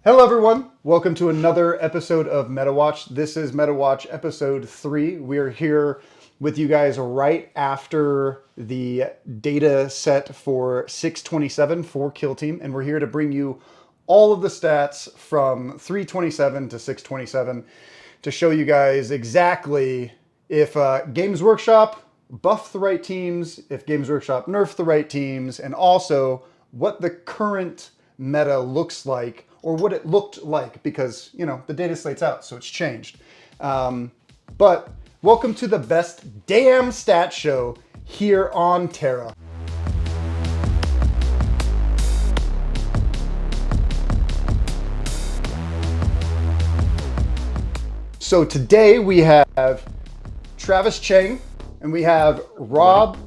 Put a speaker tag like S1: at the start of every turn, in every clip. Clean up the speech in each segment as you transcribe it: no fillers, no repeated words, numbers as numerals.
S1: Hello, everyone. Welcome to another episode of MetaWatch. This is MetaWatch episode 3. We are here with you guys right after the data set for 627 for Kill Team, and we're here to bring you all of the stats from 327 to 627 to show you guys exactly if Games Workshop buffed the right teams, if Games Workshop nerfed the right teams, and also what the current meta looks like, or what it looked like, because, you know, the data slate's out, so it's changed. But welcome to the best damn stat show here on Terra. So today we have Travis Cheng, and we have Rob,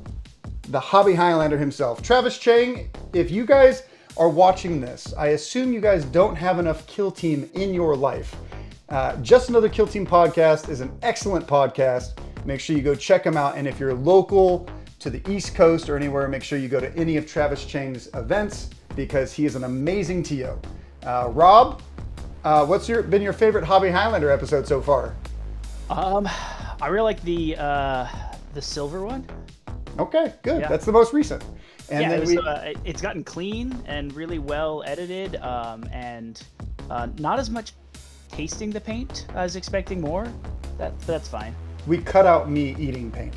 S1: the hobby Highlander himself. Travis Cheng, if you guys are watching this, I assume you guys don't have enough Kill Team in your life. Just Another Kill Team podcast is an excellent podcast. Make sure you go check them out. And if you're local to the East Coast or anywhere, make sure you go to any of Travis Cheng's events because he is an amazing TO. Rob, what's been your favorite Hobby Highlander episode so far?
S2: I really like the silver one.
S1: Okay, good.
S2: Yeah.
S1: That's the most recent. And
S2: yeah,
S1: then
S2: it's gotten clean and really well edited, and not as much tasting the paint. I was expecting more. That's fine.
S1: we cut out me eating paint.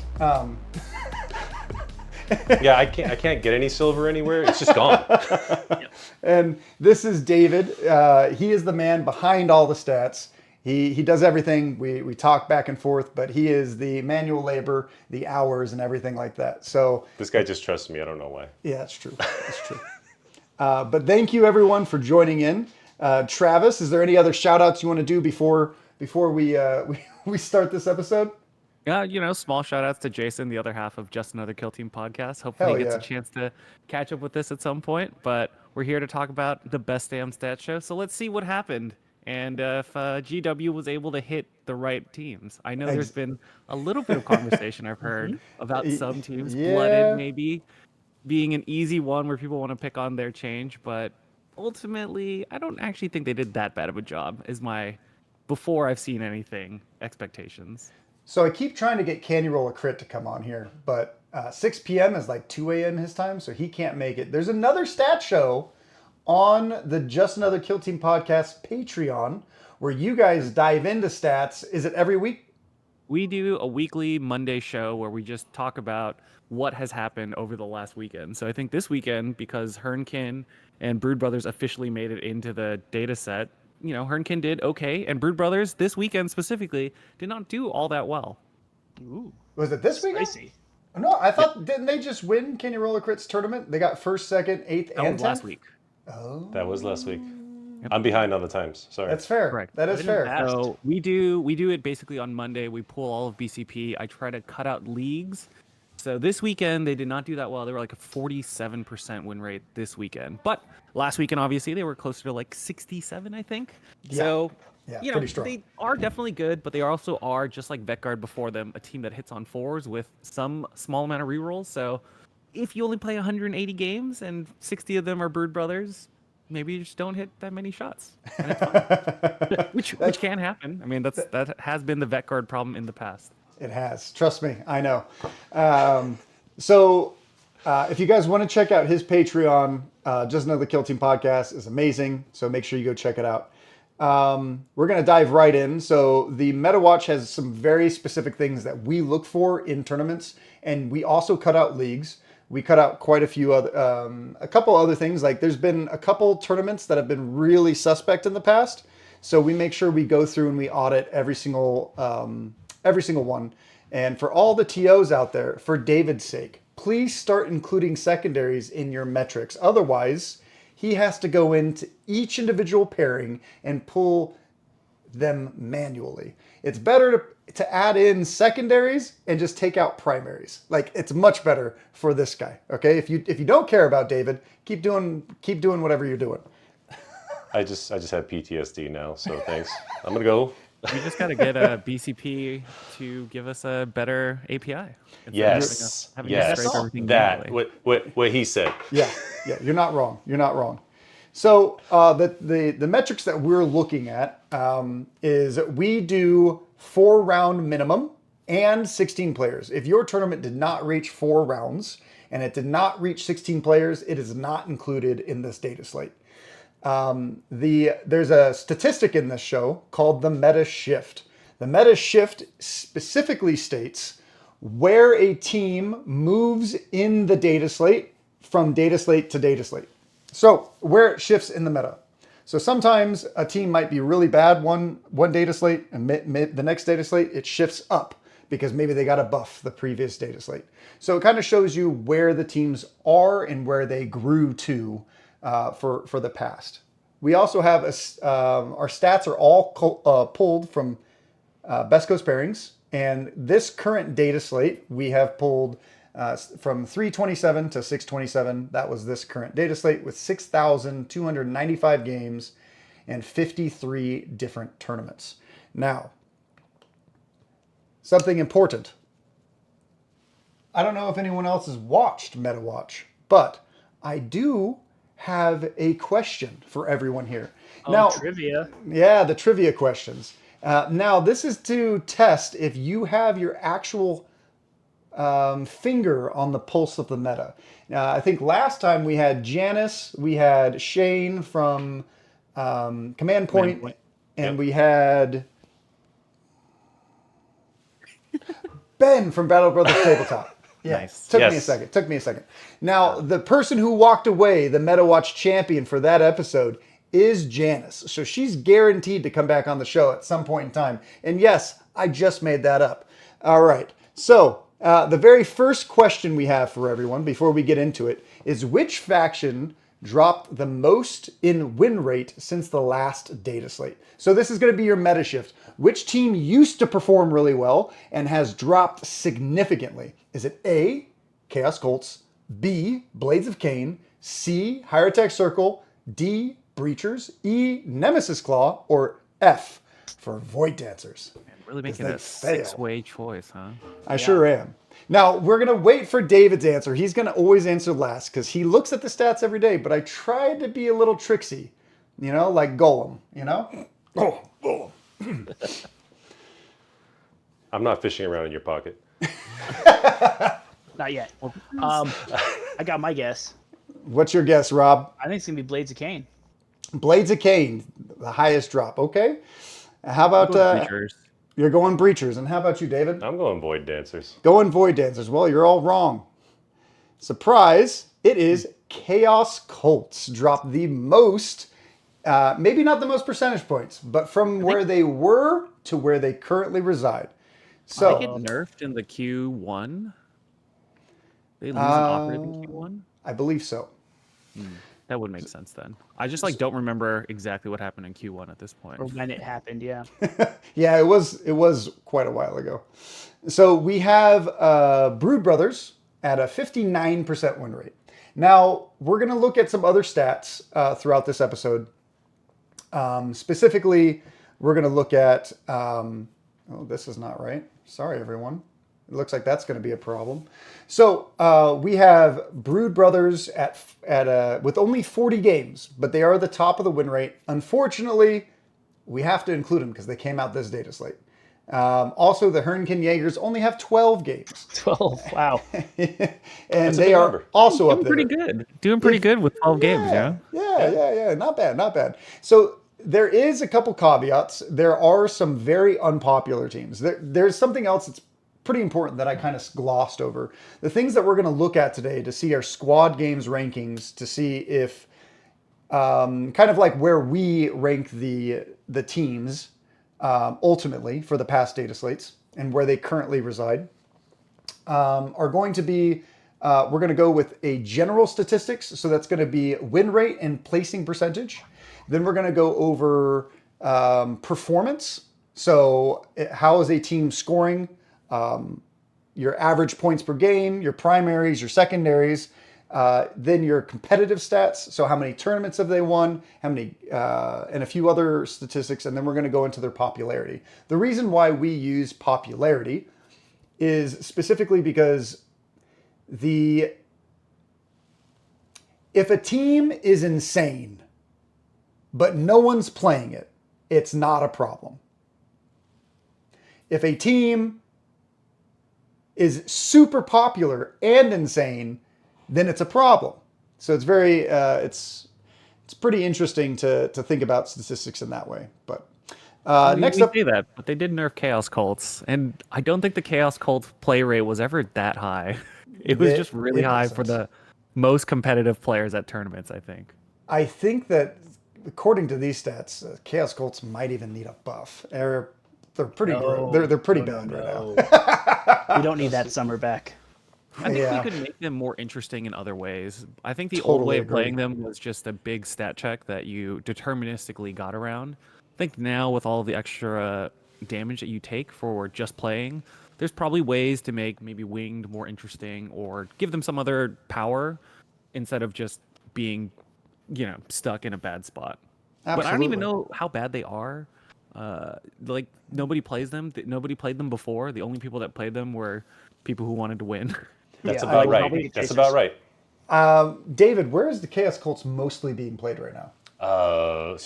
S3: Yeah, I can't get any silver anywhere. It's just gone.
S2: Yep.
S1: And this is David. He is the man behind all the stats. He does everything. We talk back and forth, but he is the manual labor, the hours, and everything like that. So
S3: This guy just trusts me. I don't know why.
S1: yeah, that's true. That's true. But thank you everyone for joining in. Travis, is there any other shout outs you want to do before we start this episode?
S4: Yeah, small shout outs to Jason, the other half of Just Another Kill Team podcast. Hopefully
S1: Hell
S4: he gets
S1: yeah.
S4: a chance to catch up with this at some point. But we're here to talk about the best damn stat show. So let's see what happened and if GW was able to hit the right teams. I know there's been a little bit of conversation I've heard about some teams,
S1: Yeah.
S4: Blooded maybe being an easy one where people want to pick on their change. But ultimately, I don't actually think they did that bad of a job, is my, before I've seen anything, expectations.
S1: So I keep trying to get Candy Roll a Crit to come on here, but 6 p.m. is like 2 a.m. his time, so he can't make it. There's another stat show on the Just Another Kill Team podcast Patreon where you guys dive into stats. Is it every week?
S4: We do a weekly Monday show where we just talk about what has happened over the last weekend. So I think this weekend, because Hernkin and Brood Brothers officially made it into the data set, Hernkin did okay, and Brood Brothers this weekend specifically did not do all that well.
S2: Ooh,
S1: Was it this weekend?
S2: spicy.
S1: No, I thought, didn't they just win Candy Roll a Crit's tournament? They got first, second, eighth,
S4: That
S1: and
S4: was last
S1: 10th?
S4: week.
S1: Oh,
S3: That was last week. I'm behind on the times. Sorry.
S1: that's fair.
S4: Correct.
S1: That is fair.
S2: Fast.
S4: So we do it basically on Monday. We pull all of BCP. I try to cut out leagues. So this weekend they did not do that well. They were like a 47% win rate this weekend. But last weekend obviously they were closer to like 67, I think.
S1: Yeah.
S4: So
S1: Yeah, pretty strong.
S4: they are definitely good, but they also are, just like Vetguard before them, a team that hits on fours with some small amount of rerolls. So if you only play 180 games and 60 of them are Brood Brothers, maybe you just don't hit that many shots. And it's fine. which can happen. I mean, that has been the Vetguard problem in the past.
S1: It has. Trust me, I know. So if you guys want to check out his Patreon, Just Another Kill Team podcast is amazing. So make sure you go check it out. We're going to dive right in. So the MetaWatch has some very specific things that we look for in tournaments, and we also cut out leagues. We cut out quite a few other, a couple other things. Like there's been a couple tournaments that have been really suspect in the past. So we make sure we go through and we audit every single one. And for all the TOs out there, for David's sake, please start including secondaries in your metrics. Otherwise, he has to go into each individual pairing and pull them manually. It's better to add in secondaries and just take out primaries. Like, it's much better for this guy. Okay, if you don't care about David, keep doing whatever you're doing.
S3: I just have PTSD now, so thanks. I'm gonna go.
S4: We just got to get a BCP to give us a better API. instead of
S3: Yes.
S4: having us
S3: Yes.
S4: scrape everything
S3: That
S4: manually.
S3: what he said.
S1: Yeah, you're not wrong. You're not wrong. So the metrics that we're looking at is we do 4-round minimum and 16 players. If your tournament did not reach 4 rounds and it did not reach 16 players, it is not included in this data slate. There's a statistic in this show called the meta shift. The meta shift specifically states where a team moves in the data slate from data slate to data slate. So where it shifts in the meta. So sometimes a team might be really bad one data slate, and the next data slate it shifts up because maybe they got a buff the previous data slate. So it kind of shows you where the teams are and where they grew to for the past. We also have our stats are all pulled from Best Coast pairings, and this current data slate we have pulled from 327 to 627. That was this current data slate with 6,295 games and 53 different tournaments. Now, something important. I don't know if anyone else has watched MetaWatch, but I do have a question for everyone here.
S2: Now, trivia.
S1: Yeah, the trivia questions. Now, this is to test if you have your actual finger on the pulse of the meta. I think last time we had Janice, we had Shane from Command Point, and we had Ben from Battle Brothers Tabletop. Yeah,
S4: Nice.
S1: Took me a second. Now, the person who walked away, the MetaWatch champion for that episode, is Janice. So she's guaranteed to come back on the show at some point in time. And yes, I just made that up. All right. So the very first question we have for everyone before we get into it is which faction dropped the most in win rate since the last data slate? So this is going to be your meta shift. Which team used to perform really well and has dropped significantly? Is it A, Chaos Colts, B, Blades of Cain, C, Higher Tech Circle, D, Breachers, E, Nemesis Claw, or F for Void Dancers?
S4: Man, really making a
S1: fail.
S4: 6-way choice, huh?
S1: I sure am. Now, we're going to wait for David's answer. He's going to always answer last because he looks at the stats every day, but I tried to be a little tricksy, like Golem, Oh, Golem.
S3: I'm not fishing around in your pocket.
S2: Not yet. I got my guess.
S1: What's your guess, Rob?
S2: I think it's going to be Blades of Cain.
S1: Blades of Cain, the highest drop. Okay. How about
S4: Breachers.
S1: You're going Breachers. And how about you, David?
S3: I'm going Void Dancers.
S1: Going Void Dancers. Well, you're all wrong. Surprise. It is Chaos Colts. Dropped the most, maybe not the most percentage points, but from where they were to where they currently reside. So
S4: They get nerfed in the Q1? They lose an operative in Q1?
S1: I believe so.
S4: That would make sense then. I just don't remember exactly what happened in Q1 at this point.
S2: Or when it happened, yeah.
S1: Yeah, it was quite a while ago. So we have Brood Brothers at a 59% win rate. Now, we're going to look at some other stats throughout this episode. Specifically, we're going to look at... oh, this is not right. Sorry, everyone. It looks like that's going to be a problem. So we have Brood Brothers with only 40 games, but they are the top of the win rate. Unfortunately, we have to include them because they came out this data slate. Also, the Hernkin Jaegers only have 12 games.
S2: 12, wow.
S1: And they are also up there.
S4: Doing pretty good with 12 games, yeah?
S1: Yeah. Not bad. So there is a couple caveats. There are some very unpopular teams. There's something else that's pretty important that I kind of glossed over. The things that we're going to look at today to see our squad games rankings, to see if kind of like where we rank the teams ultimately for the past data slates and where they currently reside, are going to be, we're going to go with a general statistics. So that's going to be win rate and placing percentage. Then we're going to go over performance. So how is a team scoring? Your average points per game, your primaries, your secondaries, then your competitive stats. So how many tournaments have they won? How many, and a few other statistics. And then we're going to go into their popularity. The reason why we use popularity is specifically because if a team is insane, but no one's playing it, it's not a problem. If a team is super popular and insane, then it's a problem. So it's very, it's pretty interesting to think about statistics in that way. But next up,
S4: say that, but they did nerf Chaos Cults, and I don't think the Chaos Cult play rate was ever that high. It was just really high for the most competitive players at tournaments, I think.
S1: I think that according to these stats, Chaos Cults might even need a buff. They're pretty they're pretty bad right now.
S2: We don't need that summer back.
S4: I think we could make them more interesting in other ways. I think the old way of playing them was just a big stat check that you deterministically got around. I think now with all the extra damage that you take for just playing, there's probably ways to make maybe winged more interesting or give them some other power instead of just being, stuck in a bad spot.
S1: Absolutely.
S4: But I don't even know how bad they are. Like nobody plays them. Nobody played them before. The only people that played them were people who wanted to win.
S3: That's about right. That's about right.
S1: David, where is the Chaos Cults mostly being played right now?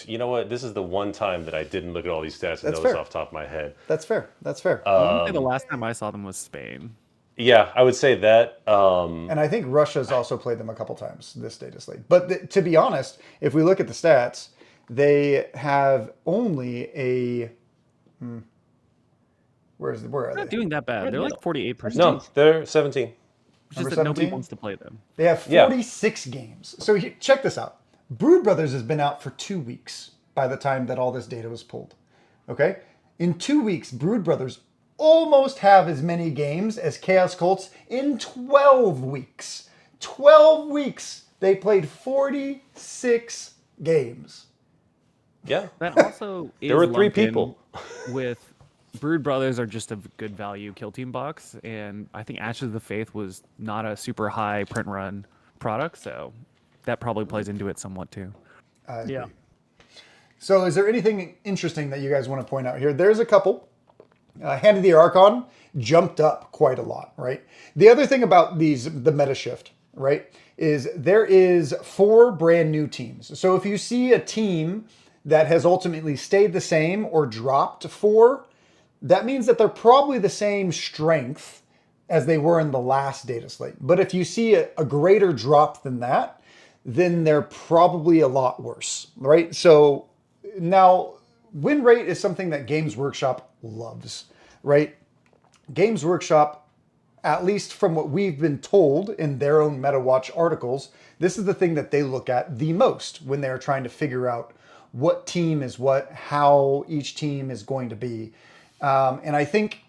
S3: You know what? This is the one time that I didn't look at all these stats and know this off the top of my head.
S1: That's fair. That's fair.
S4: I want to say the last time I saw them was Spain.
S3: Yeah, I would say that.
S1: And I think Russia's also played them a couple times this data slate. But to be honest, if we look at the stats, they have only a. Where are
S4: They're not
S1: they?
S4: doing that bad. They're like 48%.
S3: No, they're 17.
S4: It's just that nobody wants to play them.
S1: They have 46 games. So check this out. Brood Brothers has been out for 2 weeks by the time that all this data was pulled. Okay? In 2 weeks, Brood Brothers almost have as many games as Chaos Cults in 12 weeks. 12 weeks. They played 46 games.
S3: Yeah.
S4: That also is
S3: there were 3
S4: lumped in
S3: people.
S4: with Brood Brothers are just a good value kill team box, and I think Ashes of the Faith was not a super high print run product, so that probably plays into it somewhat too.
S2: Yeah.
S1: So is there anything interesting that you guys want to point out here? There's a couple. Hand of the Archon jumped up quite a lot, right? The other thing about the meta shift, right, is there is 4 brand new teams. So if you see a team that has ultimately stayed the same or dropped 4, that means that they're probably the same strength as they were in the last data slate. But if you see a greater drop than that, then they're probably a lot worse, right? So now win rate is something that Games Workshop loves, right? Games Workshop, at least from what we've been told in their own MetaWatch articles, this is the thing that they look at the most when they're trying to figure out what team is what, how each team is going to be. And I think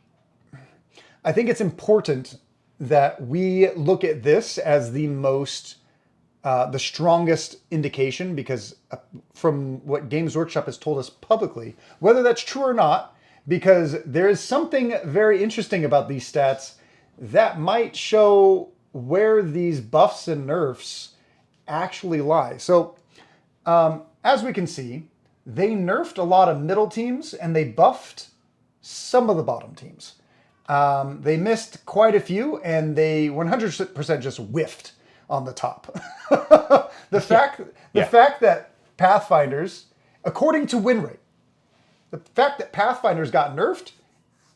S1: it's important that we look at this as the strongest indication, because from what Games Workshop has told us publicly, whether that's true or not, because there is something very interesting about these stats that might show where these buffs and nerfs actually lie. So as we can see, they nerfed a lot of middle teams and they buffed some of the bottom teams. They missed quite a few, and they 100% just whiffed on the top. The fact that Pathfinders, according to win rate, the fact that Pathfinders got nerfed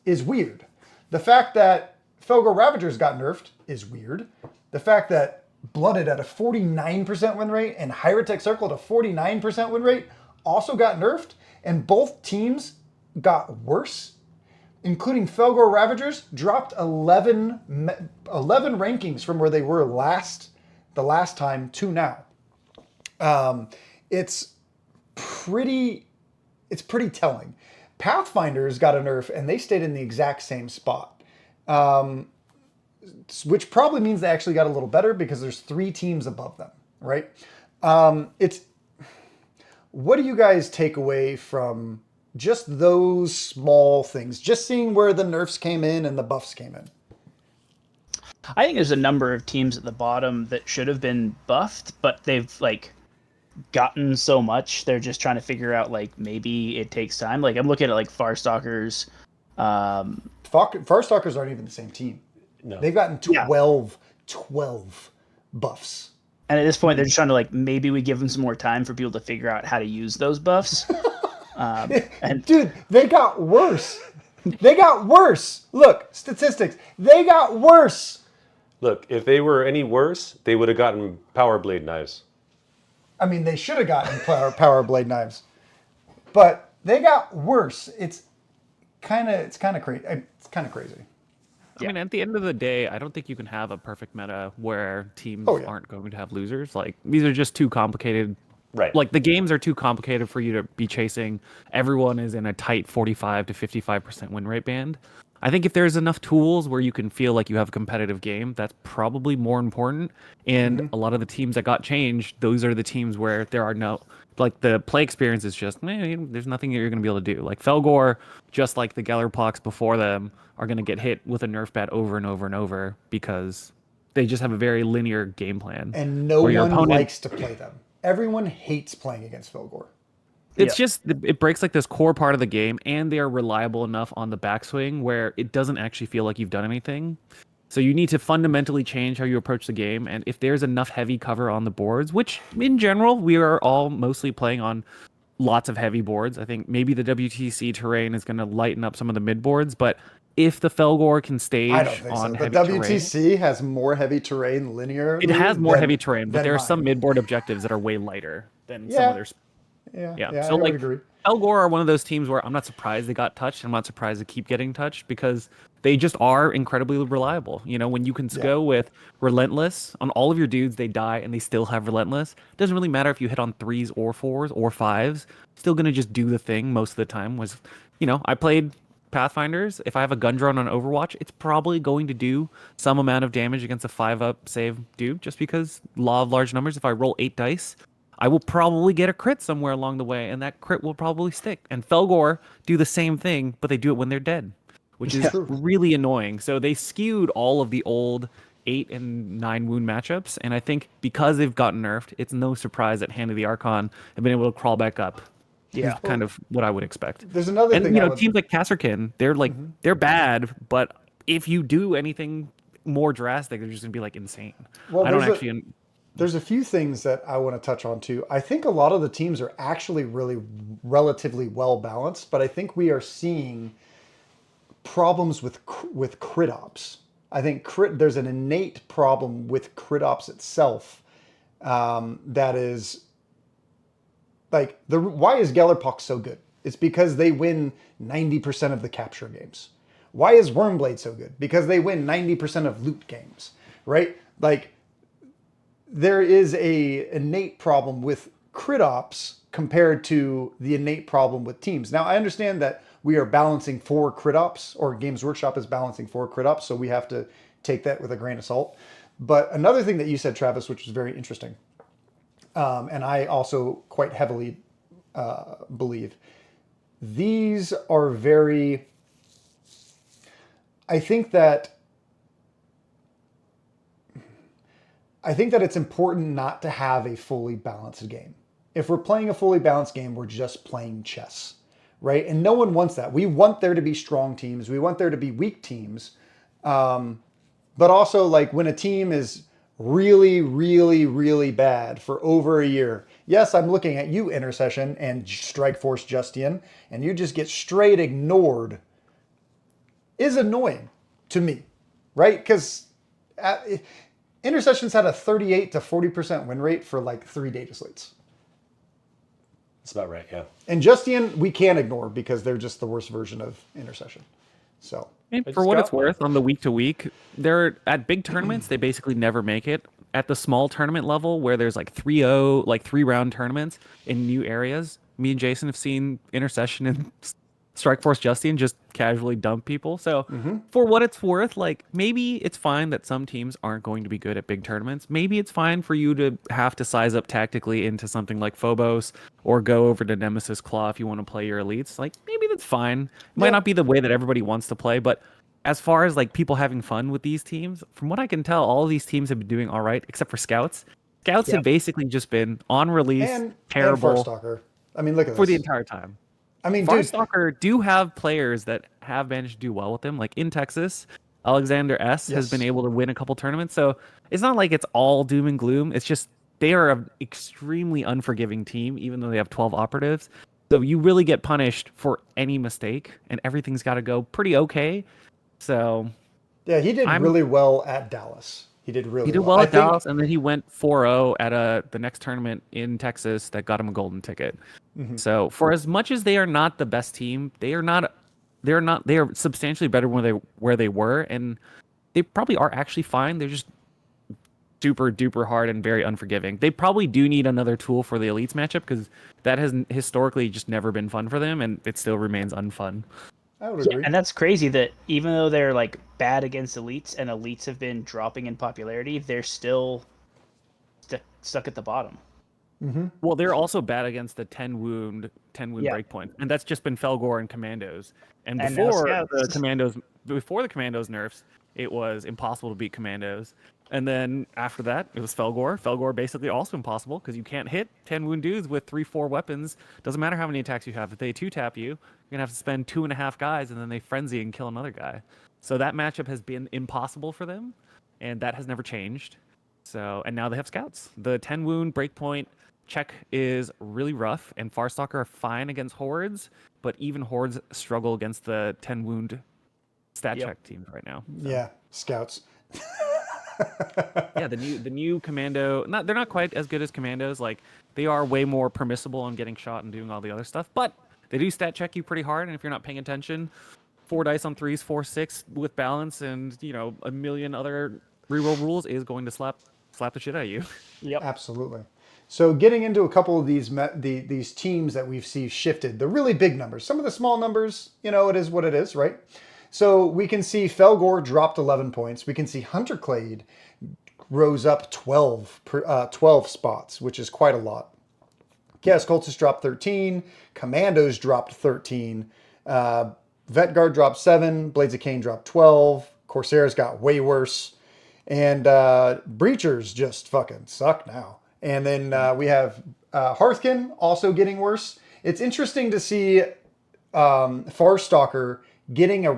S1: is weird. The fact that Felgor Ravagers got nerfed is weird. The fact that Blooded at a 49% win rate and Hyrotech Circle at a 49% win rate also got nerfed, and both teams got worse, including Felgor Ravagers dropped 11 rankings from where they were the last time to now. It's pretty telling. Pathfinders got a nerf and they stayed in the exact same spot, which probably means they actually got a little better because there's 3 teams above them, right? What do you guys take away from just those small things? Just seeing where the nerfs came in and the buffs came in.
S2: I think there's a number of teams at the bottom that should have been buffed, but they've gotten so much. They're just trying to figure out maybe it takes time. I'm looking at Farstalkers.
S1: Farstalkers aren't even the same team.
S3: No.
S1: They've gotten 12 buffs.
S2: And at this point, they're just trying to like maybe we give them some more time for people to figure out how to use those buffs. And
S1: Dude, they got worse. They got worse. Look, statistics. They got worse.
S3: Look, if they were any worse, they would have gotten power blade knives.
S1: I mean, they should have gotten power blade knives, but they got worse. It's kind of crazy. It's kind of crazy.
S4: I mean, at the end of the day, I don't think you can have a perfect meta where teams aren't going to have losers. Like, these are just too complicated.
S3: Right.
S4: Like, the games are too complicated for you to be chasing. Everyone is in a tight 45 to 55% win rate band. I think if there's enough tools where you can feel like you have a competitive game, that's probably more important. And a lot of the teams that got changed, those are the teams where there are no, like, the play experience is just, there's nothing that you're going to be able to do. Like, Felgor, just like the Gellerpox before them, are going to get hit with a nerf bat over and over and over because they just have a very linear game plan.
S1: And no one likes to play them. Everyone hates playing against Felgor.
S4: It's just, it breaks like this core part of the game, and they are reliable enough on the backswing where it doesn't actually feel like you've done anything. So you need to fundamentally change how you approach the game, and if there's enough heavy cover on the boards, which in general, we are all mostly playing on lots of heavy boards. I think maybe the WTC terrain is going to lighten up some of the mid boards, but if the Felgor can stage
S1: I don't think
S4: on
S1: so.
S4: heavy
S1: The
S4: terrain,
S1: WTC has more heavy terrain linear.
S4: it has more heavy terrain, but there are some mid board objectives that are way lighter than some others.
S1: Yeah.
S4: So
S1: I
S4: like,
S1: would agree.
S4: Felgor are one of those teams where I'm not surprised they got touched. I'm not surprised they keep getting touched because they just are incredibly reliable. You know, when you can go with Relentless on all of your dudes, they die and they still have Relentless. It doesn't really matter if you hit on 3s or 4s or 5s. Still going to just do the thing most of the time. Was, you know, I played Pathfinders. If I have a gun drone on Overwatch, it's probably going to do some amount of damage against a 5-up save dude just because law of large numbers. If I roll 8 dice, I will probably get a crit somewhere along the way, and that crit will probably stick. And Felgor do the same thing, but they do it when they're dead, which is really annoying. So they skewed all of the old 8 and 9 wound matchups, and I think because they've gotten nerfed, it's no surprise that Hand of the Archon have been able to crawl back up. Yeah, kind of what I would expect.
S1: There's another thing.
S4: You know, teams like Kasserkin, they're like they're bad, but if you do anything more drastic, they're just gonna be like insane.
S1: Well,
S4: I don't actually.
S1: There's a few things that I want to touch on too. I think a lot of the teams are actually really relatively well balanced, but I think we are seeing problems with crit ops. I think there's an innate problem with crit ops itself that is like why is Gellerpox so good? It's because they win 90% of the capture games. Why is Wormblade so good? Because they win 90% of loot games, right? Like, there is a innate problem with crit ops compared to the innate problem with teams. Now, I understand that we are balancing 4 crit ops, or Games Workshop is balancing 4 crit ops, so we have to take that with a grain of salt. But another thing that you said, Travis, which was very interesting, and I also quite heavily believe, these are very... I think that it's important not to have a fully balanced game. If we're playing a fully balanced game, we're just playing chess, right? And no one wants that. We want there to be strong teams. We want there to be weak teams. But also, like, when a team is really, really, really bad for over a year, yes, I'm looking at you, Intercession and Strikeforce Justian, and you just get straight ignored, is annoying to me, right? Because... Intercessions had a 38 to 40% win rate for like 3 Dataslates.
S3: That's about right, yeah.
S1: And Justian, we can't ignore because they're just the worst version of Intercession. So,
S4: and for what it's worth, on the week to week, they're at big tournaments, they basically never make it. At the small tournament level, where there's like 3-0, like 3-round tournaments in new areas, me and Jason have seen Intercession and Strikeforce Justian just casually dump people. So for what it's worth, like, maybe it's fine that some teams aren't going to be good at big tournaments. Maybe it's fine for you to have to size up tactically into something like Phobos or go over to Nemesis Claw if you want to play your elites. Like, maybe that's fine. It might not be the way that everybody wants to play, but as far as like people having fun with these teams, from what I can tell, all of these teams have been doing all right, except for Scouts. Scouts have basically just been on release, terrible.
S1: And Farstalker. I mean, look at this.
S4: For the entire time.
S1: I mean,
S4: Farstalker do have players that have managed to do well with him. Like in Texas, Alexander S has been able to win a couple tournaments. So it's not like it's all doom and gloom. It's just they are an extremely unforgiving team, even though they have 12 operatives. So you really get punished for any mistake, and everything's got to go pretty okay. So
S1: Yeah, he did
S4: I'm
S1: really well at Dallas. He did really
S4: he did
S1: well.
S4: well
S1: I
S4: at
S1: think
S4: Dallas, and then he went 4-0 at the next tournament in Texas that got him a golden ticket. So for as much as they are not the best team, they are substantially better where they were, and they probably are actually fine. They're just super duper hard and very unforgiving. They probably do need another tool for the elites matchup because that has historically just never been fun for them, and it still remains unfun.
S1: I would
S2: Yeah,
S1: agree.
S2: and that's crazy that even though they're like bad against elites and elites have been dropping in popularity, they're still stuck at the bottom.
S4: Well, they're also bad against the 10 wound
S2: Yeah.
S4: breakpoint, and that's just been Felgor and Commandos. And
S2: And now Scouts.
S4: before the Commandos nerfs, it was impossible to beat Commandos. And then after that, it was Felgor. Felgor basically also impossible because you can't hit 10 wound dudes with 3-4 weapons. Doesn't matter how many attacks you have. If they 2-tap you, you're gonna have to spend 2.5 guys, and then they frenzy and kill another guy. So that matchup has been impossible for them, and that has never changed. So, and now they have Scouts. The 10 wound breakpoint check is really rough, and Farstalker are fine against hordes, but even hordes struggle against the 10 wound stat check teams right now. So,
S1: Yeah, Scouts.
S4: yeah, the new commando, they're not quite as good as commandos. Like they are way more permissible on getting shot and doing all the other stuff, but they do stat check you pretty hard, and if you're not paying attention, 4 dice on 3s, 4-6 with balance, and a million other reroll rules is going to slap the shit out of you.
S2: Yep.
S1: Absolutely. So getting into a couple of these teams that we've seen shifted, the really big numbers, some of the small numbers, it is what it is, right? So we can see Felgor dropped 11 points. We can see Hunterclade rose up 12 spots, which is quite a lot. Chaos Cultists dropped 13. Commandos dropped 13. Vetguard dropped 7. Blades of Cain dropped 12. Corsairs got way worse. And Breachers just fucking suck now. And then we have Hearthkin also getting worse. It's interesting to see Farstalker getting a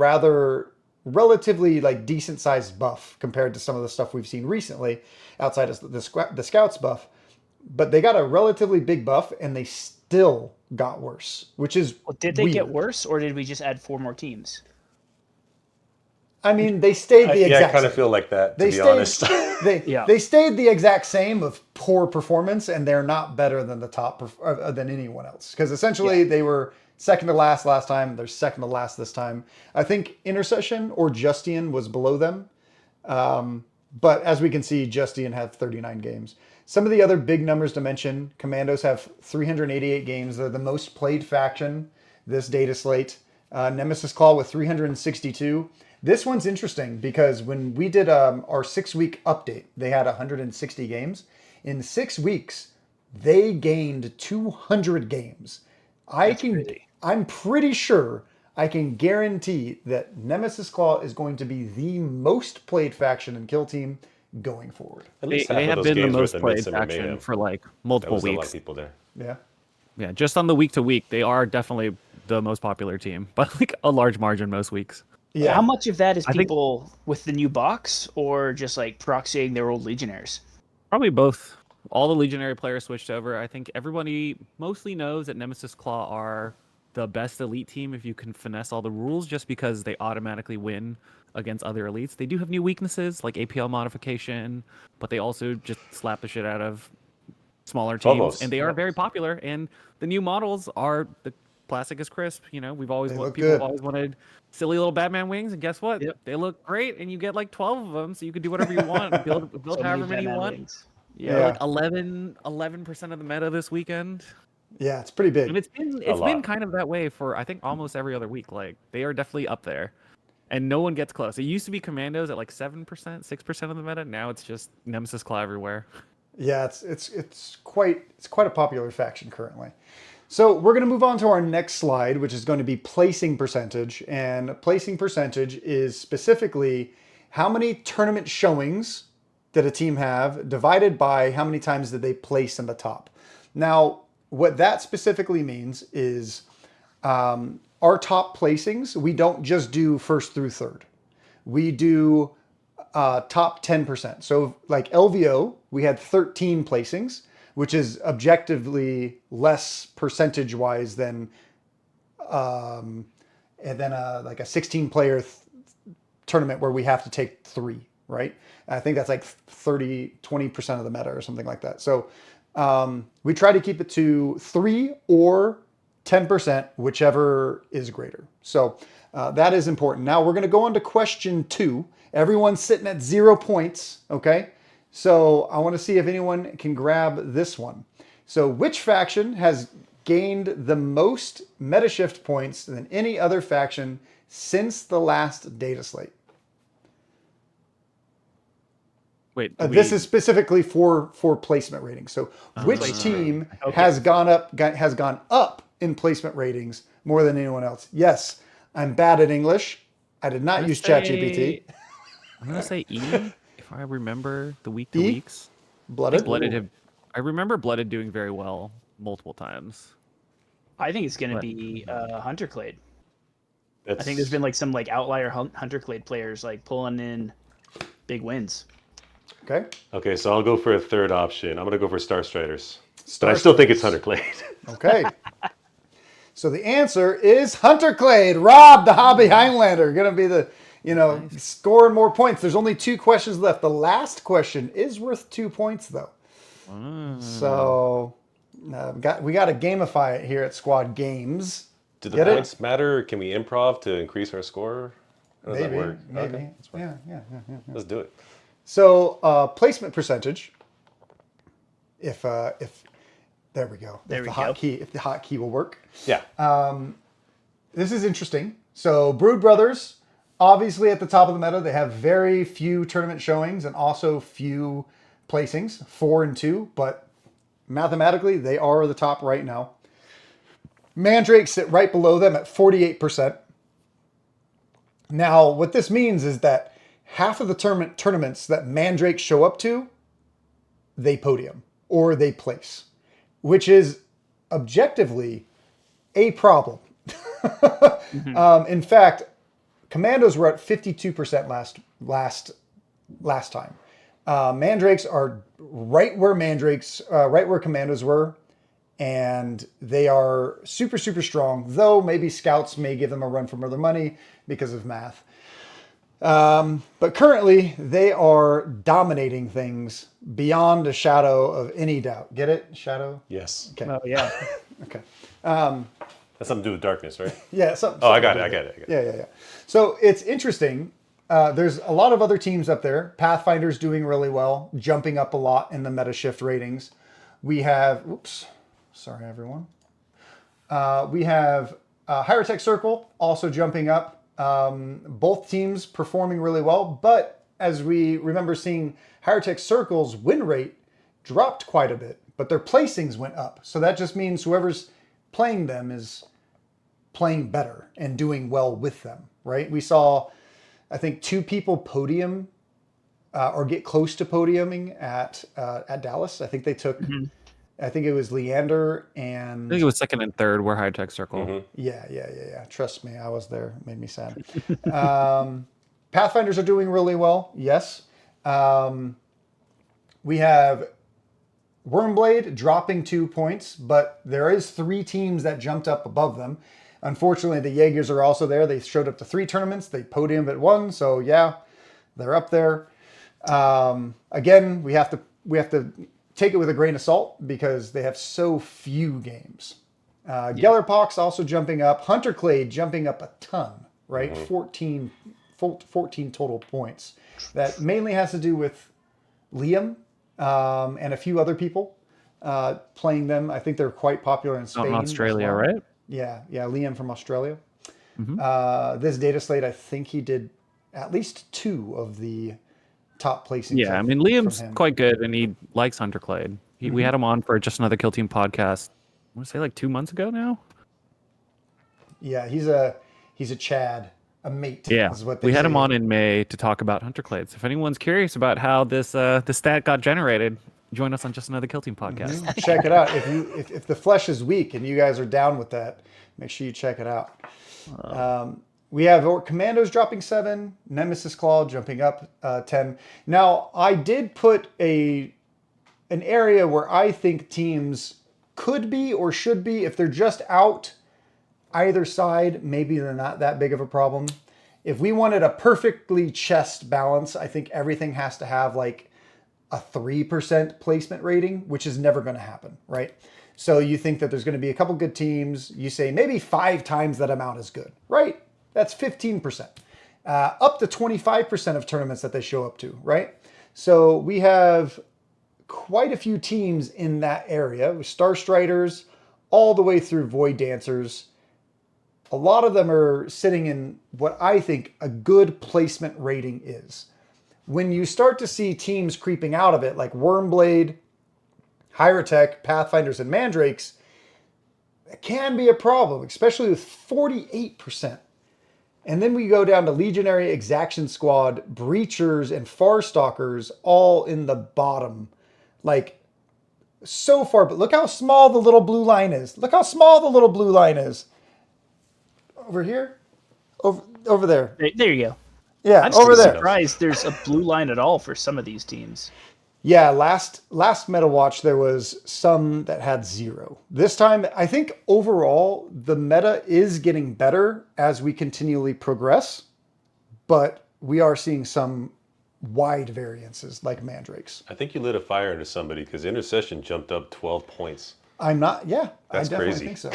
S1: relatively like decent sized buff compared to some of the stuff we've seen recently outside of the Scouts buff. But they got a relatively big buff and they still got worse, which is
S2: Well, did they
S1: weird.
S2: get worse, or did we just add 4 more teams?
S1: I mean, they stayed the exact
S3: I kind of
S1: same.
S3: feel like that, to
S1: They
S3: be
S1: stayed,
S3: honest.
S1: they stayed the exact same of poor performance, and they're not better than the top than anyone else. Because essentially they were second to last time. They're second to last this time. I think Intercession or Justian was below them. But as we can see, Justian had 39 games. Some of the other big numbers to mention, Commandos have 388 games. They're the most played faction this data slate. Nemesis Claw with 362. This one's interesting because when we did our 6-week update, they had 160 games. In 6 weeks, they gained 200 games. I'm pretty sure I can guarantee that Nemesis Claw is going to be the most played faction in Kill Team going forward.
S3: At least
S4: They
S3: half
S4: have
S3: of those
S4: been the
S3: games were
S4: most
S3: the
S4: played
S3: Midsummer
S4: faction
S3: Mayhem.
S4: for like
S3: There
S4: multiple
S3: was a lot
S4: weeks.
S3: of people there.
S1: Yeah.
S4: Yeah, just on the week to week, they are definitely the most popular team by like a large margin most weeks.
S1: Yeah.
S2: How much of that is
S4: I think-
S2: people with the new box, or just like proxying their old Legionnaires?
S4: Probably both. All the Legionary players switched over. I think everybody mostly knows that Nemesis Claw are the best elite team if you can finesse all the rules, just because they automatically win against other elites. They do have new weaknesses like APL modification, but they also just slap the shit out of smaller teams,
S3: Almost.
S4: and they are very popular. And the new models are the classic as crisp. We've always
S1: They look
S4: people have
S1: good.
S4: always wanted silly little Batman wings, and guess what?
S2: Yep.
S4: They look great, and you get like 12 of them, so you can do whatever you want, build
S2: So
S4: however many you
S2: Batman
S4: want.
S2: wings.
S1: Yeah.
S4: Like 11% of the meta this weekend.
S1: Yeah, it's pretty big.
S4: And it's been
S3: lot.
S4: kind of that way for I think almost every other week. Like they are definitely up there. And no one gets close. It used to be Commandos at like 7%, 6% of the meta. Now it's just Nemesis Claw everywhere.
S1: Yeah, it's quite a popular faction currently. So we're going to move on to our next slide, which is going to be placing percentage. And placing percentage is specifically how many tournament showings did a team have divided by how many times did they place in the top. Now, what that specifically means is our top placings, we don't just do first through third. We do top 10%. So like LVO, we had 13 placings, which is objectively less percentage-wise than like a 16-player tournament where we have to take 3, right? I think that's like 20% of the meta or something like that. So we try to keep it to 3 or 10%, whichever is greater. So that is important. Now we're going to go on to question 2. Everyone's sitting at 0 points, okay? So I want to see if anyone can grab this one. So which faction has gained the most meta shift points than any other faction since the last Dataslate?
S4: Wait,
S1: This is specifically for placement ratings. So which team has gone up in placement ratings more than anyone else? Yes, I'm bad at English. I did not use ChatGPT.
S4: I'm gonna say E, if I remember the week to
S1: E?
S4: weeks.
S1: Blooded.
S4: I remember Blooded doing very well multiple times.
S2: I think it's going to
S4: But-
S2: be Hunter Clade. I
S3: It's,
S2: think there's been like some like outlier Hunter Clade players like pulling in big wins.
S1: Okay.
S3: okay, so I'll go for a third option. I'm going to go for Star Striders. But
S1: Star
S3: I still think it's
S1: Striders.
S3: Hunter Clade.
S1: Okay. So the answer is Hunter Clade. Rob, the hobby Highlander, going to be the, scoring more points. There's only 2 questions left. The last question is worth 2 points, though. So we got to gamify it here at Squad Games.
S3: Do the
S1: Get it?
S3: points matter? Can we improv to increase our score? How does that work?
S1: Maybe.
S3: Okay, that's fine.
S1: Yeah.
S3: Let's do it.
S1: So placement percentage. If there we go.
S2: There
S1: if
S2: we
S1: the
S2: go.
S1: hotkey, if the hotkey will work.
S3: Yeah.
S1: This is interesting. So Brood Brothers, obviously at the top of the meta, they have very few tournament showings and also few placings, 4 and 2, but mathematically they are the top right now. Mandrakes sit right below them at 48%. Now, what this means is that half of the tournaments that Mandrakes show up to, they podium or they place, which is objectively a problem. In fact, Commandos were at 52% last time. Mandrakes are right where Commandos were, and they are super, super strong, though maybe Scouts may give them a run for their money because of math. But currently, they are dominating things beyond a shadow of any doubt. Get it? Shadow?
S3: Yes.
S1: Okay.
S2: Oh yeah.
S1: Okay.
S3: That's something to do with darkness, right?
S1: Yeah.
S3: Oh, I got it.
S1: Yeah. So it's interesting. There's a lot of other teams up there. Pathfinder's doing really well, jumping up a lot in the meta shift ratings. We have, sorry everyone. We have Higher-Tech Circle also jumping up. Both teams performing really well, but as we remember seeing, Higher-Tech Circle's win rate dropped quite a bit, but their placings went up. So that just means whoever's playing them is playing better and doing well with them, right? We saw, I think, 2 people podium or get close to podiuming at Dallas. I think they took, I think it was Leander and...
S4: I think it was second and third were High Tech Circle.
S3: Mhm.
S1: Yeah. Trust me, I was there. It made me sad. Pathfinders are doing really well, yes. We have Wormblade dropping 2 points, but there is 3 teams that jumped up above them. Unfortunately, the Jaegers are also there. They showed up to 3 tournaments. They podiumed at 1, so yeah, they're up there. Again, we have to take it with a grain of salt because they have so few games. Gellerpox also jumping up. Hunter Clade jumping up a ton, right? 14 total points. That mainly has to do with Liam and a few other people playing them. I think they're quite popular in Spain.
S4: Not in Australia,
S1: as well.
S4: right?
S1: Yeah, Liam from Australia. This Dataslate, I think he did at least 2 of the top placings.
S4: Yeah, I mean, Liam's quite good, and he likes Hunter Clade. We had him on for Just Another Kill Team podcast, I want to say like 2 months ago now.
S1: Yeah, he's a Chad, a mate.
S4: Yeah,
S1: is what they
S4: we had
S1: say.
S4: him on in May to talk about Hunter Clade. So if anyone's curious about how this stat got generated, join us on Just Another Kill Team podcast.
S1: Check it out. If the flesh is weak and you guys are down with that, make sure you check it out. We have Commandos dropping 7, Nemesis Claw jumping up 10. Now, I did put an area where I think teams could be or should be. If they're just out either side, maybe they're not that big of a problem. If we wanted a perfectly chest balance, I think everything has to have like a 3% placement rating, which is never going to happen, right? So you think that there's going to be a couple good teams. You say maybe 5 times that amount is good, right? That's 15%. Up to 25% of tournaments that they show up to, right? So we have quite a few teams in that area with Star Striders all the way through Void Dancers. A lot of them are sitting in what I think a good placement rating is. When you start to see teams creeping out of it, like Wormblade, Hieratech, Pathfinders, and Mandrakes, it can be a problem, especially with 48%. And then we go down to Legionary, Exaction Squad, Breachers, and Farstalkers all in the bottom. Like, so far, but look how small the little blue line is. Look how small the little blue line is. Over here? Over there.
S2: There you go.
S1: Yeah,
S2: I'm
S1: over
S2: still
S1: there.
S2: surprised there's a blue line at all for some of these teams.
S1: Yeah, last Meta Watch there was some that had 0. This time, I think overall the meta is getting better as we continually progress, but we are seeing some wide variances like Mandrakes.
S3: I think you lit a fire into somebody because Intercession jumped up 12 points.
S1: I'm not, yeah,
S3: That's
S1: I definitely
S3: crazy.
S1: think so.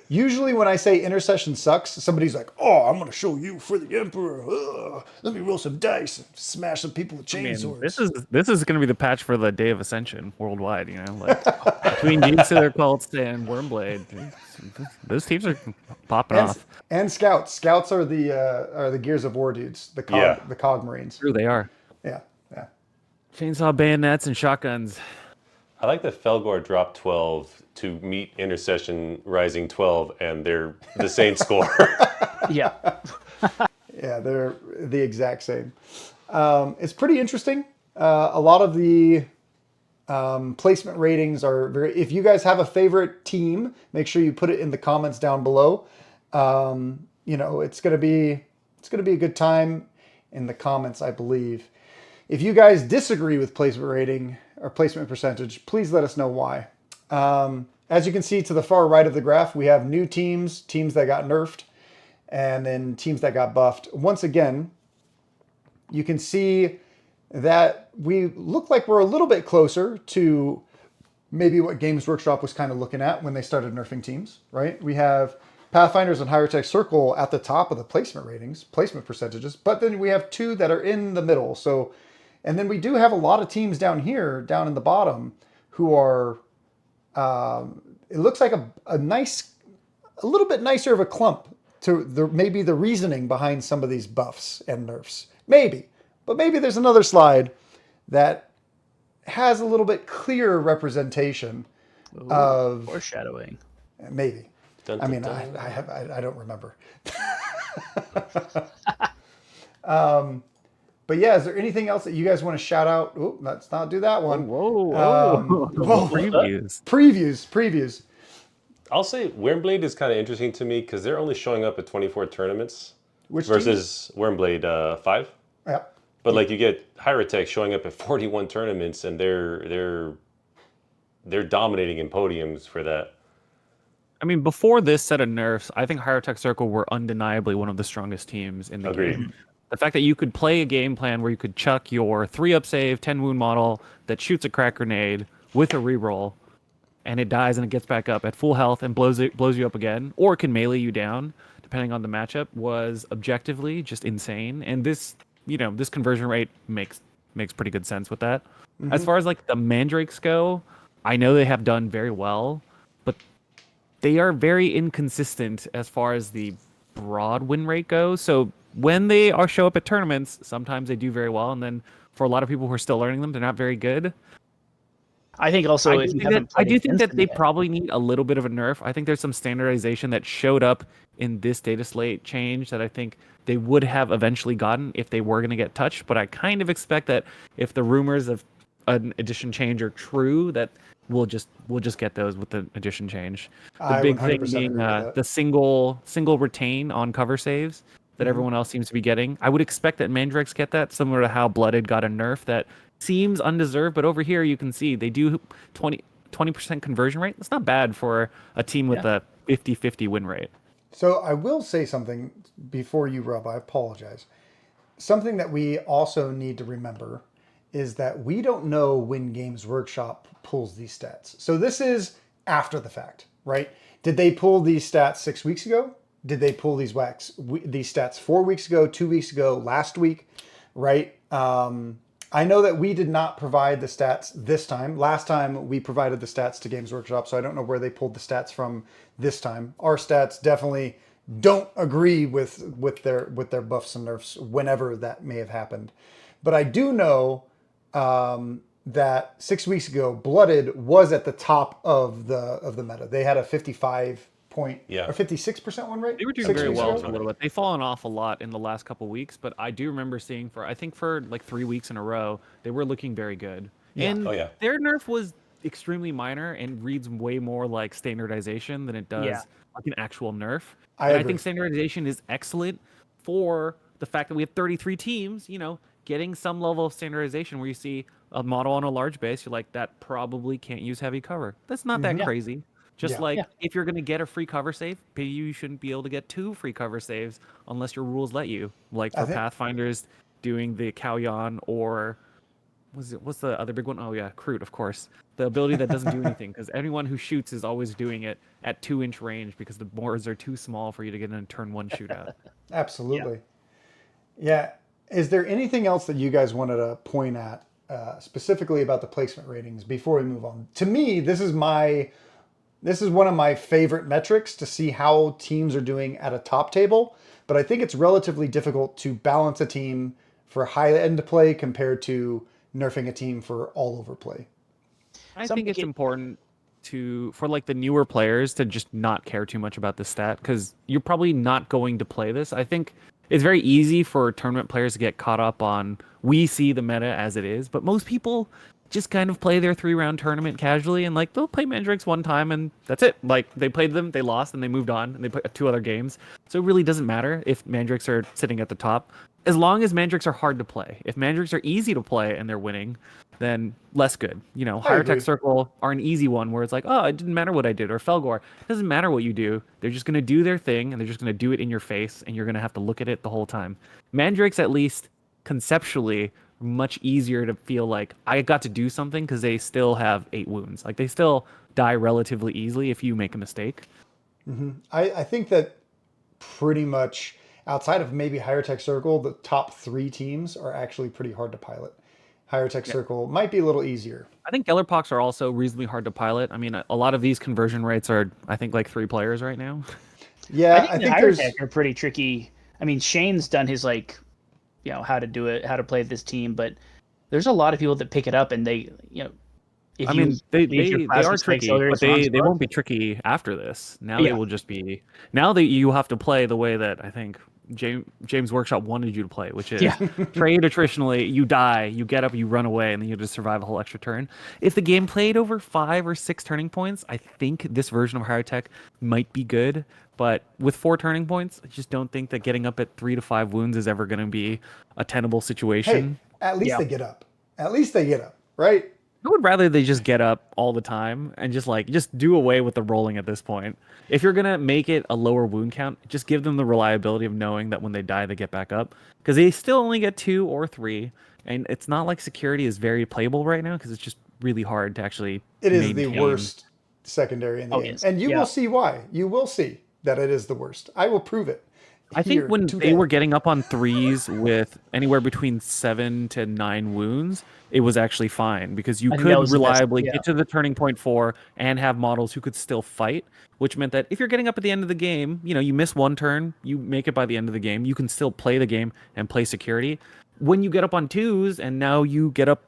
S1: Usually when I say Intercession sucks, somebody's like, oh, I'm going to show you for the Emperor. Ugh, let me roll some dice and smash some people with
S4: I mean,
S1: chainswords.
S4: this is going to be the patch for the Day of Ascension worldwide. You know, like between Jinxer Cults and Wormblade, those teams are popping off.
S1: And Scouts. Scouts are the Gears of War dudes, the cog Marines.
S4: True, they are.
S1: Yeah.
S4: Chainsaw bayonets and shotguns.
S3: I like that Felgor dropped 12 to meet Intercession Rising 12, and they're the same score.
S2: Yeah.
S1: Yeah, they're the exact same. It's pretty interesting. A lot of the placement ratings are very. If you guys have a favorite team, make sure you put it in the comments down below. It's gonna be a good time in the comments, I believe. If you guys disagree with placement rating or placement percentage, please let us know why. As you can see to the far right of the graph, we have new teams that got nerfed, and then teams that got buffed. Once again, you can see that we look like we're a little bit closer to maybe what Games Workshop was kind of looking at when they started nerfing teams, right? We have Pathfinders and Hieratech Circle at the top of the placement ratings, placement percentages, but then we have 2 that are in the middle. So, and then we do have a lot of teams down here, down in the bottom, who are, it looks like a little bit nicer of a clump to maybe the reasoning behind some of these buffs and nerfs. Maybe. But maybe there's another slide that has a little bit clearer representation of
S2: Foreshadowing.
S1: Maybe.
S3: Dun,
S1: I
S3: dun,
S1: mean,
S3: dun.
S1: I don't remember. But yeah, is there anything else that you guys want to shout out? Oh, let's not do that one.
S4: Whoa.
S1: Previews.
S3: I'll say Wormblade is kind of interesting to me because they're only showing up at 24 tournaments
S1: Which
S3: versus Wormblade 5.
S1: Yeah.
S3: But like you get Hieratech showing up at 41 tournaments, and they're dominating in podiums for that.
S4: I mean, before this set of nerfs, I think Hieratech Circle were undeniably one of the strongest teams in the
S3: Agreed.
S4: game. The fact that you could play a game plan where you could chuck your 3-up save, 10 wound model that shoots a crack grenade with a reroll, and it dies and it gets back up at full health and blows you up again, or it can melee you down, depending on the matchup, was objectively just insane. And this conversion rate makes pretty good sense with that.
S1: Mm-hmm.
S4: As far as like the Mandrakes go, I know they have done very well, but they are very inconsistent as far as the broad win rate goes. So when they show up at tournaments, sometimes they do very well, and then for a lot of people who are still learning them, they're not very good.
S2: I think also
S4: I do think that they probably need a little bit of a nerf. I think there's some standardization that showed up in this Dataslate change that I think they would have eventually gotten if they were going to get touched. But I kind of expect that if the rumors of an edition change are true, that we'll just get those with the edition change. The
S1: I
S4: big
S1: 100%
S4: thing being
S1: agree with that.
S4: the single retain on cover saves. that everyone else seems to be getting. I would expect that Mandrakes get that, similar to how Blooded got a nerf that seems undeserved, but over here you can see they do 20% conversion rate. That's not bad for a team with a 50-50 win rate.
S1: So I will say something before you, Rob. I apologize. Something that we also need to remember is that we don't know when Games Workshop pulls these stats. So this is after the fact, right? Did they pull these stats 6 weeks ago? Did they pull these stats 4 weeks ago, 2 weeks ago, last week, right? I know that we did not provide the stats this time. Last time we provided the stats to Games Workshop, so I don't know where they pulled the stats from this time. Our stats definitely don't agree with their buffs and nerfs whenever that may have happened. But I do know that 6 weeks ago, Blooded was at the top of the meta. They had a 55 point or 56% win rate.
S4: They were doing very well for a little bit. They've fallen off a lot in the last couple of weeks, but I do remember seeing for like 3 weeks in a row, they were looking very good. And their nerf was extremely minor and reads way more like standardization than it does like an actual nerf. I think standardization is excellent for the fact that we have 33 teams, getting some level of standardization where you see a model on a large base, you're like, that probably can't use heavy cover. That's not that crazy. Just if you're going to get a free cover save, maybe you shouldn't be able to get 2 free cover saves unless your rules let you. Like for Pathfinders doing the Kalyan or what's the other big one? Oh yeah, Kroot, of course. The ability that doesn't do anything because anyone who shoots is always doing it at 2-inch range because the boards are too small for you to get in a turn 1 shootout.
S1: Absolutely. Yeah. Is there anything else that you guys wanted to point at specifically about the placement ratings before we move on? To me, this is one of my favorite metrics to see how teams are doing at a top table, but I think it's relatively difficult to balance a team for high end play compared to nerfing a team for all over play.
S4: I think it's important for like the newer players to just not care too much about the stat because you're probably not going to play this. I think it's very easy for tournament players to get caught up on we see the meta as it is, but most people just kind of play their 3-round tournament casually and like they'll play Mandrakes one time and that's it. Like they played them, they lost, and they moved on and they played 2 other games. So it really doesn't matter if Mandrakes are sitting at the top. As long as Mandrakes are hard to play. If Mandrakes are easy to play and they're winning, then less good. Higher Tech Circle are an easy one where it's like, oh, it didn't matter what I did. Or Felgor, it doesn't matter what you do. They're just going to do their thing and they're just going to do it in your face and you're going to have to look at it the whole time. Mandrakes, at least conceptually, much easier to feel like I got to do something because they still have 8 wounds. Like they still die relatively easily if you make a mistake.
S1: Mm-hmm. I think that pretty much outside of maybe Higher Tech Circle, the top 3 teams are actually pretty hard to pilot. Higher Tech Circle might be a little easier.
S4: I think Gellerpox are also reasonably hard to pilot. I mean, a lot of these conversion rates are, I think, like 3 players right now.
S1: Yeah,
S2: I think Higher Tech are pretty tricky. I mean, Shane's done his how to do it, how to play this team, but there's a lot of people that pick it up and they, they
S4: are tricky, but they won't be tricky after this. Now they will just be. Now that you have to play the way that I think James Workshop wanted you to play, which is trade attritionally, you die, you get up, you run away, and then you just survive a whole extra turn. If the game played over 5 or 6 turning points, I think this version of Higher Tech might be good. But with 4 turning points, I just don't think that getting up at 3 to 5 wounds is ever going to be a tenable situation.
S1: Hey, at least they get up. At least they get up, right?
S4: I would rather they just get up all the time and just do away with the rolling at this point. If you're going to make it a lower wound count, just give them the reliability of knowing that when they die, they get back up. Because they still only get 2 or 3. And it's not like security is very playable right now because it's just really hard to actually maintain.
S1: The worst secondary in the game. And you will see why. You will see that it is the worst. I will prove it.
S4: I think when they were getting up on 3s with anywhere between 7 to 9 wounds, it was actually fine because you could reliably get to the turning point 4 and have models who could still fight, which meant that if you're getting up at the end of the game, you miss 1 turn, you make it by the end of the game, you can still play the game and play security. When you get up on 2s and now you get up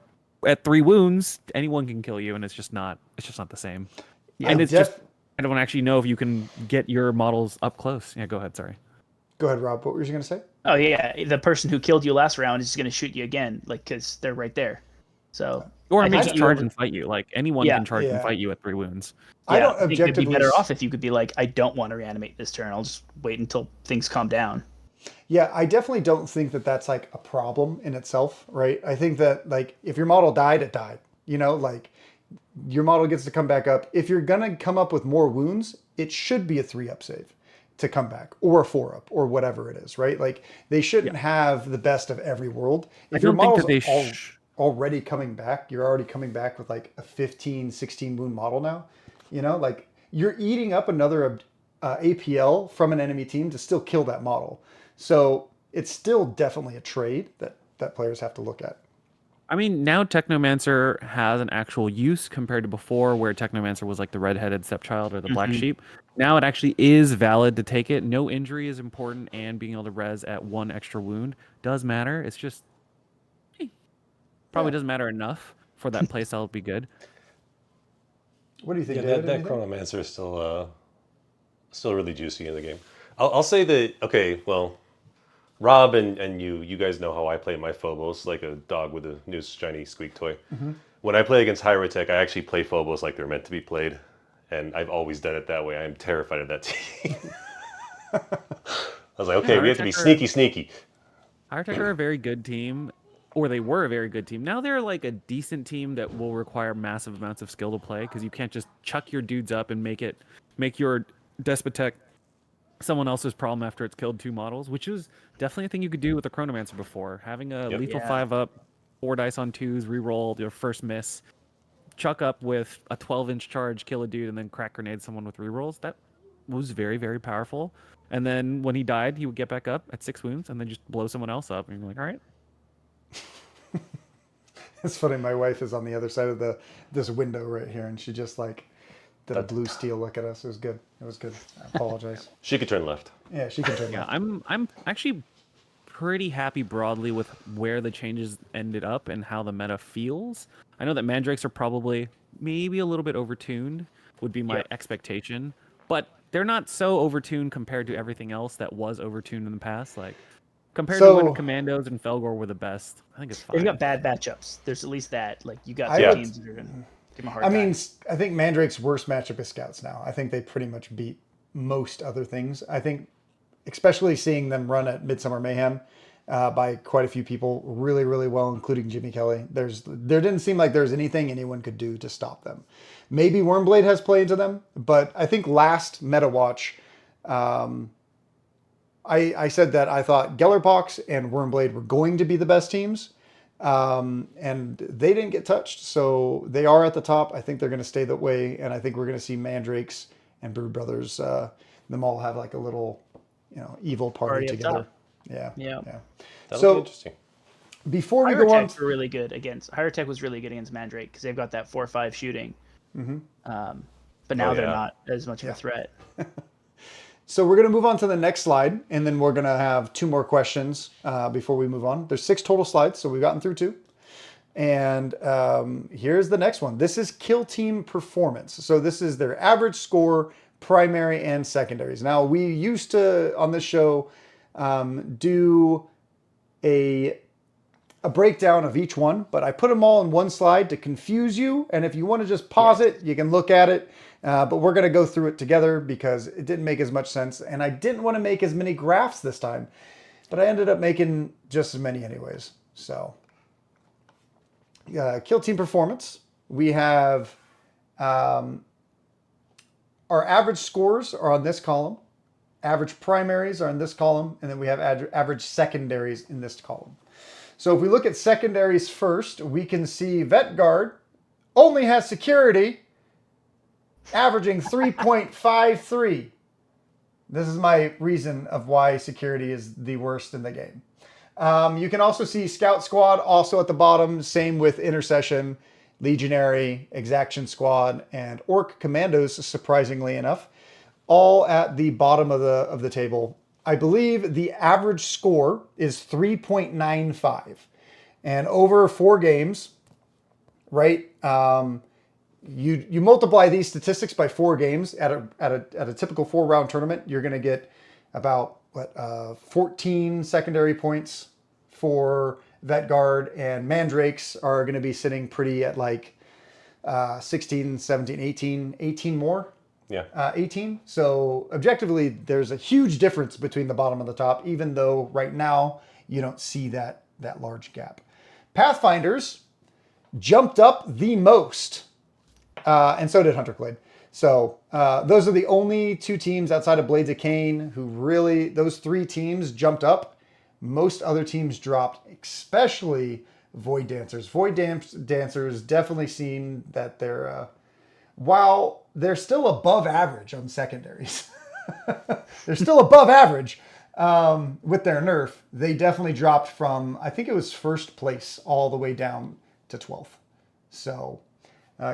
S4: at 3 wounds, anyone can kill you and it's just not the same. Yeah, and I don't actually know if you can get your models up close. Yeah, go ahead, sorry.
S1: Go ahead, Rob. What were you going to say?
S2: Oh, yeah. The person who killed you last round is just going to shoot you again, because they're right there. So,
S4: or just charge and fight you. Like anyone can charge and fight you at 3 wounds.
S1: I don't objectively.
S2: It'd be better off if you could be like, I don't want to reanimate this turn. I'll just wait until things calm down.
S1: Yeah, I definitely don't think that that's like a problem in itself, right? I think that like if your model died, it died. Like your model gets to come back up. If you're gonna come up with more wounds, it should be a 3-up save to come back, or a 4-up, or whatever it is, right? Like they shouldn't have the best of every world.
S4: I
S1: If your
S4: don't think
S1: model's
S4: that they
S1: already coming back, you're already coming back with like a 15, 16 wound model now. Like you're eating up another APL from an enemy team to still kill that model. So it's still definitely a trade that players have to look at.
S4: I mean, now Technomancer has an actual use compared to before, where Technomancer was like the redheaded stepchild or the black sheep. Now it actually is valid to take it. No injury is important, and being able to res at 1 extra wound does matter. It's just probably doesn't matter enough for that playstyle to be good.
S1: What do you think,
S3: Yeah,
S1: David?
S3: that
S1: Anything?
S3: Chronomancer is still really juicy in the game. I'll say that, okay, well, Rob and you guys know how I play my Phobos, like a dog with a new shiny squeak toy. When I play against Hyrotech, I actually play Phobos like they're meant to be played, and I've always done it that way. I am terrified of that team. I was like, okay, we have to be sneaky.
S4: Hyrotech are a very good team, or they were a very good team. Now they're like a decent team that will require massive amounts of skill to play, because you can't just chuck your dudes up and make your Despotech someone else's problem after it's killed 2 models, which is definitely a thing you could do with a Chronomancer before. Having a
S3: Yep.
S4: lethal
S2: Yeah.
S4: 5-up, 4 dice on 2s, reroll your first miss, chuck up with a 12-inch charge, kill a dude, and then crack grenade someone with rerolls. That was very, very powerful. And then when he died, he would get back up at 6 wounds and then just blow someone else up. And you're like, all right.
S1: It's funny. My wife is on the other side of this window right here, and she just like did a blue steel look at us. It was good. It was good. I apologize.
S3: She could turn left.
S1: Yeah, she can turn
S4: Yeah,
S1: left.
S4: I'm actually pretty happy broadly with where the changes ended up and how the meta feels. I know that mandrakes are probably maybe a little bit overtuned, would be my expectation, but they're not so overtuned compared to everything else that was overtuned in the past. Like compared to when Commandos and Felgor were the best, I think it's fine.
S2: They've got bad matchups. There's at least that. Like you got
S1: I
S2: some
S1: would-
S2: teams that are gonna give them a hard
S1: I
S2: time.
S1: mean, I think Mandrake's worst matchup is Scouts now. I think they pretty much beat most other things. I think, especially seeing them run at Midsummer Mayhem by quite a few people really, really well, including Jimmy Kelly. There didn't seem like there's anything anyone could do to stop them. Maybe Wormblade has play into them, but I think last Meta Watch, I said that I thought Gellerpox and Wormblade were going to be the best teams. And they didn't get touched, so they are at the top. I think they're going to stay that way, and I think we're going to see Mandrakes and Brood Brothers, them all have like a little, evil party
S2: Party up
S1: together.
S2: top.
S1: Yeah.
S3: That'll be interesting.
S1: Before we go on,
S2: Hyrotech were really good against Hyrotech was really good against Mandrake because they've got that 4/5 shooting. But now they're not as much of a threat.
S1: so we're going to move on to the next slide, and then we're going to have 2 more questions before we move on. There's 6 total slides, so we've gotten through 2. And here's the next one. This is Kill Team Performance. So this is their average score, primary and secondaries. Now, we used to, on this show, do a breakdown of each one, but I put them all in one slide to confuse you. And if you want to just pause it, you can look at it. But we're going to go through it together because it didn't make as much sense. And I didn't want to make as many graphs this time, but I ended up making just as many anyways. So Kill Team Performance, we have our average scores are on this column. Average primaries are in this column. And then we have average secondaries in this column. So if we look at secondaries first, we can see Vetguard only has security averaging 3.53. This is my reason of why security is the worst in the game. You can also see Scout Squad also at the bottom. Same with Intercession, Legionary, Exaction Squad, and Orc Commandos, surprisingly enough, all at the bottom of the table. I believe the average score is 3.95. And over 4 games, right, you multiply these statistics by 4 games at a typical 4-round tournament, you're going to get about 14 secondary points for Vetguard, and Mandrakes are going to be sitting pretty at like 16, 17, 18 more. 18. So objectively, there's a huge difference between the bottom and the top, even though right now you don't see that large gap. Pathfinders jumped up the most, and so did Hunterclade. So those are the only two teams outside of Blades of Cain who really, those three teams jumped up. Most other teams dropped, especially Void Dancers. Dancers definitely seem that they're, while they're still above average on secondaries, they're still above average with their nerf. They definitely dropped from, I think it was first place all the way down to 12th. So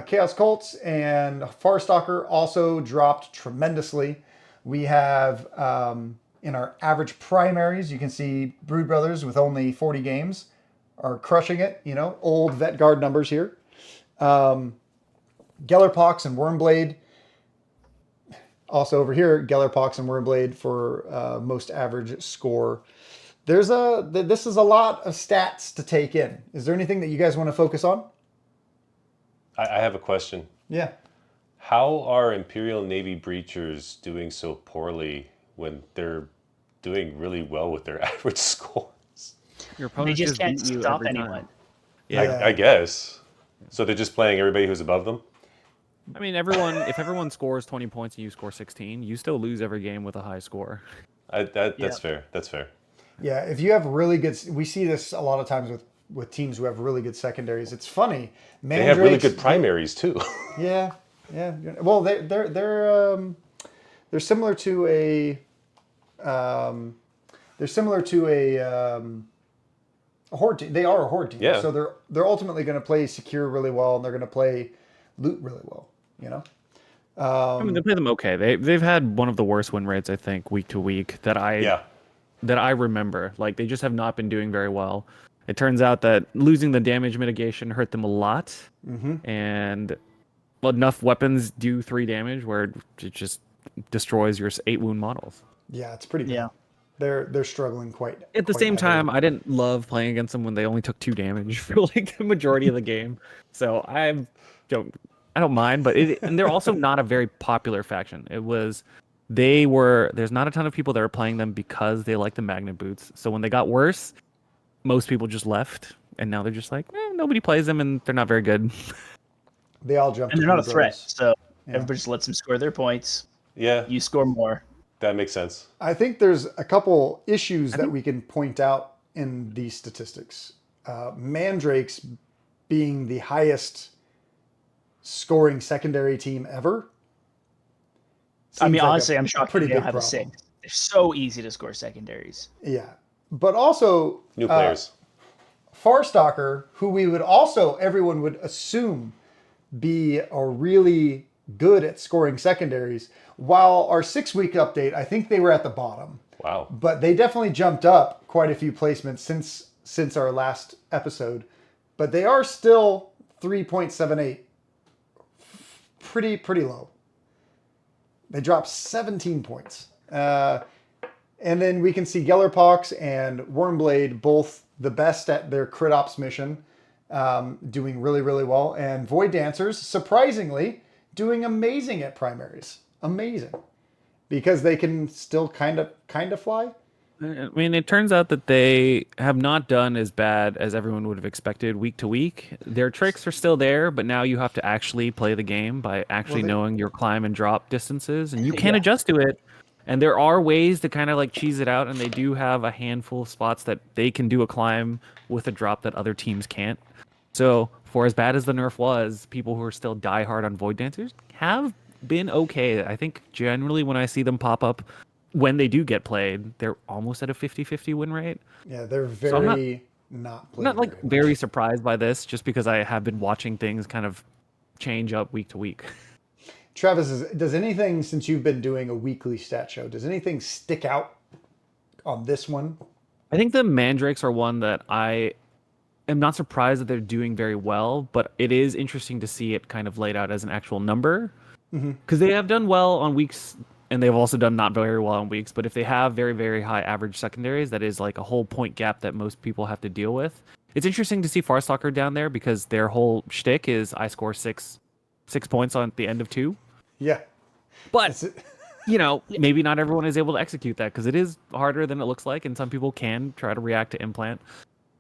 S1: Chaos Cults and Farstalker also dropped tremendously. We have in our average primaries, you can see Brood Brothers with only 40 games are crushing it. You know, old vet guard numbers here. Gellerpox and Wormblade. Also over here, Gellerpox and Wormblade for most average score. This is a lot of stats to take in. Is there anything that you guys want to focus on?
S3: I have a question.
S1: Yeah.
S3: How are Imperial Navy Breachers doing so poorly when they're doing really well with their average scores?
S4: Your
S2: They
S4: opponent
S2: just can't
S4: beat you
S2: stop
S4: every time.
S2: anyone.
S4: Yeah.
S3: I guess. So they're just playing everybody who's above them?
S4: I mean, if everyone scores 20 points and you score 16, you still lose every game with a high score.
S3: That's fair. That's fair.
S1: Yeah, if you have really good, we see this a lot of times with teams who have really good secondaries. It's funny.
S3: They have really good primaries too.
S1: Yeah. Well, they're similar to a horde team. They are a horde team.
S3: Yeah.
S1: So they're ultimately going to play secure really well, and they're going to play loot really well. You know.
S4: I mean, they play them okay. They've had one of the worst win rates, I think, week to week that I remember. Like, they just have not been doing very well. It turns out that losing the damage mitigation hurt them a lot, and enough weapons do 3 damage where it just destroys your 8 wound models.
S1: Yeah, it's pretty good.
S2: Yeah.
S1: They're struggling quite.
S4: At the
S1: quite
S4: same
S1: heavily.
S4: time, I didn't love playing against them when they only took 2 damage for like the majority of the game. So I don't mind, but and they're also not a very popular faction. There's not a ton of people that are playing them because they like the magnet boots. So when they got worse, most people just left, and now they're just like, nobody plays them, and they're not very good.
S1: They all jumped.
S2: And they're not a
S1: Brood
S2: threat,
S1: Brothers.
S2: so
S1: Yeah.
S2: everybody just lets them score their points.
S3: Yeah,
S2: You score more.
S3: that makes sense.
S1: I think there's a couple issues that we can point out in these statistics. Mandrakes being the highest scoring secondary team ever.
S2: I mean,
S1: seems like
S2: honestly,
S1: a
S2: I'm shocked
S1: pretty
S2: they don't
S1: big
S2: have a
S1: problem.
S2: 6. They're so easy to score secondaries.
S1: Yeah, but also
S3: New players.
S1: Farstalker, who everyone would assume be a really good at scoring secondaries. While our 6-week update, I think they were at the bottom.
S3: Wow.
S1: But they definitely jumped up quite a few placements since our last episode. But they are still 3.78. Pretty low. They dropped 17 points. And then we can see Gellerpox and Wormblade, both the best at their crit ops mission, doing really, really well. And Void Dancers, surprisingly, doing amazing at primaries. Amazing. Because they can still kind of fly.
S4: I mean, it turns out that they have not done as bad as everyone would have expected week to week. Their tricks are still there, but now you have to actually play the game by actually knowing your climb and drop distances, and you can adjust to it. And there are ways to kind of like cheese it out, and they do have a handful of spots that they can do a climb with a drop that other teams can't. So, for as bad as the nerf was, people who are still diehard on Void Dancers have been okay. I think generally when I see them pop up, when they do get played, they're almost at a 50-50 win rate.
S1: Yeah, they're
S4: So I'm
S1: not playing
S4: not like
S1: very much.
S4: very surprised by this, just because I have been watching things kind of change up week to week.
S1: Travis, does anything, since you've been doing a weekly stat show, does anything stick out on this one?
S4: I think the Mandrakes are one that I am not surprised that they're doing very well, but it is interesting to see it kind of laid out as an actual number. Because they have done well on weeks, and they've also done not very well on weeks. But if they have very, very high average secondaries, that is like a whole point gap that most people have to deal with. It's interesting to see Farstalker down there because their whole shtick is I score six points on the end of 2.
S1: Yeah.
S4: But maybe not everyone is able to execute that because it is harder than it looks like, and some people can try to react to implant.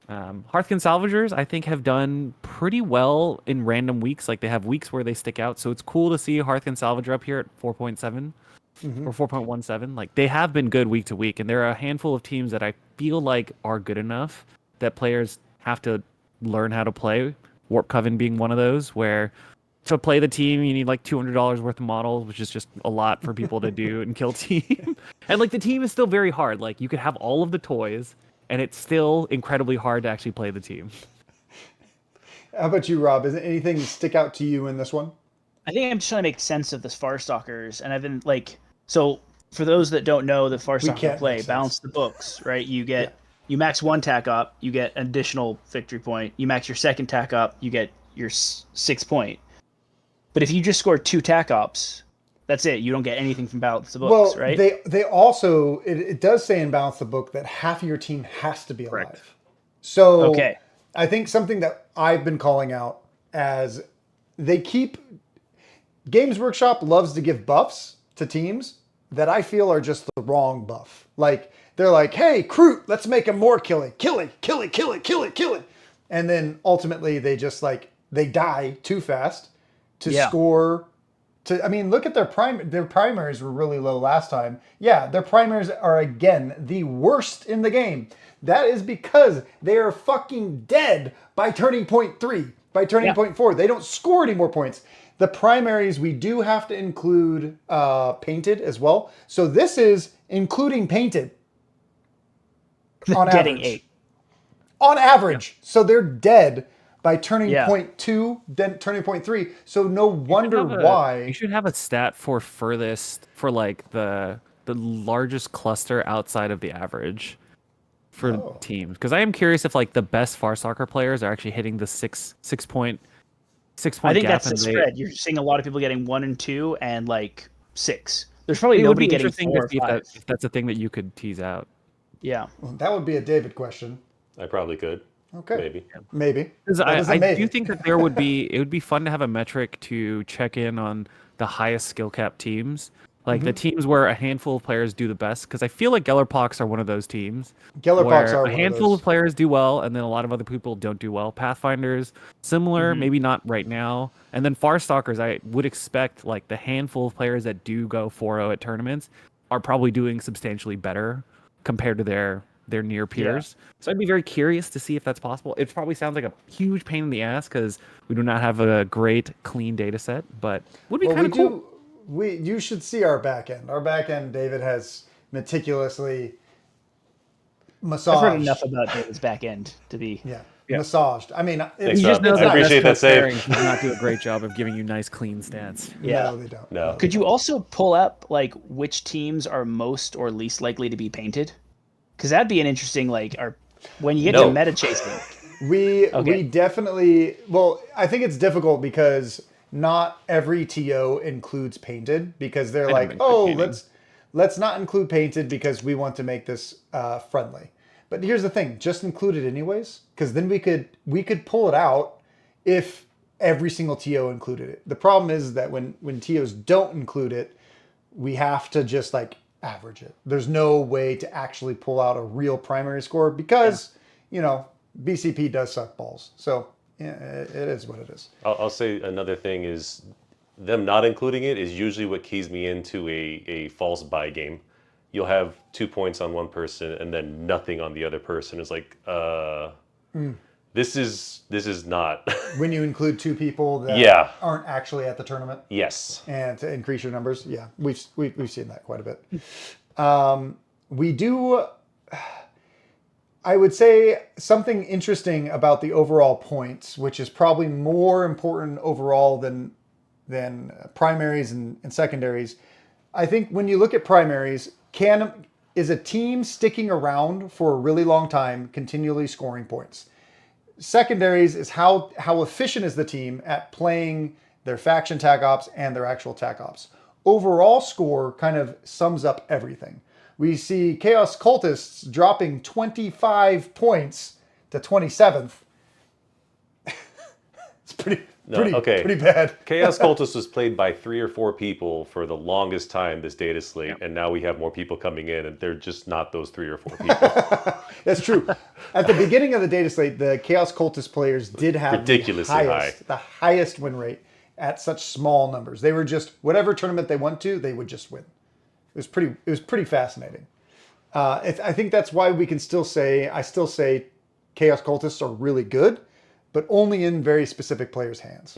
S4: Hearthkin Salvagers, I think, have done pretty well in random weeks. Like, they have weeks where they stick out. So it's cool to see Hearthkin Salvager up here at 4.7 or 4.17. Like, they have been good week to week. And there are a handful of teams that I feel like are good enough that players have to learn how to play. Warp Coven being one of those, where to play the team, you need like $200 worth of models, which is just a lot for people to do and kill team. And like, the team is still very hard. Like, you could have all of the toys, and it's still incredibly hard to actually play the team.
S1: How about you, Rob? Is there anything stick out to you in this one?
S2: I think I'm just trying to make sense of this Farstalkers, and I've been like, so for those that don't know the Farstalker
S1: can't
S2: play,
S1: make sense.
S2: balance the books, right? You max one tack up, you get an additional victory point. You max your second tack up, you get your 6 point. But if you just score 2 tack ups, that's it. You don't get anything from balance the books, right?
S1: They also, it does say in balance the book that half of your team has to be alive.
S4: Correct.
S1: So
S2: Okay.
S1: I think something that I've been calling out as Games Workshop loves to give buffs to teams that I feel are just the wrong buff. Like, they're like, hey, Kroot, let's make him more killy. Kill it. And then ultimately they just they die too fast to score. Look at their primaries were really low last time. Yeah, their primaries are, again, the worst in the game. That is because they are fucking dead by turning point 3, by turning point 4. They don't score any more points. The primaries, we do have to include painted as well. So this is including painted on
S2: Getting
S1: average.
S2: 8.
S1: On average. Yeah. So they're dead by turning point 2, then turning point 3. So no wonder why.
S4: You should have a stat for furthest, for like the largest cluster outside of the average for teams. Because I am curious if like the best Farstalker players are actually hitting the 6 point
S2: I think
S4: gap.
S2: that's the spread. You're seeing a lot of people getting 1 and 2 and like 6. There's probably nobody getting 4 or 5.
S4: If that's a thing that you could tease out.
S2: Yeah.
S1: Well, that would be a David question.
S3: I probably could.
S1: Okay. Maybe.
S4: Because I do think that it would be fun to have a metric to check in on the highest skill cap teams. Like the teams where a handful of players do the best, because I feel like Gellerpox are one of those teams.
S1: Gellerpox are
S4: a handful of players do well, and then a lot of other people don't do well. Pathfinders, similar, maybe not right now. And then Farstalkers, I would expect like the handful of players that do go 4-0 at tournaments are probably doing substantially better compared to their near peers. So I'd be very curious to see if that's possible. It probably sounds like a huge pain in the ass because we do not have a great clean data set, but would be kind of cool.
S1: You should see our back end. Our back end, David has meticulously massaged.
S2: I've heard enough about David's back end to be
S1: massaged. I mean,
S3: Thanks, Rob. I appreciate that save.
S4: Does not do a great job of giving you nice clean stats.
S2: Yeah.
S1: No, they don't.
S3: No.
S2: Could you also pull up like which teams are most or least likely to be painted? Because that'd be an interesting when you get to meta chasing.
S1: We definitely. Well, I think it's difficult because not every TO includes painted, because they're like, let's not include painted because we want to make this friendly. But here's the thing: just include it anyways, because then we could pull it out if every single TO included it. The problem is that when TOs don't include it, we have to just average it. There's no way to actually pull out a real primary score because BCP does suck balls. So it is what it is.
S3: I'll say another thing is them not including it is usually what keys me into a false buy game. You'll have 2 points on one person and then nothing on the other person. It's like, this is not. When
S1: you include 2 people that aren't actually at the tournament.
S3: Yes.
S1: And to increase your numbers. Yeah, we've seen that quite a bit. We do. I would say something interesting about the overall points, which is probably more important overall than primaries and secondaries. I think when you look at primaries, is a team sticking around for a really long time, continually scoring points? Secondaries is how efficient is the team at playing their faction tac ops and their actual tac ops. Overall score kind of sums up everything. We see Chaos Cultists dropping 25 points to 27th. It's pretty
S3: No, okay.
S1: Pretty bad.
S3: Chaos Cultist was played by 3 or 4 people for the longest time, this data slate, and now we have more people coming in, and they're just not those 3 or 4 people.
S1: That's true. At the beginning of the data slate, the Chaos Cultist players did have
S3: Ridiculously
S1: the highest win rate at such small numbers. They were just, whatever tournament they went to, they would just win. It was pretty fascinating. I think that's why I still say Chaos Cultists are really good, but only in very specific players' hands.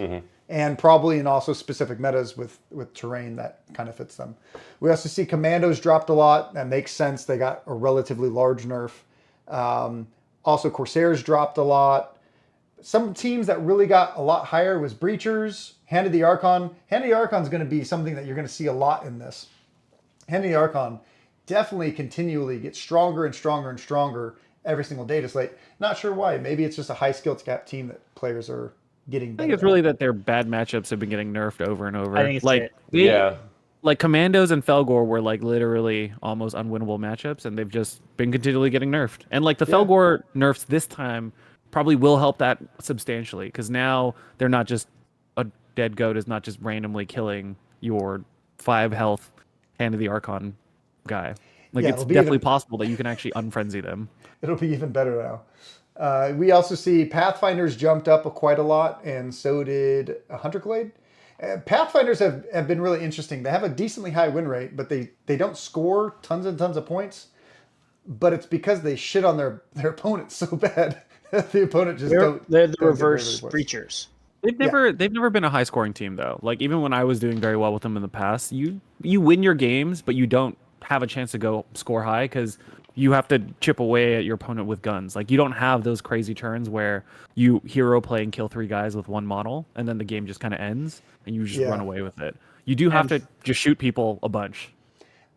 S1: And probably in also specific metas with terrain that kind of fits them. We also see Commandos dropped a lot. That makes sense. They got a relatively large nerf. Also, Corsairs dropped a lot. Some teams that really got a lot higher was Breachers, Hand of the Archon. Hand of the Archon is going to be something that you're going to see a lot in this. Hand of the Archon definitely continually gets stronger and stronger and stronger every single data slate. Not sure why. Maybe it's just a high skill cap team that players are getting better.
S4: I think it's really that their bad matchups have been getting nerfed over and over.
S2: I think it's
S4: like
S2: it.
S4: like Commandos and Felgor were like literally almost unwinnable matchups, and they've just been continually getting nerfed. And like the Felgor nerfs this time probably will help that substantially, because now they're not just a dead goat is not just randomly killing your 5 health Hand of the Archon guy. Like it's definitely possible that you can actually unfrenzy them.
S1: It'll be even better now. We also see Pathfinders jumped up quite a lot, and so did Hunterglade. Pathfinders have been really interesting. They have a decently high win rate, but they don't score tons and tons of points. But it's because they shit on their opponent so bad. The opponent just
S2: They're the reverse Breachers.
S4: They've never been a high scoring team though. Like even when I was doing very well with them in the past, you win your games, but you don't have a chance to go score high because you have to chip away at your opponent with guns. Like you don't have those crazy turns where you hero play and kill 3 guys with 1 model, and then the game just kind of ends and you just run away with it. You do have to just shoot people a bunch.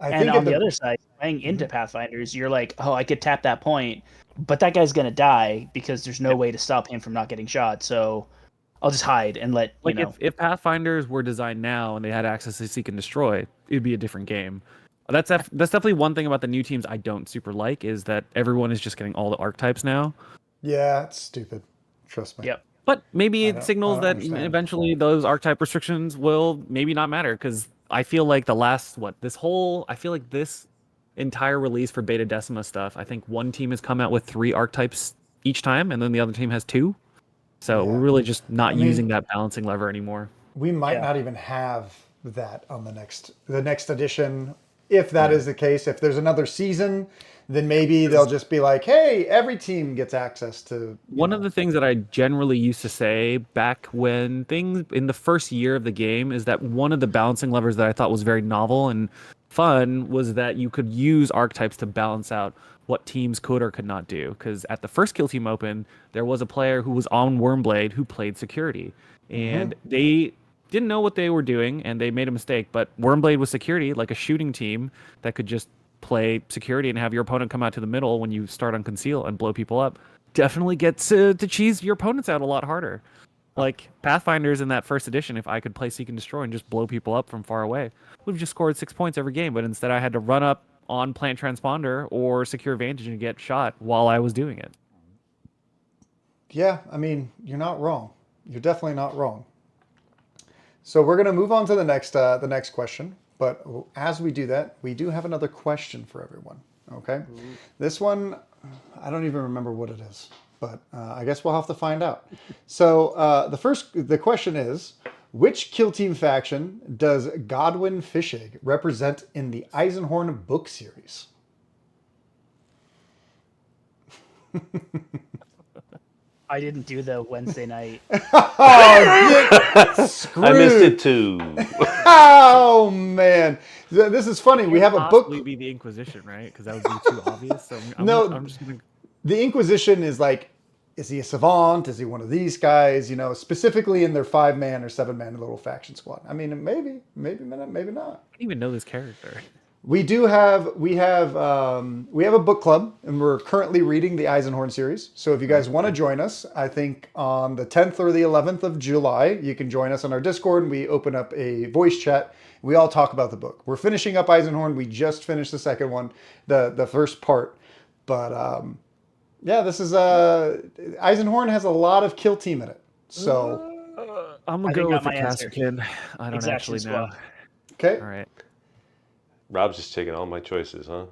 S2: And on the other side, playing into Pathfinders, you're like, oh, I could tap that point, but that guy's gonna die because there's no way to stop him from not getting shot. So I'll just hide and let
S4: like if Pathfinders were designed now and they had access to seek and destroy, it'd be a different game. That's definitely one thing about the new teams I don't super like, is that everyone is just getting all the archetypes now.
S1: Yeah, it's stupid. Trust me.
S2: Yep.
S4: But maybe it signals that eventually those archetype restrictions will maybe not matter, because I feel like this entire release for Beta Decima stuff, I think one team has come out with 3 archetypes each time, and then the other team has 2. So we're really just not using that balancing lever anymore.
S1: We might not even have that on the next edition. If that is the case, if there's another season, then maybe they'll just be like, hey, every team gets access to...
S4: One of the things that I generally used to say back when things in the first year of the game is that one of the balancing levers that I thought was very novel and fun was that you could use archetypes to balance out what teams could or could not do. Because at the first Kill Team Open, there was a player who was on Wormblade who played security. And they didn't know what they were doing, and they made a mistake. But Wormblade was security, like a shooting team that could just play security and have your opponent come out to the middle when you start on conceal and blow people up. Definitely gets to cheese your opponents out a lot harder. Like Pathfinders in that first edition, if I could play Seek and Destroy and just blow people up from far away, we've just scored 6 points every game. But instead I had to run up on Plant Transponder or Secure Vantage and get shot while I was doing it.
S1: Yeah, I mean, you're not wrong. You're definitely not wrong. So we're going to move on to the next question. But as we do that, we do have another question for everyone. Okay? This one, I don't even remember what it is. But I guess we'll have to find out. So the question is, which Kill Team faction does Godwin Fishegg represent in the Eisenhorn book series?
S2: I didn't do the Wednesday night.
S1: Oh, screwed.
S3: I missed it too.
S1: Oh man, this is funny. We have a book.
S4: Possibly be the Inquisition, right? Because that would be too obvious. So I'm just gonna.
S1: The Inquisition is like, is he a savant? Is he one of these guys? You know, specifically in their 5-man or 7-man little faction squad. I mean, maybe not.
S4: I didn't even know this character.
S1: We have a book club, and we're currently reading the Eisenhorn series. So if you guys want to join us, I think on the 10th or the 11th of July, you can join us on our Discord, and we open up a voice chat. We all talk about the book. We're finishing up Eisenhorn. We just finished the second one, the first part. But yeah, this is Eisenhorn has a lot of Kill Team in it. So
S4: I'm
S2: I
S4: gonna
S2: think
S4: go
S2: got
S4: with the
S2: my answer.
S4: Cassican. I don't
S2: Exaction
S4: actually know.
S2: Squad.
S1: Okay.
S4: All right.
S3: Rob's just taking all my choices, huh?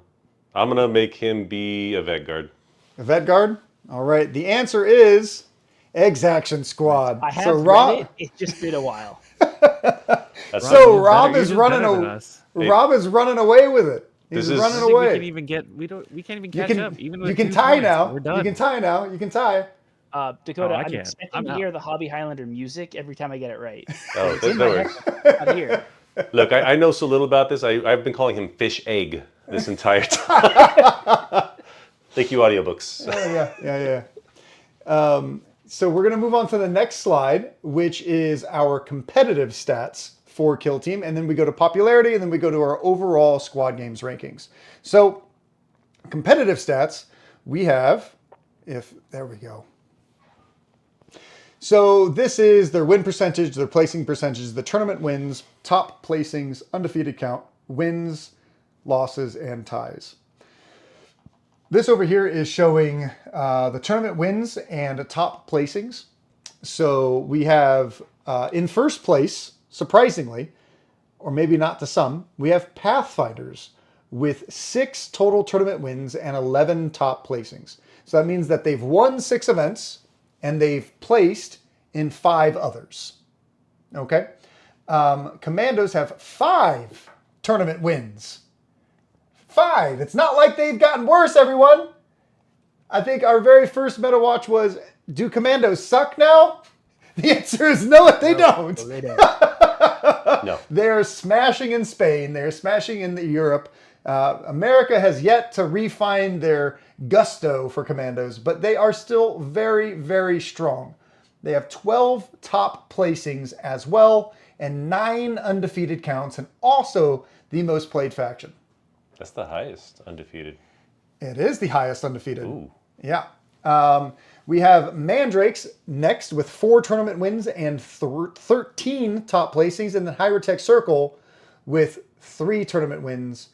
S3: I'm gonna make him be a vet guard.
S1: A vet guard. All right. The answer is Exaction Squad.
S2: I
S1: So
S2: have read
S1: Rob.
S2: it. It's just been a while.
S3: That's
S1: So
S3: not,
S1: Rob
S4: You're
S1: is
S4: just
S1: running.
S4: better than us.
S1: Rob is running away with it.
S3: This
S1: He's
S3: is-
S4: I
S1: running
S4: don't think we
S1: away.
S4: can even get. We can't even
S1: You
S4: catch
S1: can.
S4: up. Even
S1: You
S4: with
S1: can
S4: 2
S1: tie
S4: points,
S1: now.
S4: we're done.
S1: You can tie now. You can tie.
S2: Dakotah,
S4: I
S2: I'm
S4: can't.
S2: expecting
S4: I'm
S2: to
S4: out.
S2: hear the Hobby Highlander music every time I get it right.
S3: Oh,
S2: It's in
S3: that
S2: my
S3: works.
S2: head out here.
S3: Look, I know so little about this. I've been calling him Fish Egg this entire time. Thank you, audiobooks.
S1: Yeah. So we're going to move on to the next slide, which is our competitive stats for Kill Team. And then we go to popularity, and then we go to our overall squad games rankings. So competitive stats, we have, there we go. So this is their win percentage, their placing percentage, the tournament wins, top placings, undefeated count, wins, losses, and ties. This over here is showing the tournament wins and top placings. So we have in first place, surprisingly, or maybe not to some, we have Pathfinders with 6 total tournament wins and 11 top placings. So that means that they've won 6 events and they've placed in 5 others. Okay? Commandos have 5 tournament wins. 5. It's not like they've gotten worse, everyone. I think our very first meta watch was, do Commandos suck now? The answer is no, they don't.
S2: So they don't.
S3: No.
S1: They're smashing in Spain. They're smashing in Europe. America has yet to refine their gusto for Commandos, but they are still very, very strong. They have 12 top placings as well, and 9 undefeated counts, and also the most played faction.
S3: That's the highest undefeated.
S1: It is the highest undefeated.
S3: Ooh.
S1: Yeah. We have Mandrakes next with 4 tournament wins and 13 top placings, and then Hyrotech Circle with 3 tournament wins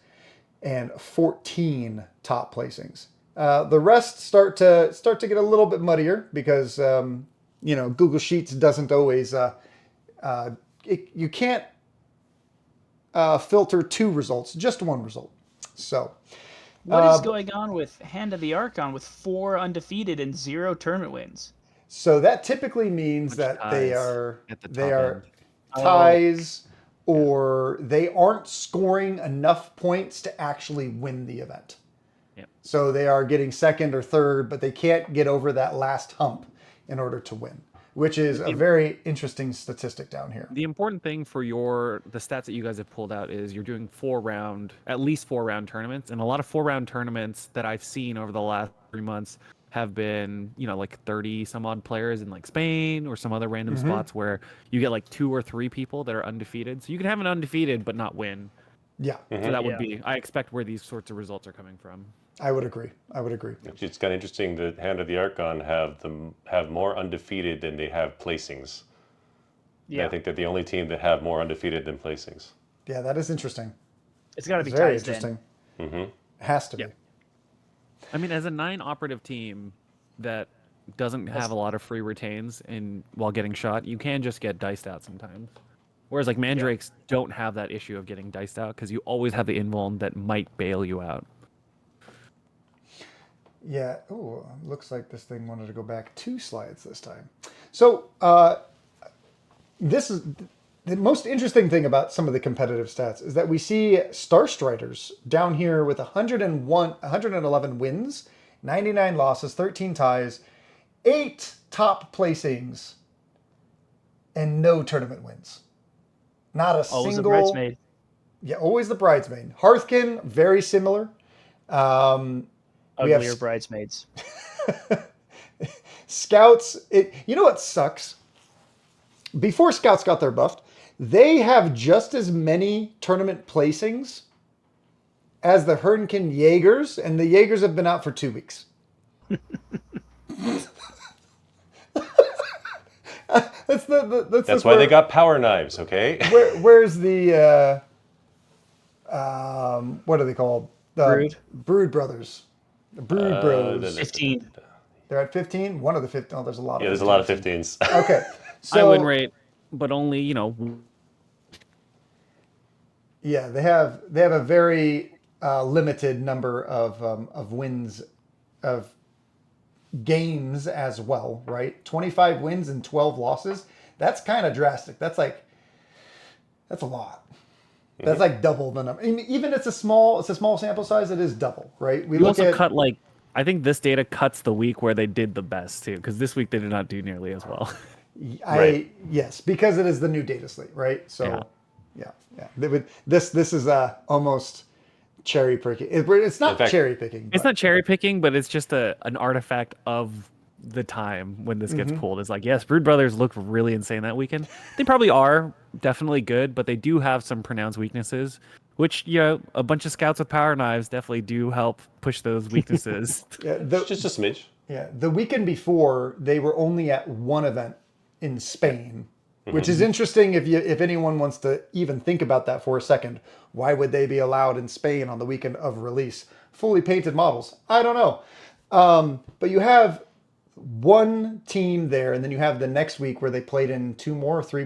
S1: and 14 top placings. The rest start to get a little bit muddier because Google Sheets doesn't always. You can't filter 2 results, just 1 result. So.
S2: What is going on with Hand of the Archon with 4 undefeated and 0 tournament wins?
S1: So that typically means that they
S4: ties
S1: are
S4: at the top end.
S1: ties, or they aren't scoring enough points to actually win the event.
S4: Yep.
S1: So they are getting second or third, but they can't get over that last hump in order to win, which is a very interesting statistic down here.
S4: The important thing for the stats that you guys have pulled out is you're doing at least 4 round tournaments, and a lot of 4 round tournaments that I've seen over the last 3 months have been, like 30 some odd players in like Spain or some other random spots where you get like 2 or 3 people that are undefeated. So you can have an undefeated but not win.
S1: Yeah,
S4: So that would be, I expect where these sorts of results are coming from.
S1: I would agree.
S3: It's kind of interesting that Hand of the Archon have more undefeated than they have placings.
S2: Yeah,
S3: I think they're the only team that have more undefeated than placings.
S1: Yeah, that is interesting.
S2: it's got to be
S1: Very
S2: ties
S1: interesting.
S2: then.
S3: Mm-hmm.
S1: It has to be.
S4: I mean, as a 9 operative team that doesn't have a lot of free retains while getting shot, you can just get diced out sometimes. Whereas like Mandrakes don't have that issue of getting diced out because you always have the invuln that might bail you out.
S1: Yeah. Oh, looks like this thing wanted to go back 2 slides this time. So this is the most interesting thing about some of the competitive stats is that we see Star Striders down here with 111 wins, 99 losses, 13 ties, 8 top placings, and no tournament wins. Not a
S2: Always
S1: single.
S2: a bridesmaid.
S1: Yeah, always the bridesmaid. Hearthkin, very similar. We have
S2: Uglier bridesmaids.
S1: Scouts. You know what sucks? Before Scouts got their buffed, they have just as many tournament placings as the Hernkin Jaegers, and the Jaegers have been out for 2 weeks.
S3: That's why they got power knives, okay?
S1: Where's the what are they called? The Brood Brothers. The Brood Bros.
S2: 15.
S1: They're at 15. One of the 15. Oh, there's a lot of.
S3: Yeah, there's a lot of 15s.
S1: Okay, so
S4: High win rate. but only,
S1: Yeah, they have a very limited number of wins of games as well, right? 25 wins and 12 losses. That's kind of drastic. That's a lot. That's like double the number. I mean, even it's a small sample size. It is double, right? We
S4: you
S1: look
S4: also
S1: at
S4: cut like, I think this data cuts the week where they did the best too, because this week they did not do nearly as well.
S3: Right.
S1: Yes, because it is the new data slate, right? So yeah. This is almost cherry picking. It's not
S3: In fact,
S1: cherry picking.
S4: It's not cherry picking, but it's just an artifact of the time when this gets pulled. It's like, yes, Brood Brothers looked really insane that weekend. They probably are definitely good, but they do have some pronounced weaknesses, which, a bunch of scouts with power knives definitely do help push those weaknesses.
S1: Yeah,
S3: just a smidge.
S1: yeah, the weekend before they were only at one event in Spain, which is interesting. If anyone wants to even think about that for a second, why would they be allowed in Spain on the weekend of release? Fully painted models. I don't know. But you have one team there, and then you have the next week where they played in 3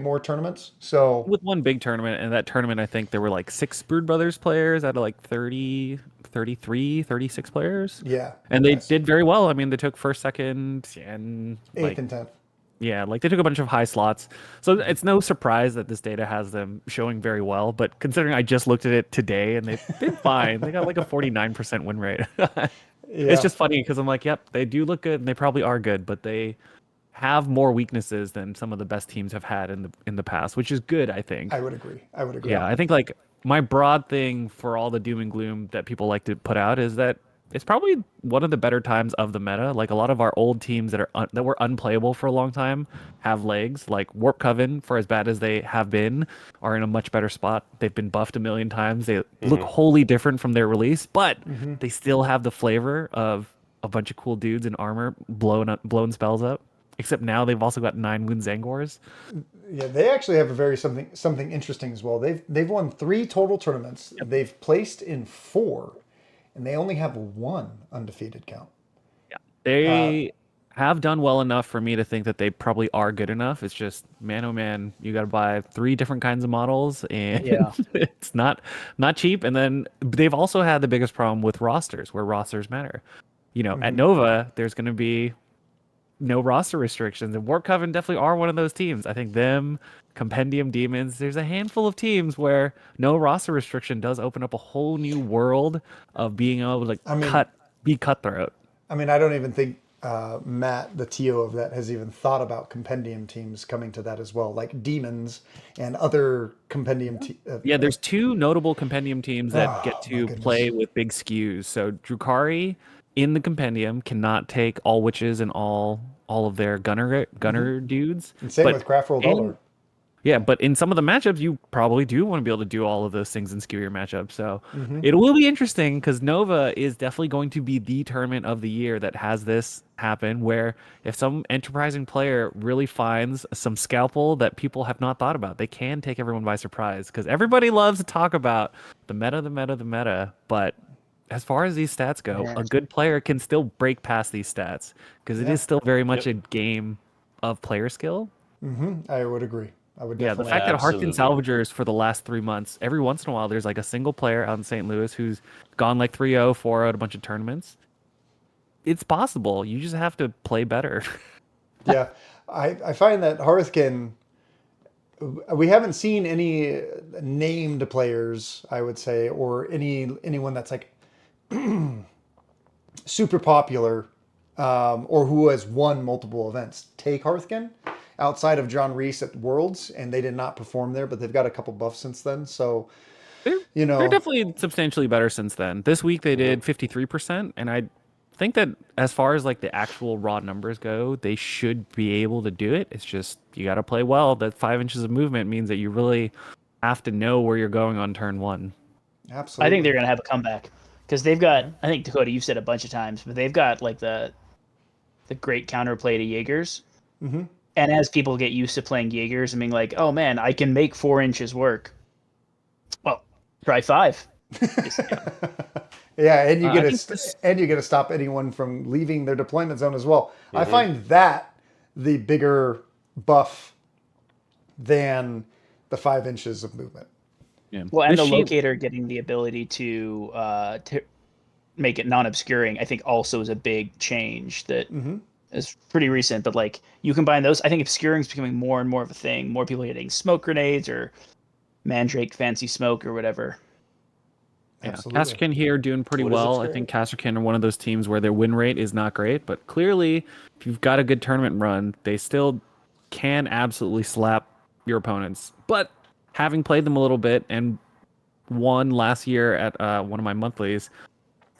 S1: more tournaments. So
S4: With one big tournament, and that tournament, I think there were like 6 Brood Brothers players out of like 30, 33, 36 players.
S1: yeah,
S4: And they
S1: yes.
S4: did very well. I mean, they took first, second, and
S1: 8th and 10th.
S4: yeah, like they took a bunch of high slots. So it's no surprise that this data has them showing very well. But considering I just looked at it today and they've been fine, they got like a 49% win rate. It's just funny because I'm like, yep, they do look good and they probably are good, but they have more weaknesses than some of the best teams have had in the past, which is good, I think.
S1: I would agree.
S4: Yeah, I think like my broad thing for all the doom and gloom that people like to put out is that it's probably one of the better times of the meta. Like a lot of our old teams that were unplayable for a long time have legs. Like Warp Coven, for as bad as they have been, are in a much better spot. They've been buffed a million times. They look wholly different from their release, but they still have the flavor of a bunch of cool dudes in armor blowing spells up. Except now they've also got 9 Wound Zangors.
S1: Yeah, they actually have a very something interesting as well. They've won 3 total tournaments. Yep. They've placed in 4, and they only have 1 undefeated count.
S4: Yeah, they have done well enough for me to think that they probably are good enough. It's just, man, oh man, you got to buy 3 different kinds of models, and it's not cheap. And then they've also had the biggest problem with rosters, where rosters matter. At Nova, there's going to be no roster restrictions, and Warp Coven definitely are one of those teams. I think them, Compendium Demons, there's a handful of teams where no roster restriction does open up a whole new world of being able to be cutthroat.
S1: I mean, I don't even think Matt, the TO of that, has even thought about Compendium teams coming to that as well, like Demons and other Compendium teams.
S4: Yeah, there's 2 notable Compendium teams that get to play with big skews. So Drukhari in the Compendium cannot take all witches and all of their gunner dudes.
S1: And same with Craft World Dollar.
S4: Yeah, but in some of the matchups, you probably do want to be able to do all of those things and skew your matchup. So it will be interesting because Nova is definitely going to be the tournament of the year that has this happen, where if some enterprising player really finds some scalpel that people have not thought about, they can take everyone by surprise, because everybody loves to talk about the meta, but as far as these stats go, a good player can still break past these stats, because it is still very much a game of player skill.
S1: I would agree. I would definitely.
S4: The fact that Hearthstone Salvagers for the last 3 months, every once in a while, there's like a single player out in St. Louis who's gone like 3-0, 4-0 at a bunch of tournaments. It's possible. You just have to play better.
S1: Yeah, I find that Hearthstone, we haven't seen any named players, I would say, or anyone that's like super popular, or who has won multiple events take Hearthstone outside of John Reese at Worlds, and they did not perform there, but they've got a couple buffs since then. So,
S4: they're definitely substantially better since then. This week they did 53%, and I think that as far as like the actual raw numbers go, they should be able to do it. It's just, you got to play well. That 5 inches of movement means that you really have to know where you're going on turn 1.
S1: Absolutely.
S2: I think they're going to have a comeback, because they've got, I think, Dakotah, you've said a bunch of times, but they've got like the great counterplay to Jaegers. And as people get used to playing Jaegers and being like, oh man, I can make 4 inches work. Well, try 5.
S1: Yeah, and you get to stop anyone from leaving their deployment zone as well. I find that the bigger buff than the 5 inches of movement.
S4: Yeah.
S2: Well, and
S4: This
S2: the
S4: sheet-
S2: locator getting the ability to make it non-obscuring, I think also is a big change that is pretty recent. But like you combine those, I think obscuring is becoming more and more of a thing. More people are getting smoke grenades or Mandrake fancy smoke or whatever.
S4: Yeah,
S1: Absolutely.
S4: Casterkin here doing pretty
S3: What is
S4: well. I
S3: obscuring?
S4: think Casterkin are one of those teams where their win rate is not great, but clearly, if you've got a good tournament run, they still can absolutely slap your opponents. But having played them a little bit and won last year at one of my monthlies,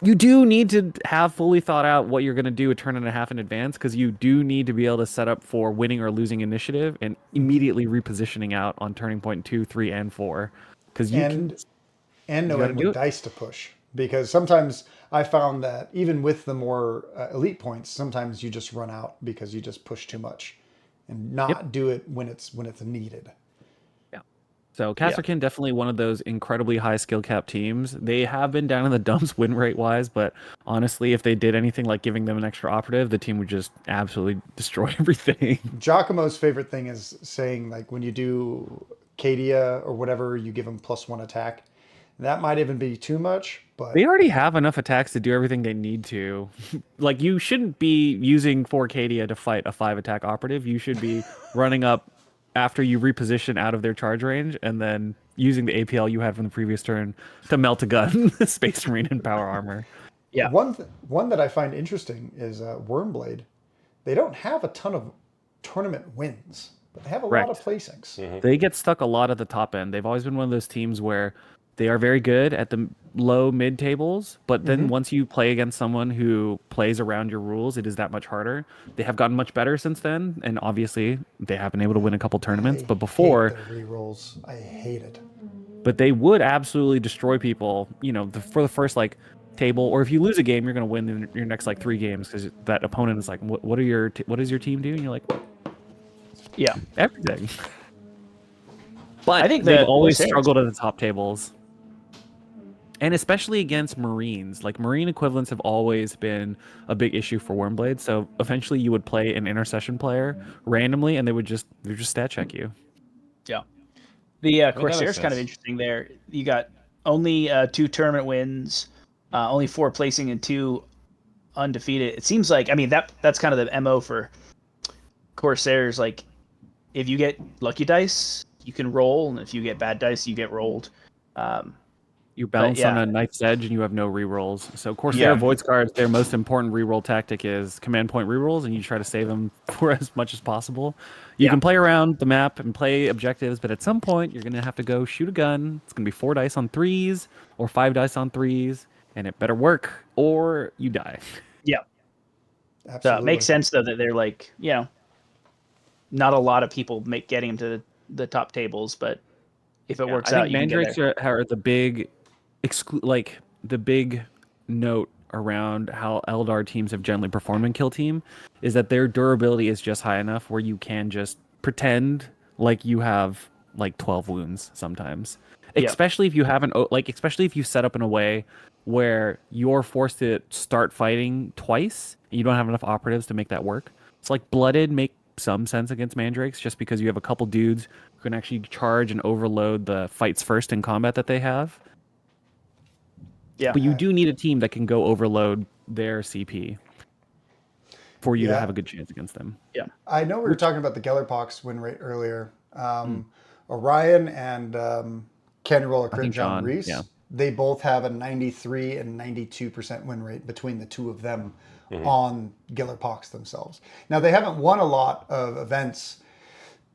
S4: you do need to have fully thought out what you're going to do a turn and a half in advance, because you do need to be able to set up for winning or losing initiative and immediately repositioning out on turning point 2, 3, and 4. Because you can.
S1: And
S4: gotta
S1: knowing
S4: do
S1: what
S4: it.
S1: dice to push. Because sometimes I found that even with the more elite points, sometimes you just run out because you just push too much and not do it when it's needed.
S4: Yeah. So Casterkin definitely one of those incredibly high skill cap teams. They have been down in the dumps win rate wise, but honestly, if they did anything like giving them an extra operative, the team would just absolutely destroy everything.
S1: Giacomo's favorite thing is saying, like, when you do Cadia or whatever, you give them +1 attack. That might even be too much, but
S4: They already have enough attacks to do everything they need to. Like, you shouldn't be using 4 Cadia to fight a 5 attack operative. You should be running up after you reposition out of their charge range and then using the APL you had from the previous turn to melt a gun, Space Marine, and Power Armor.
S2: Yeah.
S1: one that I find interesting is Wormblade. They don't have a ton of tournament wins, but they have a lot of placings.
S4: They get stuck a lot at the top end. They've always been one of those teams where they are very good at the low mid tables, but then once you play against someone who plays around your rules, it is that much harder. They have gotten much better since then, and obviously they have been able to win a couple tournaments. But before,
S1: hate their rerolls. I hate it.
S4: but they would absolutely destroy people. You know, for the first like table, or if you lose a game, you're going to win in your next like 3 games because that opponent is like, what does your team do? And you're like,
S2: Yeah.
S4: everything. But
S2: I think
S4: they've
S2: that
S4: always
S2: Corsairs-
S4: struggled at the top tables. And especially against Marines. Like, Marine equivalents have always been a big issue for Wormblade. So eventually you would play an intercession player randomly and they would just stat check you.
S2: Yeah. The
S3: makes
S2: Corsair's kind of
S3: sense.
S2: interesting there. You got only 2 tournament wins, only 4 placing and 2 undefeated. It seems like, I mean, that's kind of the MO for Corsairs. Like, if you get lucky dice, you can roll, and if you get bad dice, you get rolled.
S4: You bounce
S2: yeah.
S4: on a knife's edge and you have no rerolls. So Corsair Void Scars, their most important reroll tactic is command point rerolls, and you try to save them for as much as possible. You can play around the map and play objectives, but at some point you're going to have to go shoot a gun. It's going to be 4 dice on 3s or 5 dice on 3s, and it better work or you die.
S2: Yeah. So
S1: Absolutely.
S2: it makes sense, though, that they're like, not a lot of people getting them to the top tables, but if it works
S4: I
S2: out,
S4: think
S2: you can get
S4: Mandrakes
S2: there.
S4: are the big, the big note around how Eldar teams have generally performed in Kill Team is that their durability is just high enough where you can just pretend like you have like 12 wounds sometimes.
S2: Yeah.
S4: Especially if you haven't, especially if you set up in a way where you're forced to start fighting twice and you don't have enough operatives to make that work. It's like Blooded make some sense against Mandrakes just because you have a couple dudes who can actually charge and overload the fights first in combat that they have.
S2: Yeah.
S4: But you do need a team that can go overload their CP for you to have a good chance against them.
S2: Yeah.
S1: I know we were talking about the Gellerpox win rate earlier. Orion and Candy Roller Crit
S4: think
S1: John
S4: John,
S1: Reese,
S4: yeah.
S1: they both have a 93 and 92% win rate between the two of them on Gellerpox themselves. Now, they haven't won a lot of events.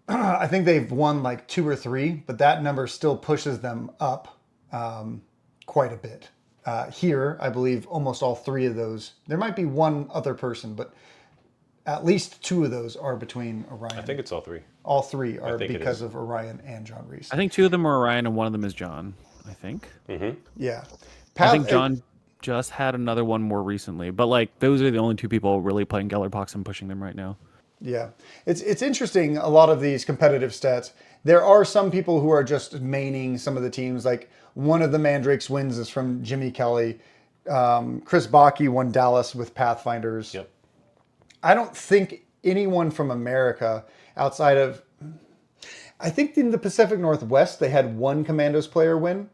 S1: I think they've won like 2 or 3, but that number still pushes them up quite a bit. Here, I believe almost all 3 of those, there might be one other person, but at least 2 of those are between Orion.
S3: I think it's all 3.
S1: All 3 are
S3: think it
S1: because
S3: is.
S1: of Orion and John Reese.
S4: I think 2 of them are Orion and one of them is John, I think.
S1: Yeah.
S4: I think John just had another one more recently, but like those are the only 2 people really playing Gellerpox and pushing them right now.
S1: Yeah. It's interesting, a lot of these competitive stats. There are some people who are just maining some of the teams. Like one of the Mandrakes wins is from Jimmy Kelly. Chris Baki won Dallas with Pathfinders.
S3: Yep.
S1: I don't think anyone from America outside of I think in the Pacific Northwest, they had one Commandos player win.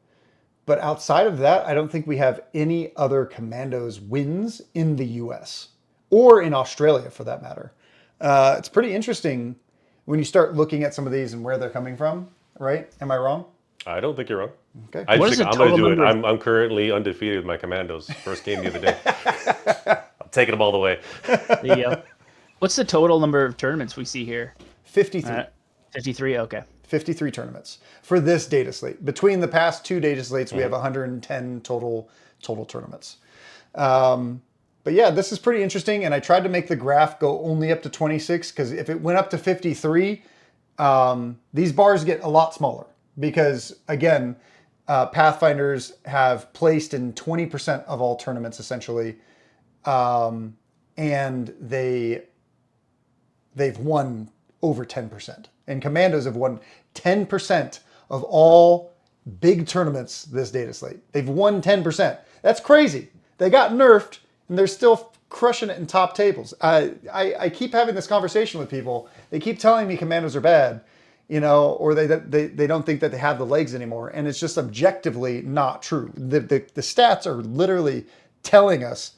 S1: But outside of that, I don't think we have any other Commandos wins in the US or in Australia for that matter. It's pretty interesting when you start looking at some of these and where they're coming from, right? Am I wrong?
S3: I don't think you're wrong.
S1: Okay.
S3: I
S2: What
S3: just
S2: is
S3: think
S2: the
S3: I'm going to
S2: total
S3: do it.
S2: number of-
S3: I'm currently undefeated with my Commandos. First game the other day. I'm taking them all the way.
S2: There you go. What's the total number of tournaments we see here?
S1: 53.
S2: 53. Okay.
S1: 53 tournaments for this data slate. Between the past two data slates, we have 110 total tournaments. But yeah, this is pretty interesting. And I tried to make the graph go only up to 26 because if it went up to 53, these bars get a lot smaller because again, Pathfinders have placed in 20% of all tournaments essentially, and they've won over 10%. And Commandos have won 10% of all big tournaments this data slate. They've won 10%. That's crazy. They got nerfed and they're still crushing it in top tables. I keep having this conversation with people. They keep telling me Commandos are bad, or they don't think that they have the legs anymore. And it's just objectively not true. The stats are literally telling us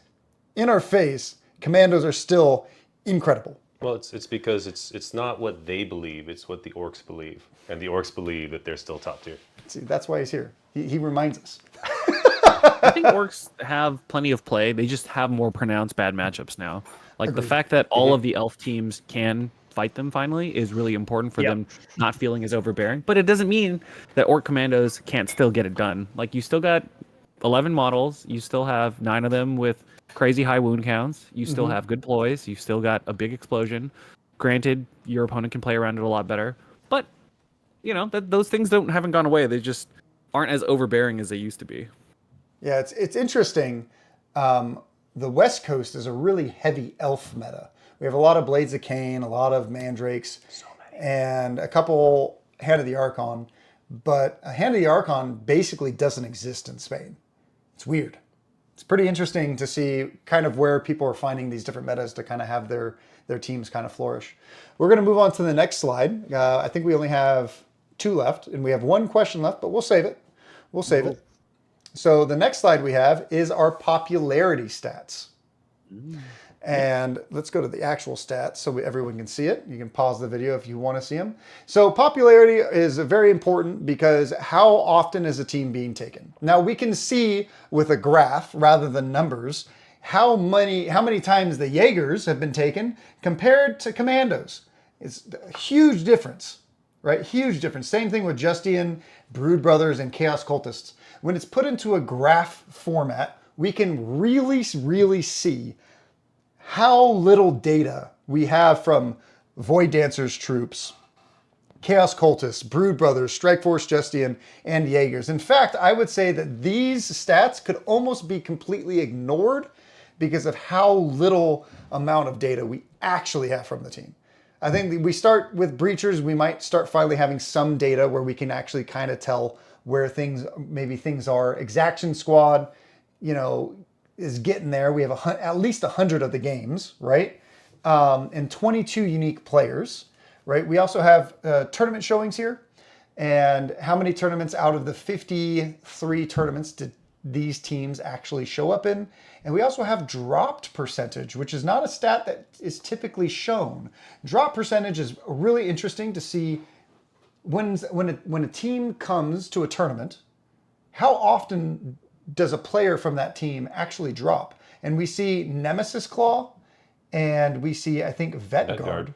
S1: in our face, Commandos are still incredible.
S3: Well, it's because it's not what they believe, it's what the orcs believe. And the orcs believe that they're still top tier.
S1: See, that's why he's here. He reminds us.
S4: I think orcs have plenty of play. They just have more pronounced bad matchups now. Like the fact that all of the elf teams can fight them finally is really important for them not feeling as overbearing. But it doesn't mean that orc commandos can't still get it done. Like you still got 11 models. You still have 9 of them with crazy high wound counts. You still have good ploys. You still got a big explosion. Granted, your opponent can play around it a lot better. But, those things haven't gone away. They just aren't as overbearing as they used to be.
S1: Yeah, it's interesting. The West Coast is a really heavy elf meta. We have a lot of Blades of Cain, a lot of Mandrakes, and a couple Hand of the Archon. But a Hand of the Archon basically doesn't exist in Spain. It's weird. It's pretty interesting to see kind of where people are finding these different metas to kind of have their teams kind of flourish. We're going to move on to the next slide. I think we only have 2 left, and we have 1 question left, but we'll save it. We'll save it. So the next slide we have is our popularity stats. And let's go to the actual stats so everyone can see it. You can pause the video if you want to see them. So popularity is very important because how often is a team being taken? Now we can see with a graph rather than numbers how many times the Jaegers have been taken compared to Commandos. It's a huge difference, right? Huge difference. Same thing with Justian, Brood Brothers, and Chaos Cultists. When it's put into a graph format, we can really, really see how little data we have from Void Dancers troops, Chaos Cultists, Brood Brothers, Strike Force Justian, and Jaegers. In fact, I would say that these stats could almost be completely ignored because of how little amount of data we actually have from the team. I think we start with Breachers, we might start finally having some data where we can actually kind of tell where things are. Exaction Squad, is getting there. We have at least 100 of the games, right? And 22 unique players, right? We also have tournament showings here. And how many tournaments out of the 53 tournaments did these teams actually show up in? And we also have dropped percentage, which is not a stat that is typically shown. Drop percentage is really interesting to see when a team comes to a tournament, how often does a player from that team actually drop? And we see Nemesis Claw and we see, I think, Vetguard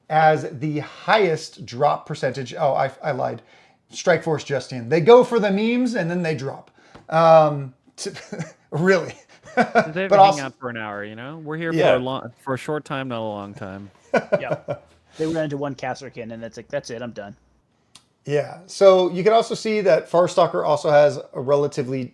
S1: as the highest drop percentage. Oh, I lied. Strike Force Justian. They go for the memes and then they drop. Really.
S4: They hang out for an hour, We're here for a short time, not a long time.
S2: Yeah. They run into one Casterkin and that's it, I'm done.
S1: Yeah. So you can also see that Farstalker also has a relatively,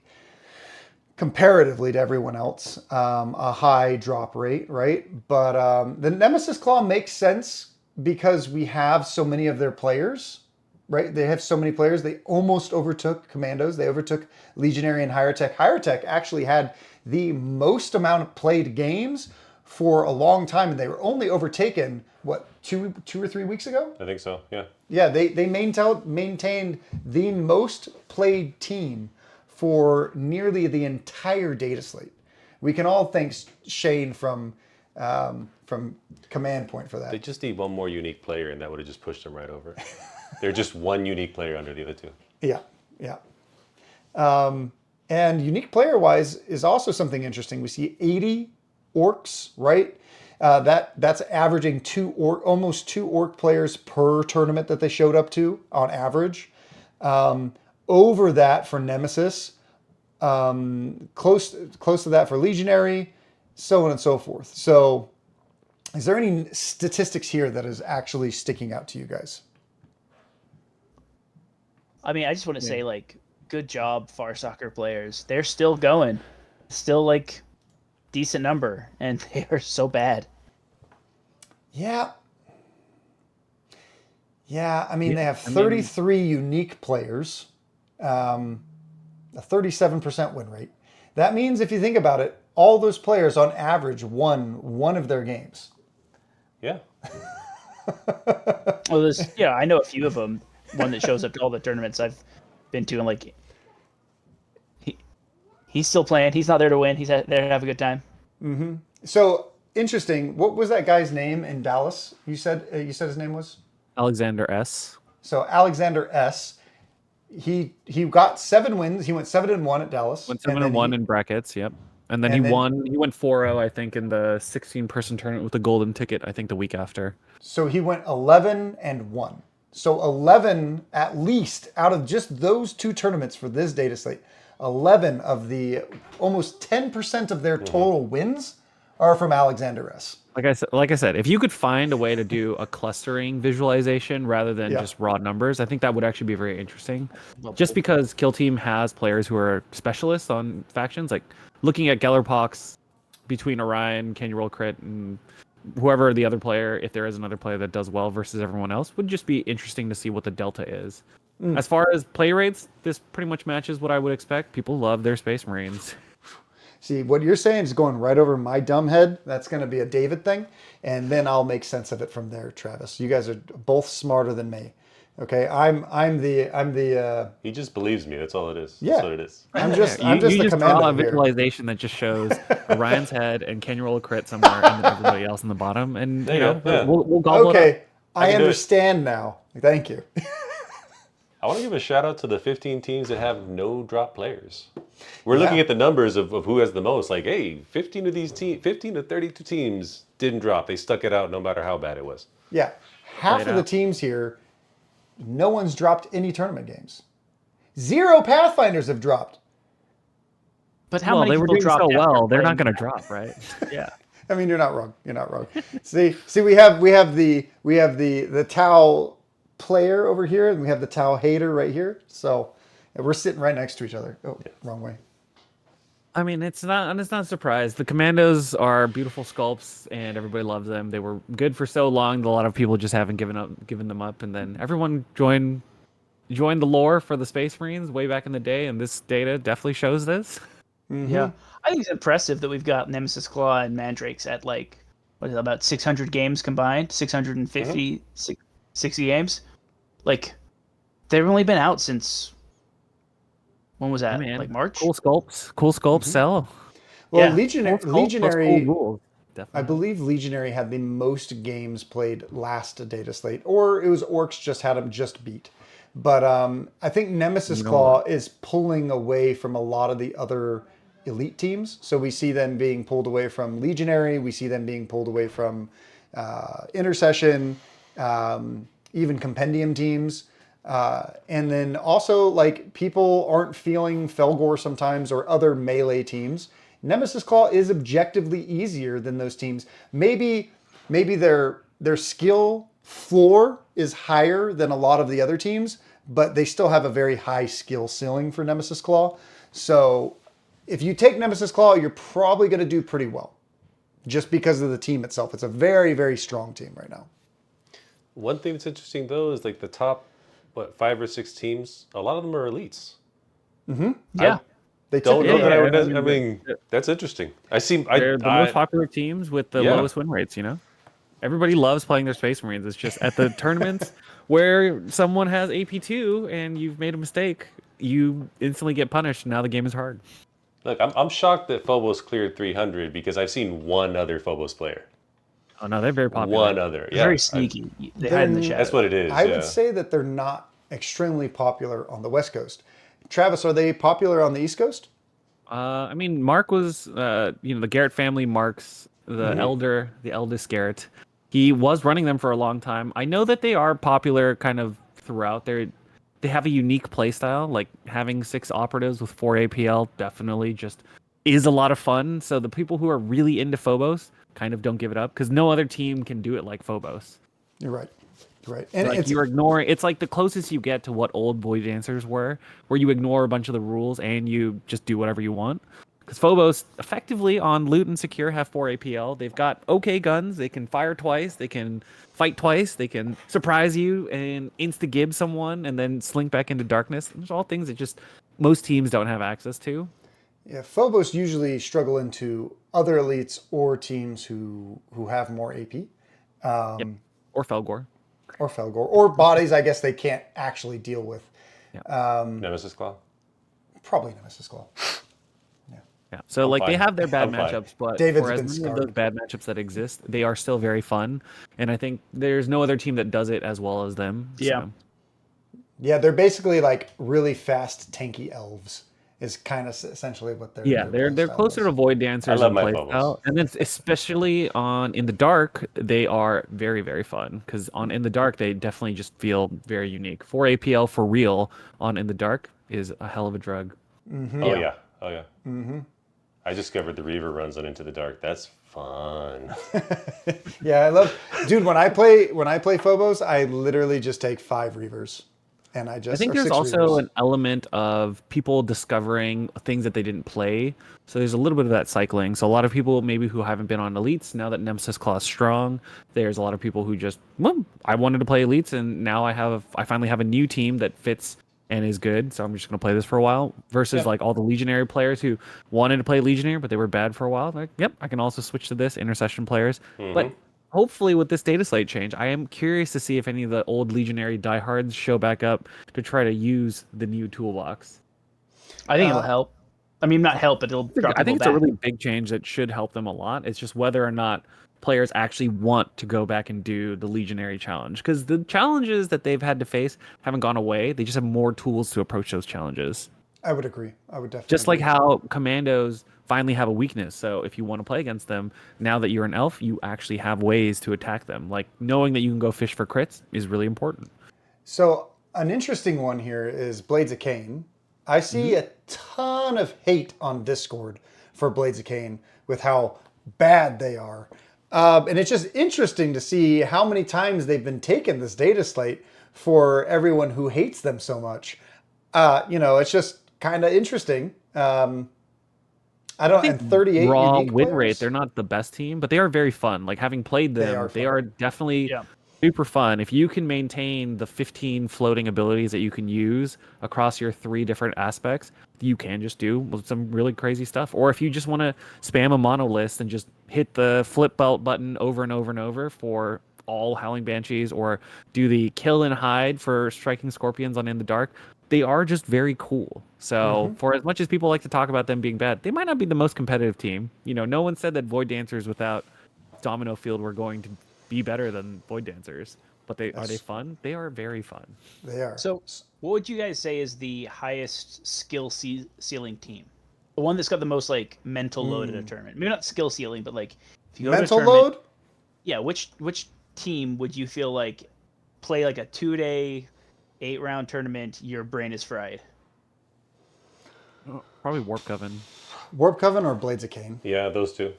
S1: comparatively to everyone else, a high drop rate, right? But the Nemesis Claw makes sense because we have so many of their players, right? They have so many players. They almost overtook Commandos. They overtook Legionary and Higher Tech. Higher Tech actually had the most amount of played games for a long time, and they were only overtaken, what, two or 3 weeks ago?
S3: I think so. Yeah.
S1: Yeah, they maintained the most played team for nearly the entire data slate. We can all thank Shane from Command Point for that.
S3: They just need one more unique player, and that would have just pushed them right over. They're just one unique player under the other two.
S1: Yeah, yeah. And unique player-wise is also something interesting. We see 80 orcs, right? That's averaging almost two orc players per tournament that they showed up to on average. Over that for Nemesis, close to that for Legionary, so on and so forth. So, is there any statistics here that is actually sticking out to you guys?
S2: I mean, I just want to say, like, good job, Far Soccer players. They're still going. Still, like, decent number, and they are so bad.
S1: Yeah. Yeah, I mean, they have 33 unique players, a 37% win rate. That means, if you think about it, all those players on average won one of their games.
S3: Yeah.
S2: Well, I know a few of them. One that shows up to all the tournaments I've been to, and like, he's still playing. He's not there to win. He's there to have a good time.
S1: Mm-hmm. So interesting. What was that guy's name in Dallas? You said his name was
S4: Alexander S.
S1: So Alexander S. He got 7 wins. He went 7-1 at Dallas.
S4: Went 7-1 in brackets. Yep. And then he won. He went 4-0, I think, in the 16-person tournament with the golden ticket. I think the week after.
S1: So he went 11-1. So 11 at least out of just those 2 tournaments for this data slate. 11 of the almost 10% of their total wins are from Alexander S.
S4: Like I said, if you could find a way to do a clustering visualization rather than just raw numbers, I think that would actually be very interesting. Just because Kill Team has players who are specialists on factions, like looking at Gellerpox between Orion, Can You Roll Crit, and whoever the other player, if there is another player that does well versus everyone else, would just be interesting to see what the delta is. As far as play rates, this pretty much matches what I would expect. People love their Space Marines.
S1: See, what you're saying is going right over my dumb head. That's going to be a David thing, and then I'll make sense of it from there, Travis. You guys are both smarter than me. Okay, I'm the.
S3: He just believes me. That's all it is.
S1: Yeah.
S3: That's what it is.
S1: I'm just
S4: you
S1: the
S4: just
S1: commando
S4: draw a
S1: here.
S4: visualization that just shows Orion's head and Can You Roll a Crit somewhere, and then everybody else in the bottom, and we'll gobble it up.
S1: Okay, I understand now. Thank you.
S3: I want to give a shout out to the 15 teams that have no drop players. We're looking at the numbers of who has the most. Like, hey, 15 of these 15 to 32 teams didn't drop. They stuck it out no matter how bad it was.
S1: Yeah, half of the teams here, no one's dropped any tournament games. 0 Pathfinders have dropped.
S2: But how many
S4: they were
S2: people
S4: doing so
S2: dropped
S4: well, they're
S2: playing?
S4: not going to drop, right?
S2: Yeah.
S1: I mean, you're not wrong. You're not wrong. See, we have the Tau player over here, and we have the Tau hater right here. So we're sitting right next to each other. Oh, wrong way.
S4: I mean, it's not a surprise. The Commandos are beautiful sculpts, and everybody loves them. They were good for so long that a lot of people just haven't given them up. And then everyone joined the lore for the Space Marines way back in the day, and this data definitely shows this.
S1: Mm-hmm.
S2: Yeah, I think it's impressive that we've got Nemesis Claw and Mandrakes at like about 600 games combined, 650, 60 games. Like, they've only been out since, when was that? Like March?
S4: Cool sculpts sell.
S1: Well,
S2: Yeah.
S1: Legionary.
S4: Cool
S1: I believe Legionary had the most games played last data slate, or it was Orcs just had them just beat. But I think Nemesis Claw is pulling away from a lot of the other elite teams. So we see them being pulled away from Legionary. We see them being pulled away from Intercession, even Compendium teams. And then also, like, people aren't feeling Felgor sometimes or other melee teams. Nemesis Claw is objectively easier than those teams. Maybe their skill floor is higher than a lot of the other teams, but they still have a very high skill ceiling for Nemesis Claw. So if you take Nemesis Claw, you're probably going to do pretty well, just because of the team itself. It's a very, very strong team right now.
S3: One thing that's interesting, though, is like the top, 5 or 6 teams, a lot of them are elites.
S1: Mm-hmm.
S2: Yeah.
S1: They
S3: don't know
S1: typically
S3: that I
S1: have-
S3: would. I mean, that's interesting.
S4: They're the most popular teams with the
S3: Yeah.
S4: lowest win rates. Everybody loves playing their Space Marines. It's just at the tournaments where someone has AP2 and you've made a mistake, you instantly get punished. Now the game is hard.
S3: Look, I'm shocked that Phobos cleared 300 because I've seen one other Phobos player.
S4: Oh no, they're very popular.
S3: One other, yeah.
S2: Very sneaky. They hide in the shadows.
S3: That's what it is.
S1: I
S3: yeah.
S1: would say that they're not extremely popular on the West Coast. Travis, are they popular on the East Coast?
S4: I mean, Mark was, the Garrett family. Mark's the elder, the eldest Garrett. He was running them for a long time. I know that they are popular kind of throughout. They have a unique play style. Like having 6 operatives with 4 APL definitely just is a lot of fun. So the people who are really into Phobos kind of don't give it up because no other team can do it like Phobos.
S1: You're right. You're right. And
S4: Like you're ignoring. It's like the closest you get to what old Void Dancers were, where you ignore a bunch of the rules and you just do whatever you want. Because Phobos, effectively on Loot and Secure, have 4 APL. They've got okay guns. They can fire twice. They can fight twice. They can surprise you and insta-gib someone and then slink back into darkness. There's all things that just most teams don't have access to.
S1: yeah, Phobos usually struggle into other elites or teams who have more AP.
S4: Yep. Or Felgor.
S1: Or Felgor. Or bodies I guess they can't actually deal with.
S3: Nemesis Claw.
S1: Probably Nemesis Claw.
S4: Yeah. So like they
S3: fine.
S4: have their bad
S3: I'm fine.
S4: matchups, but
S1: David's
S4: for as
S1: been
S4: many of
S1: scarred.
S4: those bad matchups that exist, they are still very fun. And I think there's no other team that does it as well as them.
S2: Yeah.
S4: So.
S1: Yeah, they're basically like really fast, tanky elves. Is kind of essentially what they're.
S4: Yeah,
S1: their
S4: they're
S1: playstyle
S4: closer
S1: is.
S4: to Void Dancers
S3: I love
S4: in
S3: my
S4: playstyle.
S3: Phobos.
S4: And then especially on In the Dark, they are very, very fun. Because on In the Dark, they definitely just feel very unique. 4 APL for real on In the Dark is a hell of a drug.
S3: Oh yeah. Oh yeah. Mm-hmm. I discovered the Reaver runs on Into the Dark. That's fun.
S1: Yeah, I love, dude. When I play Phobos, I literally just take 5 Reavers, and I
S4: I think
S1: or
S4: there's
S1: 6
S4: also
S1: Reavers.
S4: an element of people discovering things that they didn't play. So there's a little bit of that cycling. So a lot of people maybe who haven't been on Elites, now that Nemesis Claw is strong, there's a lot of people who just, well, I wanted to play Elites and now I finally have a new team that fits and is good. So I'm just going to play this for a while versus like all the Legionary players who wanted to play Legionary, but they were bad for a while. Like, yep, I can also switch to this. Intercession players. But hopefully with this data slate change, I am curious to see if any of the old Legionary diehards show back up to try to use the new toolbox.
S2: I think it'll help. I mean, not help, but it'll drop
S4: I think
S2: people
S4: it's a
S2: back.
S4: really big change that should help them a lot. It's just whether or not players actually want to go back and do the Legionary challenge. Because the challenges that they've had to face haven't gone away. They just have more tools to approach those challenges.
S1: I would agree. I would definitely.
S4: Just like
S1: agree.
S4: how commandos finally have a weakness. So if you want to play against them, now that you're an elf, you actually have ways to attack them. Like knowing that you can go fish for crits is really important.
S1: So an interesting one here is Blades of Cain. I see a ton of hate on Discord for Blades of Cain with how bad they are. And it's just interesting to see how many times they've been taken this data slate for everyone who hates them so much. It's just kind of interesting. I don't. And 38
S4: raw
S1: unique
S4: win
S1: players?
S4: rate. They're not the best team, but they are very fun. Like having played them, they are definitely super fun. If you can maintain the 15 floating abilities that you can use across your 3 different aspects, you can just do some really crazy stuff. Or if you just want to spam a mono list and just hit the flip belt button over and over and over for all Howling Banshees, or do the kill and hide for striking scorpions on In the Dark, they are just very cool. So for as much as people like to talk about them being bad, they might not be the most competitive team. No one said that Void Dancers without Domino Field were going to be better than Void Dancers. But are they fun? They are very fun.
S1: They are.
S2: So, what would you guys say is the highest skill ceiling team? The one that's got the most like mental load at a tournament. Maybe not skill ceiling, but like if you go
S1: Mental
S2: to a tournament,
S1: load?
S2: yeah. Which team would you feel like play like a 2-day, 8-round tournament? Your brain is fried.
S4: Probably Warp Coven.
S1: Warp Coven or Blades of Cain?
S3: Yeah, those two.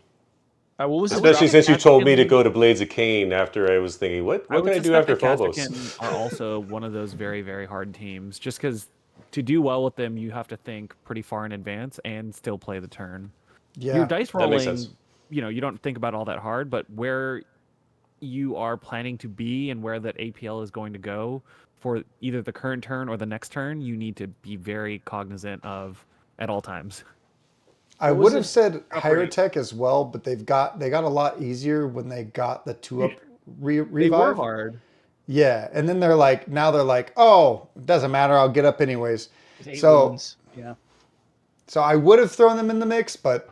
S2: What was the
S3: Especially
S2: drop?
S3: since you told me to go to Blades of Cain after I was thinking, what can I do
S4: suspect
S3: after
S4: that
S3: Phobos?
S4: Kazakhstan are also one of those very, very hard teams. Just because to do well with them, you have to think pretty far in advance and still play the turn.
S1: Yeah.
S4: Your dice
S3: That makes
S4: rolling,
S3: sense.
S4: you don't think about all that hard, but where you are planning to be and where that APL is going to go for either the current turn or the next turn, you need to be very cognizant of at all times.
S1: I
S2: What was
S1: would have
S2: the
S1: said
S2: drop
S1: higher
S2: rate?
S1: tech as well, but they got a lot easier when they got the 2-up
S4: They were
S1: revive.
S4: hard.
S1: Yeah, and then they're like, oh, it doesn't matter, I'll get up anyways.
S2: With 8
S1: So
S2: wounds. Yeah.
S1: so I would have thrown them in the mix, but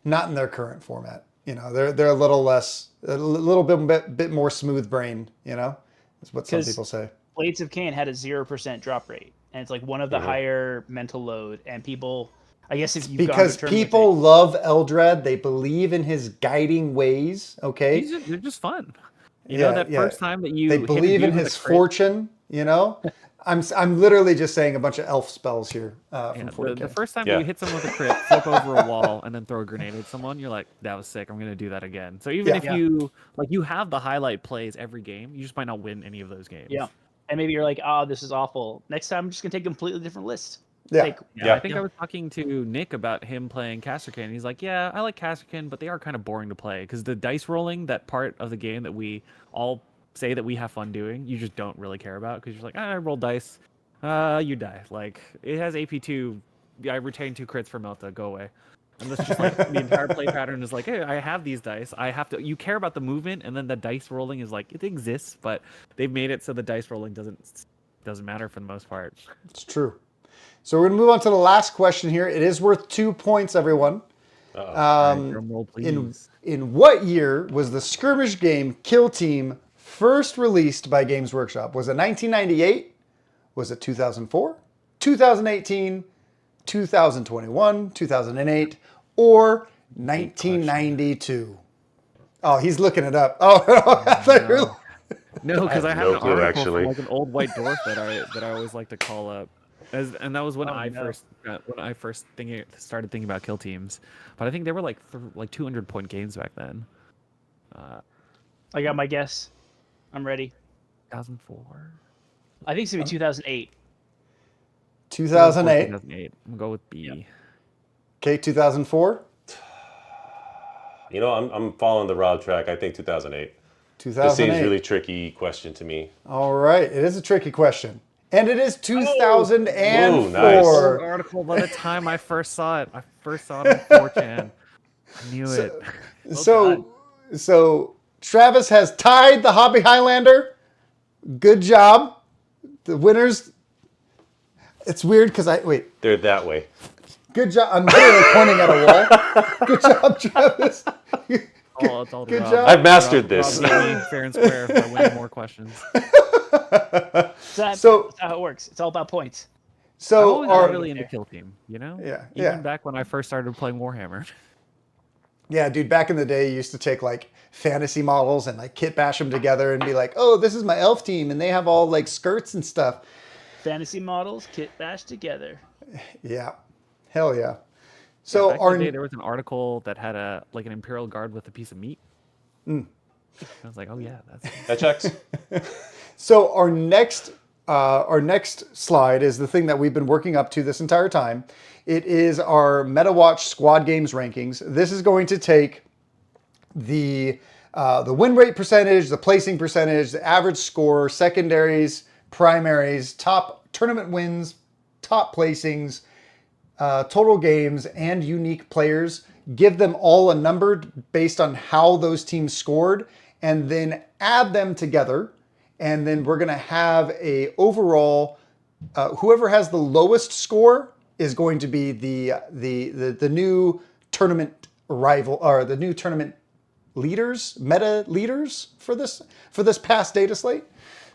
S1: not in their current format. You know, they're a little less, a little bit more smooth brain. You know, is what some
S2: 'Cause
S1: people say.
S2: Blades of Cain had a 0% drop rate, and it's like one of the higher mental load. And people, I guess if you've gone to a
S1: Because
S2: tournament with
S1: people love Eldrad, they believe in his guiding ways. Okay,
S4: They're just fun. You know, that first time that you
S1: they
S4: hit a
S1: believe in
S4: dude with
S1: his
S4: a crit,
S1: fortune. You know, I'm literally just saying a bunch of elf spells here from
S4: yeah,
S1: 40K.
S4: the first time that
S3: Yeah.
S4: you hit someone with a crit, flip over a wall, and then throw a grenade at someone, you're like, that was sick. I'm gonna do that again. So even
S1: Yeah.
S4: if you you have the highlight plays every game, you just might not win any of those games.
S2: Yeah. And maybe you're like, oh, this is awful. Next time, I'm just going to take a completely different list.
S1: Yeah.
S2: Take,
S4: Yeah, I think I was talking to Nick about him playing Casterkin. He's like, yeah, I like Casterkin, but they are kind of boring to play because the dice rolling, that part of the game that we all say that we have fun doing, you just don't really care about because you're like, I roll dice, you die. Like, it has AP2, I retain 2 crits for Melta, go away. And that's just like the entire play pattern is like, hey, I have these dice. I have to. You care about the movement, and then the dice rolling is like it exists, but they've made it so the dice rolling doesn't matter for the most part.
S1: It's true. So we're gonna move on to the last question here. It is worth 2 points, everyone.
S4: All right, drum roll, please.
S1: In what year was the skirmish game Kill Team first released by Games Workshop? Was it 1998? Was it 2004? 2018? 2021? 2008? Or 1992? Oh, he's looking it up. Oh, I thought you were...
S4: No, because I have
S3: no
S4: an
S3: clue,
S4: article
S3: actually.
S4: from like an old white dwarf that I always like to call up, and that was when I
S2: no.
S4: first started thinking about kill teams. But I think they were like 200-point games back then.
S2: I got my guess. I'm ready.
S4: 2004.
S2: I think it's going to be 2008.
S1: 2008.
S4: 2008. I'm gonna go with B.
S1: Okay, 2004.
S3: You know, I'm following the Rob track. I think 2008. This
S1: 2008.
S3: seems really tricky question to me.
S1: All right, it is a tricky question. And it is 2004.
S3: Ooh, nice.
S4: Old article. By the time I first saw it, on 4chan. I knew it.
S1: So Travis has tied the Hobby Highlander. Good job. The winners. It's weird because wait.
S3: They're that way.
S1: Good job. I'm literally pointing at a wall. Good job, Travis.
S4: It's all
S1: Good
S4: Rob.
S1: job.
S3: I've mastered this.
S4: Rob beat me fair and square by winning more questions.
S2: That's
S1: So-
S2: how it works. It's all about points.
S4: I
S1: So
S4: always
S1: our
S4: got really into Kill Team, you know?
S1: Yeah,
S4: Even
S1: yeah.
S4: back when I first started playing Warhammer.
S1: yeah, dude. Back in the day, you used to take like fantasy models and like kit bash them together and be like, oh, this is my elf team, and they have all like skirts and stuff.
S2: Fantasy models, kit bash together.
S1: Yeah, hell yeah.
S4: Back
S1: So
S4: in the day, there was an article that had an Imperial Guard with a piece of meat. I was like, oh yeah, that's
S3: That checks.
S1: So our next slide is the thing that we've been working up to this entire time. It is our MetaWatch Squad Games rankings. This is going to take the win rate percentage, the placing percentage, the average score, secondaries, primaries, top tournament wins, top placings, total games, and unique players. Give them all a number based on how those teams scored, and then add them together. And then we're going to have a overall. Whoever has the lowest score is going to be the new tournament rival, or the new tournament leaders, meta leaders for this past data slate.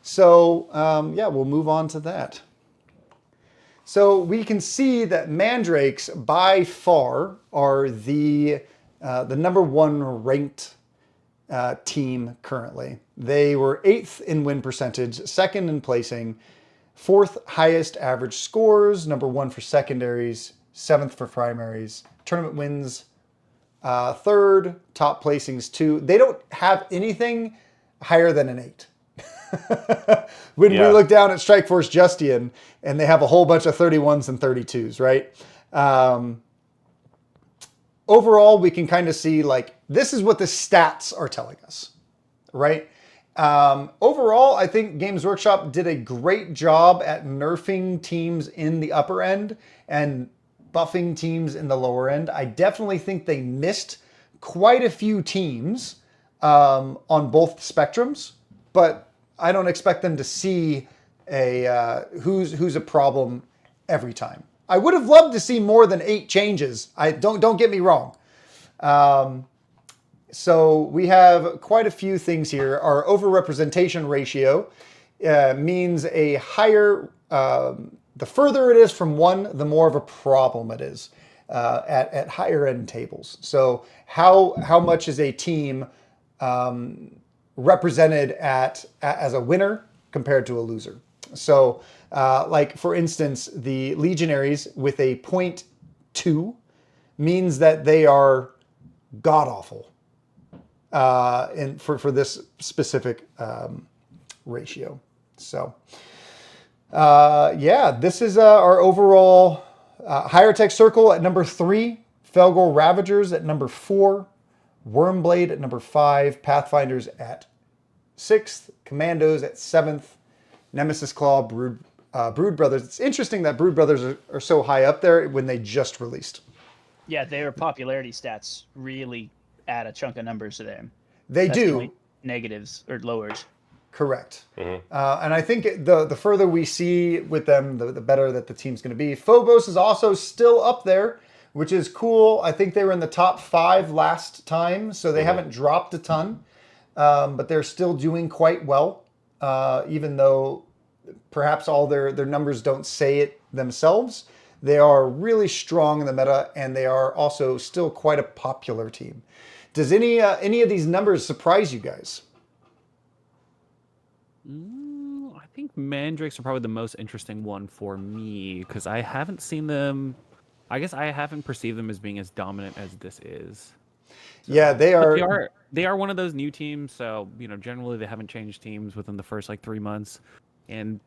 S1: So yeah, we'll move on to that. So we can see that Mandrakes by far are the number one ranked team currently. They were 8th in win percentage, 2nd in placing, 4th highest average scores, number 1 for secondaries, 7th for primaries, tournament wins, 3rd, top placings 2. They don't have anything higher than an 8. When we look down at Strikeforce Justian, and they have a whole bunch of 31s and 32s, right? Overall, we can kind of see like this is what the stats are telling us, right? Overall, I think Games Workshop did a great job at nerfing teams in the upper end and buffing teams in the lower end. I definitely think they missed quite a few teams on both spectrums, but I don't expect them to see who's a problem every time. I would have loved to see more than 8 changes. Don't get me wrong. So we have quite a few things here. Our overrepresentation ratio means a higher, the further it is from one, the more of a problem it is at higher end tables. So how much is a team represented as a winner compared to a loser? So like for instance, the Legionaries with a 0.2 means that they are god awful for this specific ratio. So yeah, this is our overall higher tech circle at number 3, Felgor Ravagers at number 4, Wormblade at number 5, Pathfinders at 6th, Commandos at 7th, Nemesis Claw, Brood Brothers. It's interesting that Brood Brothers are so high up there when they just released.
S2: Yeah, their popularity stats really add a chunk of numbers to them.
S1: That's do.
S2: The only negatives or lowers.
S1: Correct. And I think the further we see with them, the better that the team's going to be. Phobos is also still up there, which is cool. I think they were in the top 5 last time, so they haven't dropped a ton, but they're still doing quite well, even though perhaps all their numbers don't say it themselves. They are really strong in the meta, and they are also still quite a popular team. Does any of these numbers surprise you guys?
S4: I think Mandrakes are probably the most interesting one for me because I haven't seen them. I guess I haven't perceived them as being as dominant as this is. So,
S1: yeah, they are.
S4: They are one of those new teams. So generally they haven't changed teams within the first 3 months, and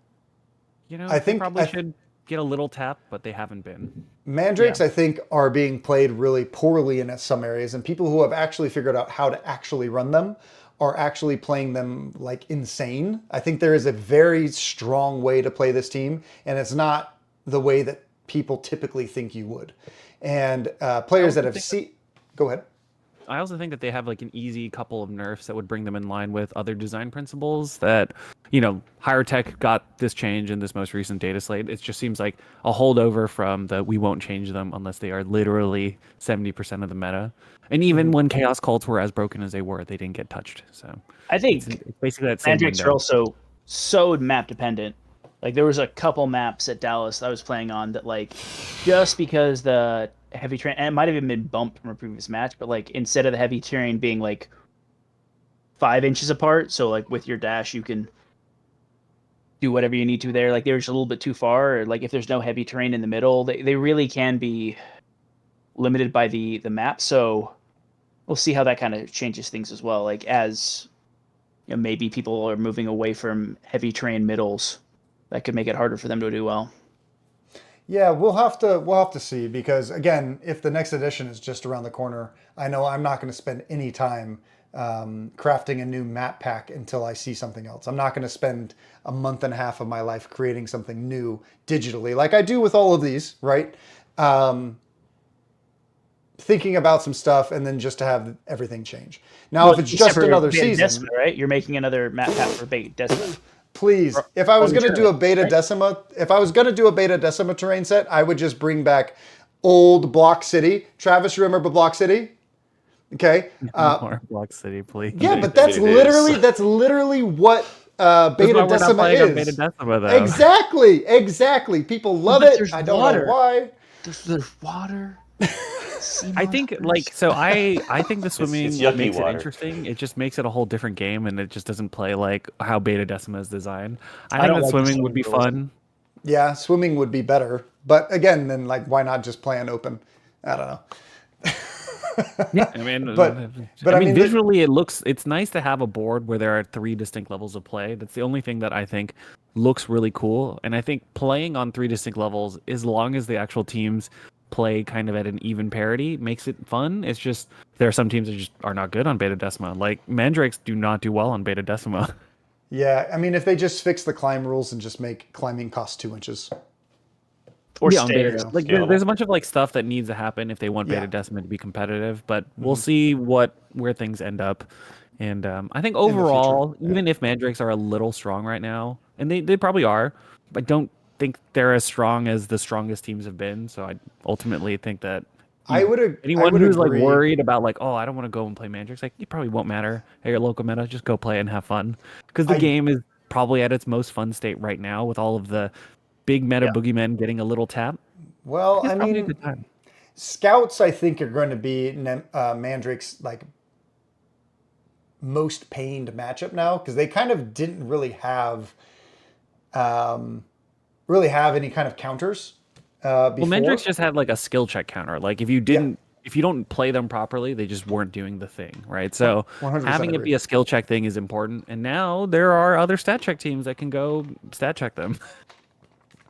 S4: I think they probably should get a little tap, but they haven't been.
S1: Mandrakes, I think, are being played really poorly in some areas, and people who have actually figured out how to actually run them are actually playing them like insane. I think there is a very strong way to play this team, and it's not the way that people typically think you would. And players that have seen... Go ahead.
S4: I also think that they have an easy couple of nerfs that would bring them in line with other design principles that, higher tech got this change in this most recent data slate. It just seems like a holdover from the we won't change them unless they are literally 70% of the meta. And even when Chaos Cults were as broken as they were, they didn't get touched. So
S2: I think
S4: it's basically that same
S2: Mandrakes
S4: window.
S2: are also so map dependent. There was a couple maps at Dallas that I was playing on that just because the heavy terrain, and it might have even been bumped from a previous match, but instead of the heavy terrain being 5 inches apart, so with your dash you can do whatever you need to there. They were just a little bit too far, or if there's no heavy terrain in the middle, they really can be limited by the map. So we'll see how that kind of changes things as well. As maybe people are moving away from heavy terrain middles, that could make it harder for them to do well.
S1: Yeah, we'll have to see, because again, if the next edition is just around the corner, I know I'm not going to spend any time crafting a new map pack until I see something else. I'm not going to spend a month and a half of my life creating something new digitally, like I do with all of these, right? Thinking about some stuff and then just to have everything change. Now, if it's just another season,
S2: Decima, right? You're making another map pack for Beta Decima.
S1: Please, if I was going to do a Beta Decima, terrain set, I would just bring back old Block City. Travis, you remember Block City? Okay.
S4: More Block City, please.
S1: Yeah, but that's literally what Beta Decima is.
S4: Beta Decima, though.
S1: Exactly. People love it. I don't know why.
S2: There's water.
S4: I think I think the swimming
S3: it's yucky
S4: makes
S3: water.
S4: it interesting. It just makes it a whole different game, and it just doesn't play like how Beta Decima is designed. I think that swimming would be fun.
S1: Yeah, swimming would be better, but again, then why not just play on open? I don't know.
S4: Yeah, I mean,
S1: but
S4: I mean, visually, it's nice to have a board where there are 3 distinct levels of play. That's the only thing that I think looks really cool, and I think playing on 3 distinct levels, as long as the actual teams play kind of at an even parity, makes it fun. It's just there are some teams that just are not good on Beta Decima. Mandrakes do not do well on Beta Decima.
S1: Yeah, I mean, if they just fix the climb rules and just make climbing cost 2 inches.
S2: Or
S4: Yeah, on
S2: stay.
S4: beta. Like
S3: Scalable.
S4: there's a bunch of like stuff that needs to happen if they want Beta
S1: Yeah.
S4: Decimate to be competitive, but we'll see where things end up. And I think
S1: In the future,
S4: overall,
S1: yeah.
S4: even if Mandrakes are a little strong right now, and they probably are, I don't think they're as strong as the strongest teams have been. So I ultimately think that
S1: I would
S4: anyone who's like
S1: agree.
S4: worried about like, oh, I don't want to go and play Mandrakes, like it probably won't matter at your local meta. Just go play and have fun, because the
S1: I-
S4: game is probably at its most fun state right now with all of the big meta boogeymen getting a little tap.
S1: Well,
S4: It's
S1: I
S4: probably a
S1: mean,
S4: good time.
S1: Scouts, I think, are going to be Mandrake's like most pained matchup now because they kind of didn't really have any kind of counters before.
S4: Well, Mandrakes just had like a skill check counter. Like if you don't play them properly, they just weren't doing the thing, right? So
S1: 100%
S4: having it
S1: agree.
S4: be a skill check thing is important. And now there are other stat check teams that can go stat check them.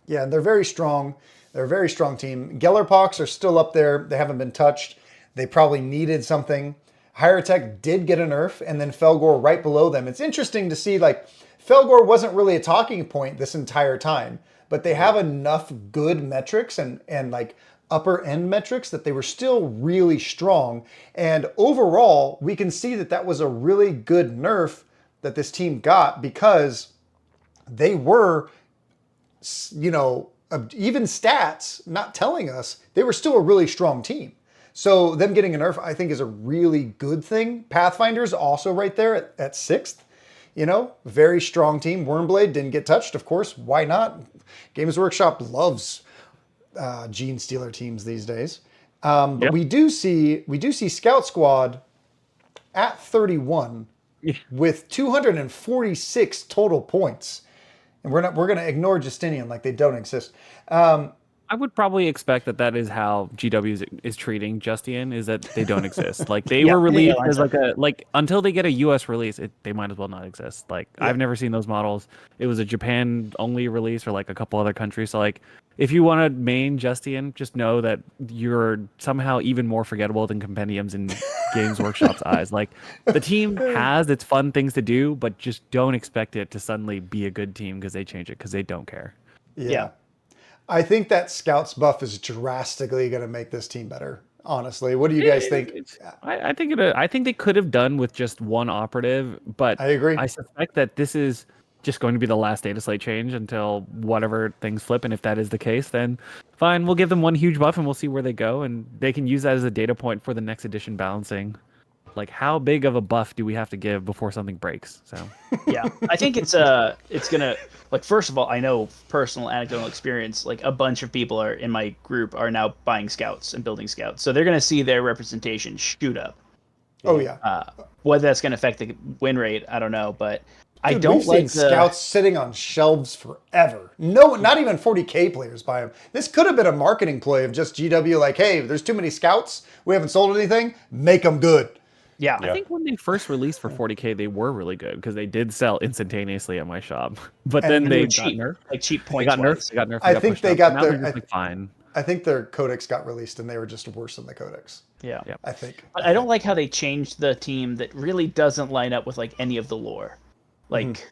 S1: Yeah, and they're very strong. They're a very strong team. Gellerpox are still up there. They haven't been touched. They probably needed something. Higher Tech did get a nerf, and then Felgor right below them. It's interesting to see, like, Felgor wasn't really a talking point this entire time, but they have enough good metrics and like upper end metrics that they were still really strong. And overall, we can see that that was a really good nerf that this team got because they were, even stats not telling us, they were still a really strong team. So them getting a nerf, I think, is a really good thing. Pathfinder's also right there at 6th. Very strong team. Wormblade didn't get touched, of course. Why not? Games Workshop loves Gene Stealer teams these days. But
S4: Yep.
S1: we do see Scout Squad at 31 with 246 total points. And we're going to ignore Justinian like they don't exist.
S4: I would probably expect that is how GW is treating Justian, is that they don't exist. Like they
S2: Yeah,
S4: were
S2: I think it
S4: released
S2: lines
S4: as like until they get a US release, they might as well not exist. Like I've never seen those models. It was a Japan only release or like a couple other countries. So like if you want to main Justian, just know that you're somehow even more forgettable than Compendiums in Games Workshop's eyes. Like the team has its fun things to do, but just don't expect it to suddenly be a good team because they change it because they don't care.
S2: Yeah.
S1: I think that Scouts buff is drastically going to make this team better. Honestly, what do you guys think?
S4: I think I think they could have done with just one operative, but
S1: I agree.
S4: I suspect that this is just going to be the last Dataslate change until whatever things flip. And if that is the case, then fine, we'll give them one huge buff and we'll see where they go, and they can use that as a data point for the next edition balancing. Like, how big of a buff do we have to give before something breaks? So
S2: Yeah, I think it's gonna, like, first of all, I know personal anecdotal experience, like a bunch of people are in my group are now buying scouts and building scouts, so they're gonna see their representation shoot up.
S1: Oh yeah.
S2: Whether that's gonna affect the win rate, I don't know, but I
S1: Dude,
S2: don't
S1: we've
S2: like
S1: seen scouts sitting on shelves forever. No, not even 40K players buy them. This could have been a marketing play of just GW, like, hey, there's too many scouts. We haven't sold anything. Make them good.
S2: Yeah,
S4: I think when they first released for 40K, they were really good because they did sell instantaneously at my shop. But then
S2: and
S4: they
S2: were
S4: got
S2: cheap,
S4: nerfed.
S2: like cheap
S4: They
S2: points.
S4: got nerfed. They got nerfed.
S1: I
S4: got
S1: think
S4: pushed
S1: they
S4: up.
S1: got
S4: Now
S1: their-
S4: they're just like fine.
S1: I think their codex got released and they were just worse than the codex.
S2: Yeah.
S4: Yep.
S1: I think.
S2: But I don't like how they changed the team that really doesn't line up with like any of the lore. Like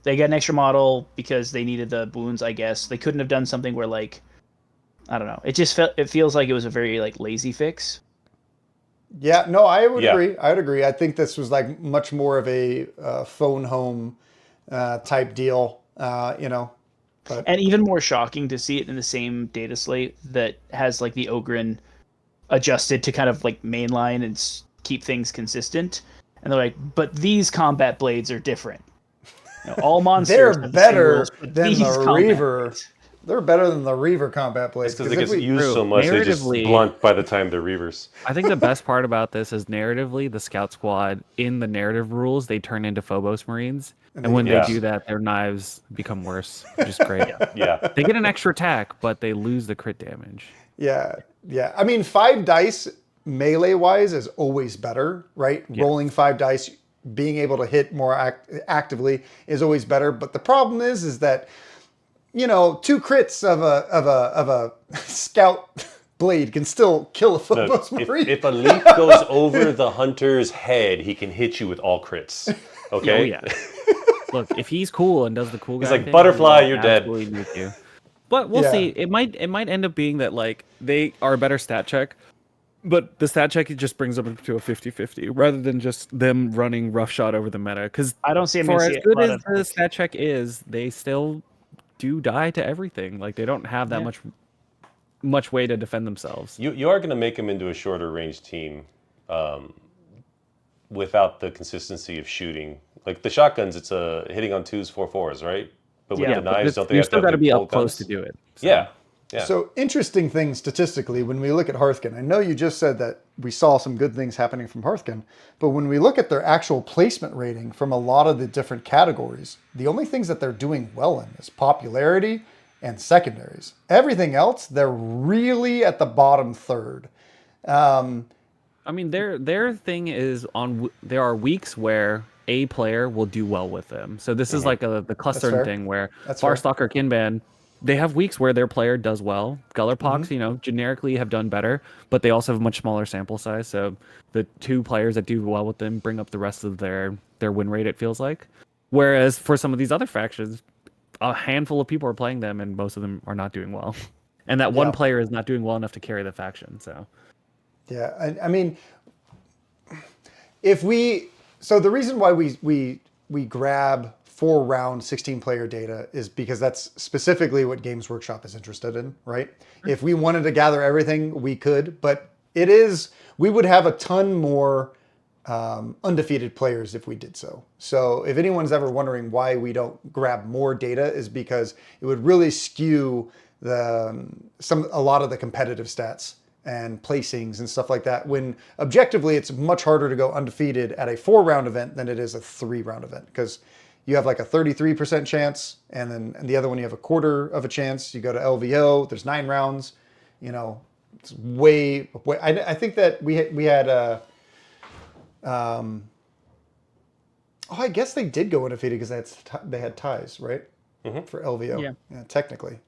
S2: they got an extra model because they needed the boons, I guess. They couldn't have done something where, like, I don't know. It feels like it was a very like lazy fix.
S1: Yeah, no, I would
S3: Yeah.
S1: agree. I would agree. I think this was like much more of a phone home type deal, But
S2: And even more shocking to see it in the same data slate that has like the Ogren adjusted to kind of like mainline and keep things consistent. And they're like, but these combat blades are different. All monsters
S1: they're
S2: have the same
S1: better
S2: rules, but
S1: than
S2: these
S1: the
S2: combat
S1: Reaver.
S2: blades-
S1: They're better than the Reaver combat blades.
S3: Because they
S1: if
S3: get used so much, they just
S4: Narratively-
S3: blunt by the time they're Reavers.
S4: I think the best part about this is narratively, the Scout Squad in the narrative rules, they turn into Phobos Marines. And when
S3: Yeah.
S4: they do that, their knives become worse, which is great.
S3: Yeah.
S4: They get an extra attack, but they lose the crit damage.
S1: Yeah. I mean, 5 dice melee wise is always better, right? Rolling 5 dice, being able to hit more actively is always better. But the problem is that 2 crits of a scout blade can still kill a Phobos
S3: Look,
S1: Marine.
S3: if a leaf goes over the hunter's head, he can hit you with all crits. Okay?
S4: Oh, yeah. Look, if he's cool and does the cool guy
S3: He's like,
S4: thing,
S3: "Butterfly,
S4: he will
S3: you're dead."
S4: absolutely nuke you. But we'll
S1: Yeah.
S4: see. It might end up being that like they are a better stat check, but the stat check it just brings them to a 50-50 rather than just them running roughshod over the meta. Because
S2: I don't see him
S4: for
S2: gonna
S4: as
S2: see a
S4: good
S2: lot
S4: as
S2: of
S4: the
S2: like,
S4: stat check is, they still do die to everything. Like they don't have that
S2: Yeah.
S4: much way to defend themselves.
S3: You are going to make them into a shorter range team without the consistency of shooting. Like the shotguns, it's a hitting on 2s, 4s, right? But with
S2: Yeah,
S3: the
S4: but
S3: knives, don't they
S4: you
S3: have to
S4: still
S3: have
S4: got to
S3: the
S4: be
S3: bolt
S4: up close
S3: guns?
S4: to do it. So.
S3: Yeah. Yeah.
S1: So interesting thing statistically when we look at Hearthkin. I know you just said that we saw some good things happening from Hearthkin, but when we look at their actual placement rating from a lot of the different categories, the only things that they're doing well in is popularity and secondaries. Everything else, they're really at the bottom third.
S4: I mean, their thing is there are weeks where a player will do well with them. So this is like the clustering
S1: fair.
S4: thing where
S1: That's fair.
S4: Farstalker, Kinban, they have weeks where their player does well. Gullerpox, generically have done better, but they also have a much smaller sample size. So the two players that do well with them bring up the rest of their win rate, it feels like. Whereas for some of these other factions, a handful of people are playing them and most of them are not doing well. And that one
S1: Yeah.
S4: player is not doing well enough to carry the faction. So
S1: Yeah, I mean, so the reason why we grab 4-round 16-player data is because that's specifically what Games Workshop is interested in, right? If we wanted to gather everything, we could, but we would have a ton more undefeated players if we did so. So if anyone's ever wondering why we don't grab more data is because it would really skew a lot of the competitive stats and placings and stuff like that, when objectively it's much harder to go undefeated at a 4-round event than it is a 3-round event, because you have like a 33% chance, and then the other one you have a quarter of a chance. You go to LVO, there's 9 rounds. It's way. I think that we had I guess they did go undefeated because they had ties, right? For LVO.
S2: Yeah.
S1: Technically.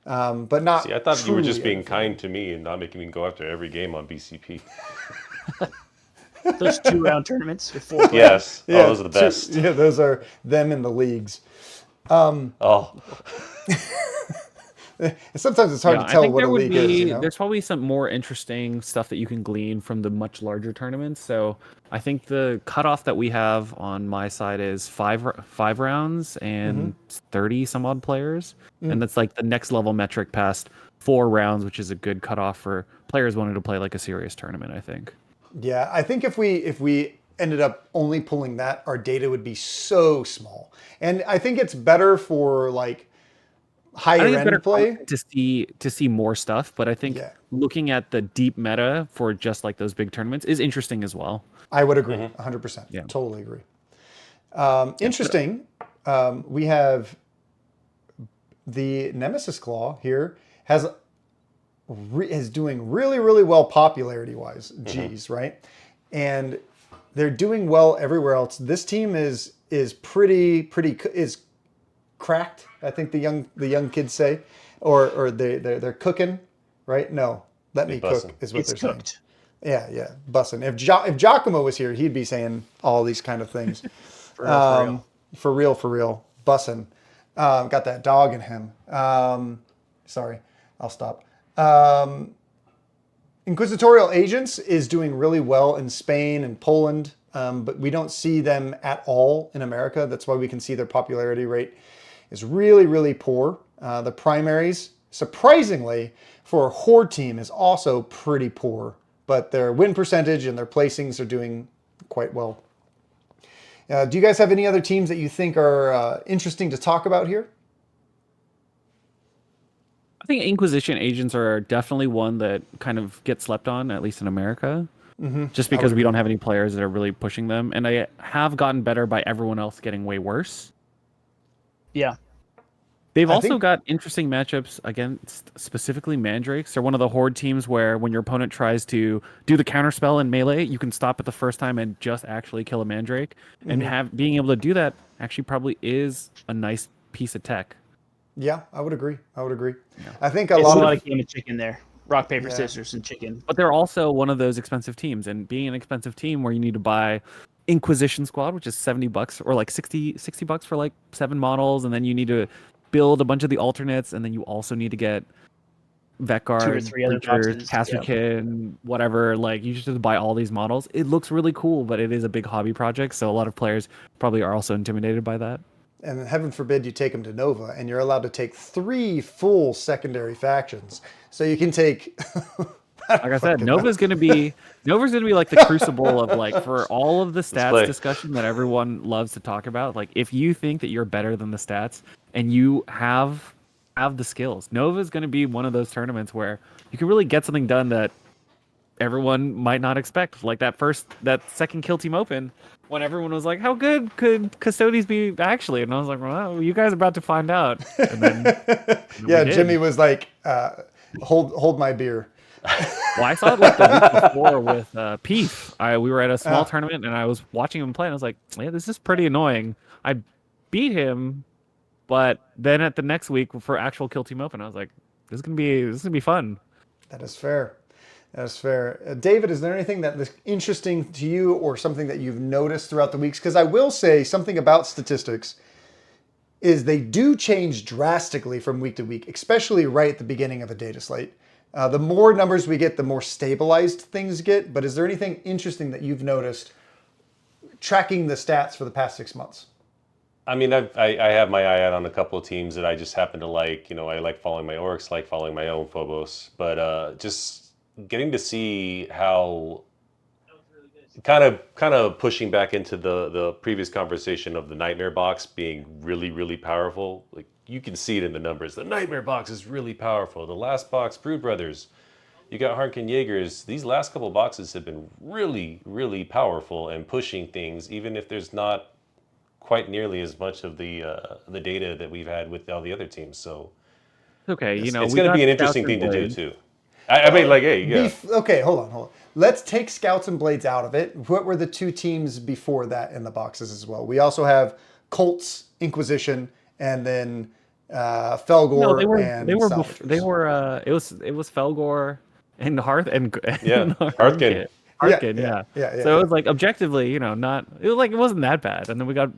S1: But not.
S3: See, I thought you were just
S1: truly
S3: being kind to me and not making me go after every game on BCP.
S2: those 2-round tournaments with 4 players.
S3: Yes. Oh, those are the best.
S1: Yeah, those are them in the leagues.
S3: Oh,
S1: Sometimes it's hard to
S4: I
S1: tell
S4: think
S1: what
S4: there
S1: a
S4: would
S1: league
S4: be
S1: is.
S4: there's probably some more interesting stuff that you can glean from the much larger tournaments. So I think the cutoff that we have on my side is five rounds and 30 some odd players, and that's like the next level metric past 4 rounds, which is a good cutoff for players wanting to play like a serious tournament, I think.
S1: Yeah, I think if we ended up only pulling that, our data would be so small. And I think it's better for like
S4: I think
S1: higher
S4: it's better
S1: end play.
S4: to see more stuff, but I think
S1: Yeah.
S4: looking at the deep meta for just like those big tournaments is interesting as well.
S1: I would agree, 100%.
S4: Yeah.
S1: Totally agree. Interesting. We have the Nemesis Claw here is doing really, really well popularity wise. G's, right? And they're doing well everywhere else. This team is pretty is cracked. I think the young kids say, or they're cooking, right? No, let me
S3: bussin'.
S1: cook is what
S2: It's
S1: they're saying.
S2: cooked.
S1: Yeah, bussin'. If Giacomo was here, he'd be saying all these kind of things. For real, bussin'. Got that dog in him. Sorry, I'll stop. Inquisitorial Agents is doing really well in Spain and Poland, but we don't see them at all in America. That's why we can see their popularity rate is really, really poor. The primaries, surprisingly, for a Horde team is also pretty poor, but their win percentage and their placings are doing quite well. Do you guys have any other teams that you think are interesting to talk about here?
S4: I think Inquisition agents are definitely one that kind of get slept on, at least in America, just because we don't have any players that are really pushing them. And they have gotten better by everyone else getting way worse.
S2: Yeah.
S4: They've
S1: I
S4: also
S1: think-
S4: got interesting matchups against specifically Mandrakes. They're one of the Horde teams where when your opponent tries to do the counterspell in melee, you can stop it the first time and just actually kill a Mandrake. And being able to do that actually probably is a nice piece of tech.
S1: Yeah, I would agree. I think a
S2: It's a
S1: lot
S2: lot
S1: of
S2: of game of chicken there. Rock, paper,
S1: Yeah.
S2: scissors, and chicken.
S4: But they're also one of those expensive teams, and being an expensive team where you need to buy Inquisition Squad, which is $70 or like $60 for like 7 models, and then you need to build a bunch of the alternates, and then you also need to get Vet
S2: 2 or
S4: Guard,
S2: 3 other
S4: Preacher,
S2: boxes.
S4: Casterkin, whatever. Like, you just have to buy all these models. It looks really cool, but it is a big hobby project, so a lot of players probably are also intimidated by that.
S1: And heaven forbid you take them to Nova, and you're allowed to take 3 full secondary factions. So you can take.
S4: Like I said, Nova's gonna be like the crucible of like for all of the stats
S3: play.
S4: discussion that everyone loves to talk about. Like, if you think that you're better than the stats and you have the skills, Nova's gonna be one of those tournaments where you can really get something done that everyone might not expect. Like that second Kill Team Open, when everyone was like, "How good could Custodes be actually?" And I was like, "Well, you guys are about to find out." And then
S1: Yeah,
S4: we did.
S1: Jimmy was like, hold my beer.
S4: Well, I saw it like the week before with Peef. We were at a small tournament and I was watching him play and I was like, "Yeah, this is pretty annoying." I beat him, but then at the next week for actual Kill Team Open, I was like, this is gonna be fun."
S1: That is fair. That is fair. David, is there anything that is interesting to you or something that you've noticed throughout the weeks? Because I will say something about statistics is they do change drastically from week to week, especially right at the beginning of a data slate. The more numbers we get, the more stabilized things get. But is there anything interesting that you've noticed tracking the stats for the past 6 months?
S3: I mean, I have my eye out on a couple of teams that I just happen to like. You know, I like following my orcs, like following my own Phobos, but just getting to see how kind of pushing back into the previous conversation of the Nightmare box being really, really powerful. Like, you can see it in the numbers. The Nightmare box is really powerful. The last box, Brood Brothers, you got Harkin Jaegers. These last couple boxes have been really, really powerful and pushing things, even if there's not quite nearly as much of the data that we've had with all the other teams. So
S4: Okay,
S3: it's
S4: we
S3: going to
S4: got
S3: be an
S4: Scouts
S3: interesting
S4: and
S3: thing to do
S4: Blades.
S3: too. I mean, like, hey, yeah.
S1: Okay, hold on. Let's take Scouts and Blades out of it. What were the 2 teams before that in the boxes as well? We also have Colts, Inquisition, and then Felgor
S4: No,
S1: and Salvagers.
S4: It was Felgor and Hearth and
S3: Yeah,
S4: and
S3: Hearthkin.
S4: Hearthkin,
S1: Yeah.
S4: So it was like objectively, not it wasn't that bad. And then we got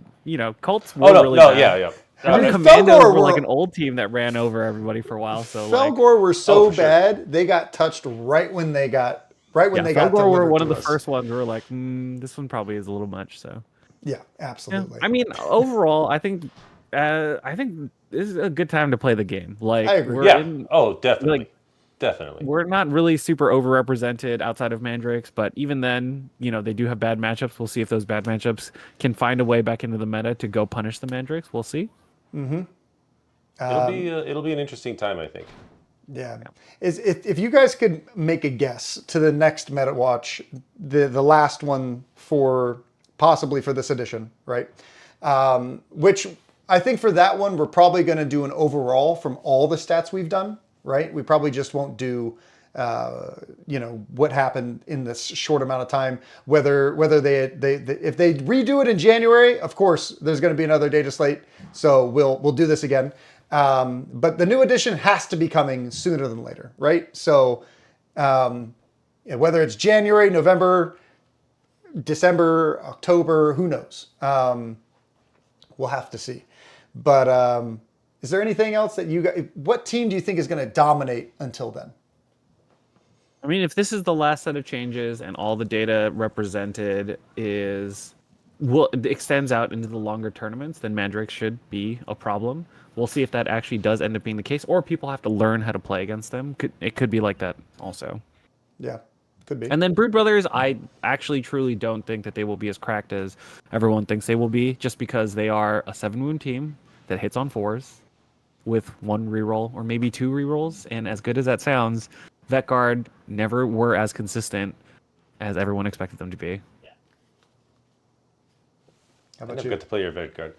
S4: Colts were
S3: Oh no,
S4: really
S3: no,
S4: bad.
S3: yeah.
S1: I mean,
S4: Commandos
S1: Felgor
S4: were like
S1: were-
S4: an old team that ran over everybody for a while. So like,
S1: Felgor were so
S3: for sure.
S1: bad they got touched right when they got they got
S4: Felgor were
S1: delivered
S4: one of
S1: to
S4: the
S1: us.
S4: first ones. We were like, this one probably is a little much. So
S1: Yeah,
S4: yeah,
S1: absolutely.
S4: I mean, overall, I think this is a good time to play the game. Like,
S1: I agree.
S4: we're
S3: Yeah.
S4: in,
S3: Oh, definitely.
S4: like,
S3: Definitely.
S4: we're not really super overrepresented outside of Mandrakes, but even then, they do have bad matchups. We'll see if those bad matchups can find a way back into the meta to go punish the Mandrakes. We'll see.
S3: It'll be an interesting time, I think.
S1: Yeah. If you guys could make a guess to the next Meta Watch, the last one possibly for this edition, right? Which I think for that one, we're probably going to do an overall from all the stats we've done, right? We probably just won't do, what happened in this short amount of time. Whether they if they redo it in January, of course, there's going to be another data slate, so we'll do this again. But the new edition has to be coming sooner than later, right? So whether it's January, November, December, October, who knows? We'll have to see. But is there anything else that what team do you think is going to dominate until then?
S4: I mean, if this is the last set of changes and all the data represented extends out into the longer tournaments, then Mandrake should be a problem. We'll see if that actually does end up being the case, or people have to learn how to play against them. It could be like that also.
S1: Yeah, could be.
S4: And then Brood Brothers, I actually truly don't think that they will be as cracked as everyone thinks they will be, just because they are a 7-wound team that hits on 4s with 1 reroll or maybe 2 rerolls. And as good as that sounds, Vet Guard never were as consistent as everyone expected them to be.
S1: How
S3: I
S1: about
S3: never
S1: you?
S3: got to play your vet card.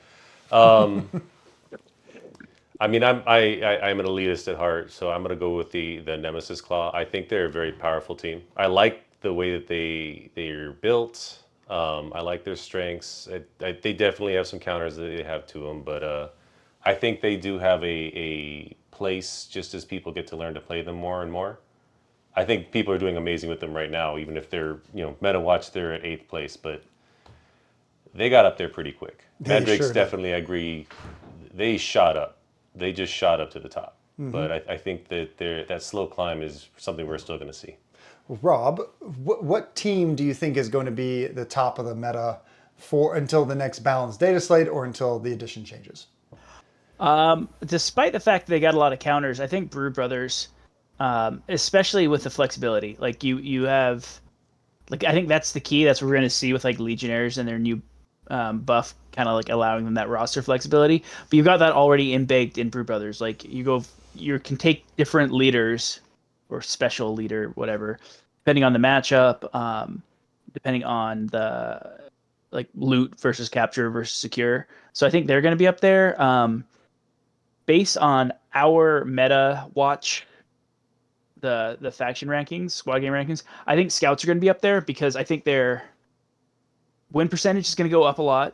S3: I mean, I'm an elitist at heart, so I'm gonna go with the Nemesis Claw. I think they're a very powerful team. I like the way that they're built. I like their strengths. They definitely have some counters that they have to them, but I think they do have a place just as people get to learn to play them more and more. I think people are doing amazing with them right now, even if they're Meta Watch, they're at 8th place, but they got up there pretty quick.
S1: They
S3: Mandrakes
S1: sure did.
S3: definitely, I agree, they shot up. they just shot up to the top. But I think that that slow climb is something we're still going to see.
S1: Rob, what team do you think is going to be the top of the meta for until the next balanced data slate or until the edition changes?
S2: Despite the fact that they got a lot of counters, I think Brood Brothers, especially with the flexibility, like you have, like I think that's the key. That's what we're going to see with like Legionnaires and their new buff, kind of like allowing them that roster flexibility. But you've got that already baked in Brood Brothers. Like you can take different leaders or special leader, whatever, depending on the matchup, depending on the like loot versus capture versus secure. So I think they're going to be up there. Based on our meta watch, the faction rankings, squad game rankings, I think scouts are going to be up there because I think their win percentage is going to go up a lot.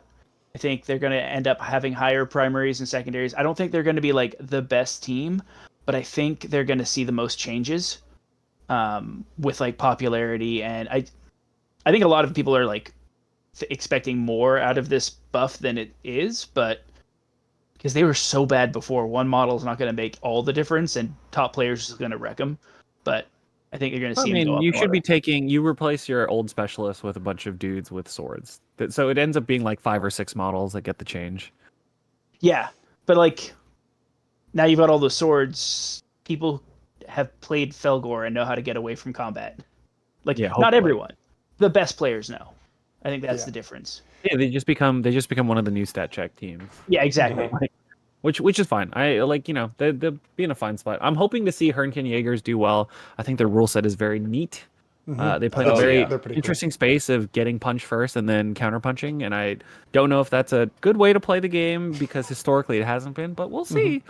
S2: I think they're going to end up having higher primaries and secondaries. I don't think they're going to be like the best team, but I think they're going to see the most changes with like popularity. And I think a lot of people are like expecting more out of this buff than it is, but because they were so bad before, one model is not going to make all the difference, and top players is going to wreck them. But I think you're going to see them go up.
S4: You should be you replace your old specialist with a bunch of dudes with swords. So it ends up being like 5 or 6 models that get the change.
S2: Yeah, but like now you've got all those swords. People have played Felgor and know how to get away from combat. Like not everyone. The best players know. I think that's the difference.
S4: Yeah, they just become one of the new stat check teams.
S2: Yeah, exactly.
S4: Which is fine. I like, they'll be in a fine spot. I'm hoping to see Hernkin Jaegers do well. I think their rule set is very neat. They play in a very interesting space of getting punch first and then counter punching, and I don't know if that's a good way to play the game because historically it hasn't been, but we'll see.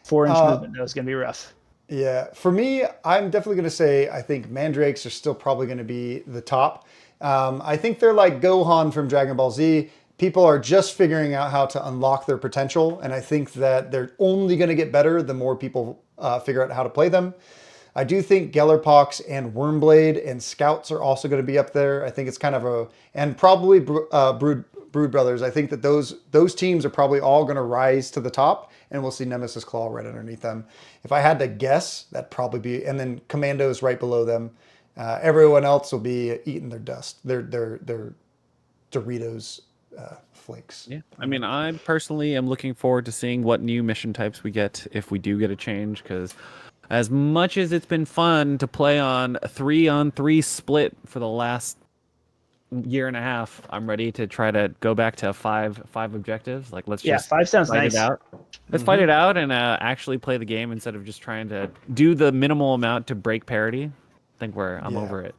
S2: 4-inch movement though is going to be rough.
S1: Yeah, for me, I'm definitely going to say I think Mandrakes are still probably going to be the top. I think they're like Gohan from Dragon Ball Z. People are just figuring out how to unlock their potential, and I think that they're only going to get better the more people figure out how to play them. I do think Gellerpox and Wormblade and Scouts are also going to be up there. I think it's kind of and probably Brood Brothers. I think that those teams are probably all going to rise to the top, and we'll see Nemesis Claw right underneath them. If I had to guess, that'd probably be, and then Commandos right below them. Everyone else will be eating their dust, their Doritos flakes.
S4: Yeah, I mean, I personally am looking forward to seeing what new mission types we get if we do get a change, because as much as it's been fun to play on a 3-on-3 split for the last year and a half, I'm ready to try to go back to five objectives. Like, let's just
S2: 5 sounds
S4: fight
S2: nice.
S4: it out. Let's fight it out and actually play the game instead of just trying to do the minimal amount to break parity. I think I'm over it.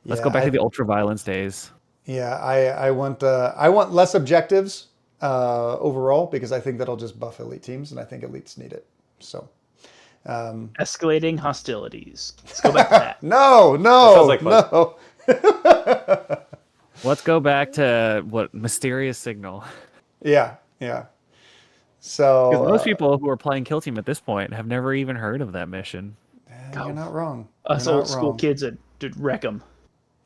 S4: Let's go back to the ultra violence days.
S1: Yeah, I want less objectives overall, because I think that'll just buff elite teams, and I think elites need it. So
S2: escalating hostilities. Let's go back to that.
S1: No,
S3: sounds like fun.
S1: no.
S4: Let's go back to what mysterious signal.
S1: Yeah. So
S4: most people who are playing Kill Team at this point have never even heard of that mission.
S1: You're not wrong.
S2: Us old school kids would wreck them.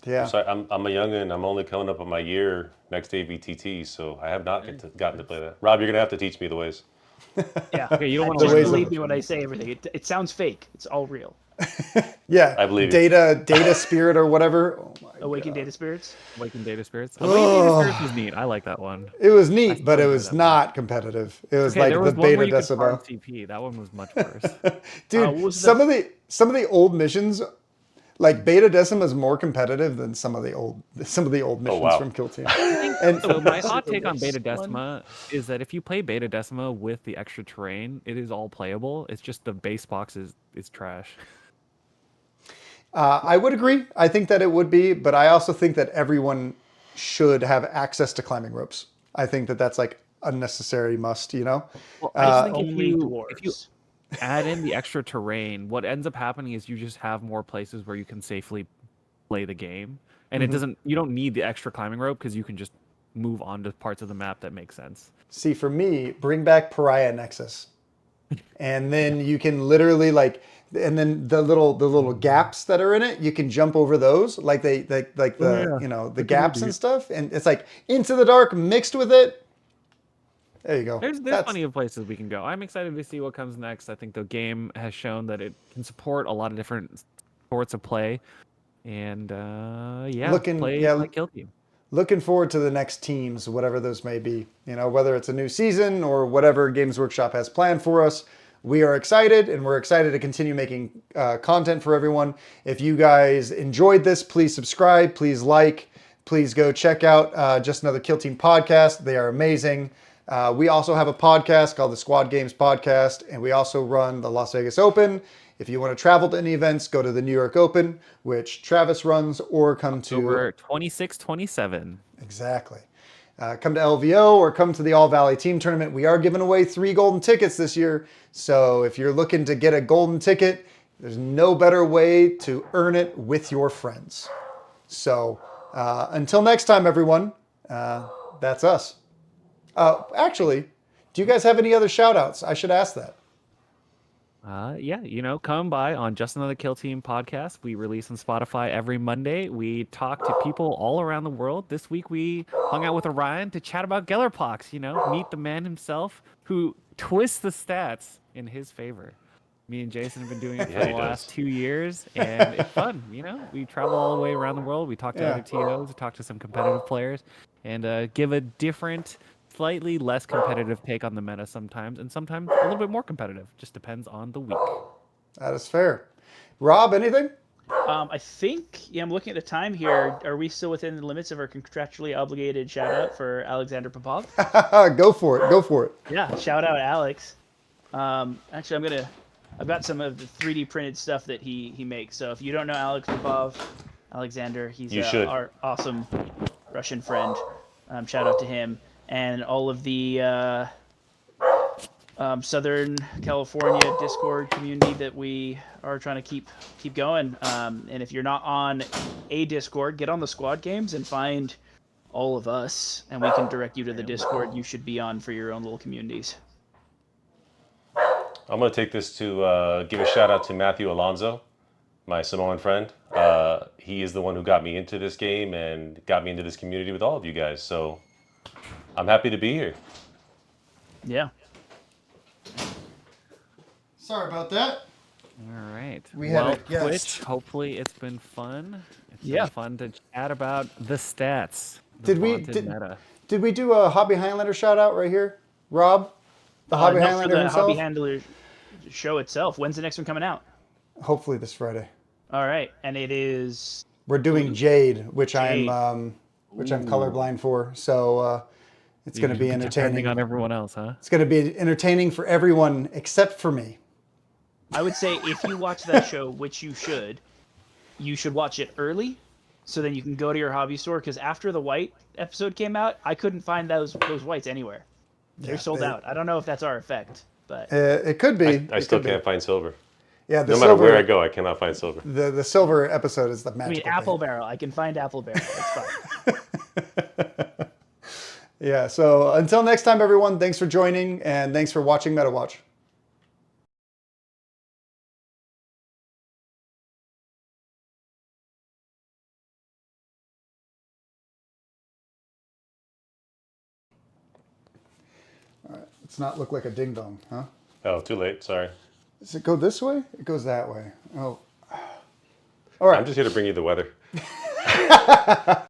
S1: Yeah.
S3: So I'm a youngin'. I'm only coming up on my year next AVTT, so I have not gotten to play that. Rob, you're gonna have to teach me the ways.
S2: Yeah.
S4: Okay, you don't want
S2: to
S4: to
S2: believe me when I say everything. It sounds fake. It's all real.
S1: Yeah.
S3: I believe
S1: Data Spirit or whatever. Oh my
S2: Awaken
S1: God.
S2: Data Spirits.
S4: Awaken Data Spirits. Awaken Data Spirits was neat. I like that one.
S1: It was neat, but it was not competitive. It was like
S4: there was
S1: the
S4: one where
S1: Beta
S4: you could farm
S1: Decima.
S4: CP. That one was much worse.
S1: Dude, some of the old missions, like Beta Decima, is more competitive than some of the old missions from Kill Team. And
S4: So my hot take on Beta Decima is that if you play Beta Decima with the extra terrain, it is all playable. It's just the base box is trash.
S1: I would agree. I think that it would be, but I also think that everyone should have access to climbing ropes. I think that that's like a necessary must,
S4: Well, I just think
S2: only
S4: if you add in the extra terrain, what ends up happening is you just have more places where you can safely play the game, and you don't need the extra climbing rope because you can just move on to parts of the map that make sense.
S1: See, for me, bring back Pariah Nexus, and then you can literally and then the little gaps that are in it, you can jump over those, the gaps and stuff, and it's like Into the Dark mixed with it. There you go.
S4: There's
S1: That's-
S4: plenty of places we can go. I'm excited to see what comes next. I think the game has shown that it can support a lot of different sorts of play, and play like Kill Team.
S1: Looking forward to the next teams, whatever those may be. You know, whether it's a new season or whatever Games Workshop has planned for us. We are excited, and we're excited to continue making content for everyone. If you guys enjoyed this, please subscribe, please like, please go check out Just Another Kill Team podcast. They are amazing. We also have a podcast called the Squad Games Podcast, and we also run the Las Vegas Open. If you want to travel to any events, go to the New York Open, which Travis runs, or come to...
S4: Over 26, 27.
S1: Exactly. Come to LVO or come to the All Valley Team Tournament. We are giving away 3 golden tickets this year. So if you're looking to get a golden ticket, there's no better way to earn it with your friends. So until next time, everyone, that's us. Actually, do you guys have any other shout outs? I should ask that.
S4: Come by on Just Another Kill Team podcast. We release on Spotify every Monday. We talk to people all around the world. This week we hung out with Orion to chat about Gellerpox, meet the man himself who twists the stats in his favor. Me and Jason have been doing it for the last 2 years, and it's fun. We travel all the way around the world. We talk to other TOs, we talk to some competitive players, and give a different, slightly less competitive take on the meta sometimes, and sometimes a little bit more competitive. Just depends on the week.
S1: That is fair. Rob, anything?
S2: I think, I'm looking at the time here. Are we still within the limits of our contractually obligated shout out for Alexander Popov?
S1: Go for it.
S2: Yeah, shout out Alex. Actually, I've got some of the 3D printed stuff that he makes. So if you don't know Alex Popov, Alexander, he's our awesome Russian friend. Shout out to him and all of the Southern California Discord community that we are trying to keep going. And if you're not on a Discord, get on the Squad Games and find all of us, and we can direct you to the Discord you should be on for your own little communities.
S3: I'm going to take this to give a shout out to Matthew Alonso, my Samoan friend. He is the one who got me into this game and got me into this community with all of you guys. So I'm happy to be here.
S2: Yeah.
S1: Sorry about that.
S4: All right.
S1: We had a guest.
S4: Twitch, hopefully it's been fun. It's
S2: Yeah.
S4: been fun to chat about the stats.
S1: Did we do a Hobby Highlander shout out right here? Rob? The Hobby Highlander
S2: for the
S1: himself?
S2: Hobby Handler show itself. When's the next one coming out?
S1: Hopefully this Friday.
S2: All right, and it is...
S1: We're doing Jade, which
S2: Jade.
S1: I'm colorblind for. So it's going to be entertaining.
S4: Depending on everyone else, huh?
S1: It's going to be entertaining for everyone except for me.
S2: I would say if you watch that show, which you should watch it early, so then you can go to your hobby store. Because after the white episode came out, I couldn't find those whites anywhere. They're sold out. I don't know if that's our effect, but
S1: It could be.
S3: I still can't find silver.
S1: Yeah,
S3: No matter where I go, I cannot find silver.
S1: The silver episode is the
S2: I
S1: magical
S2: mean, Apple
S1: thing.
S2: Barrel. I can find Apple Barrel. It's fine.
S1: Yeah, so until next time, everyone, thanks for joining, and thanks for watching MetaWatch. All right, let's not look like a ding-dong, huh?
S3: Oh, too late. Sorry.
S1: Does it go this way? It goes that way. Oh. All right.
S3: I'm just here to bring you the weather.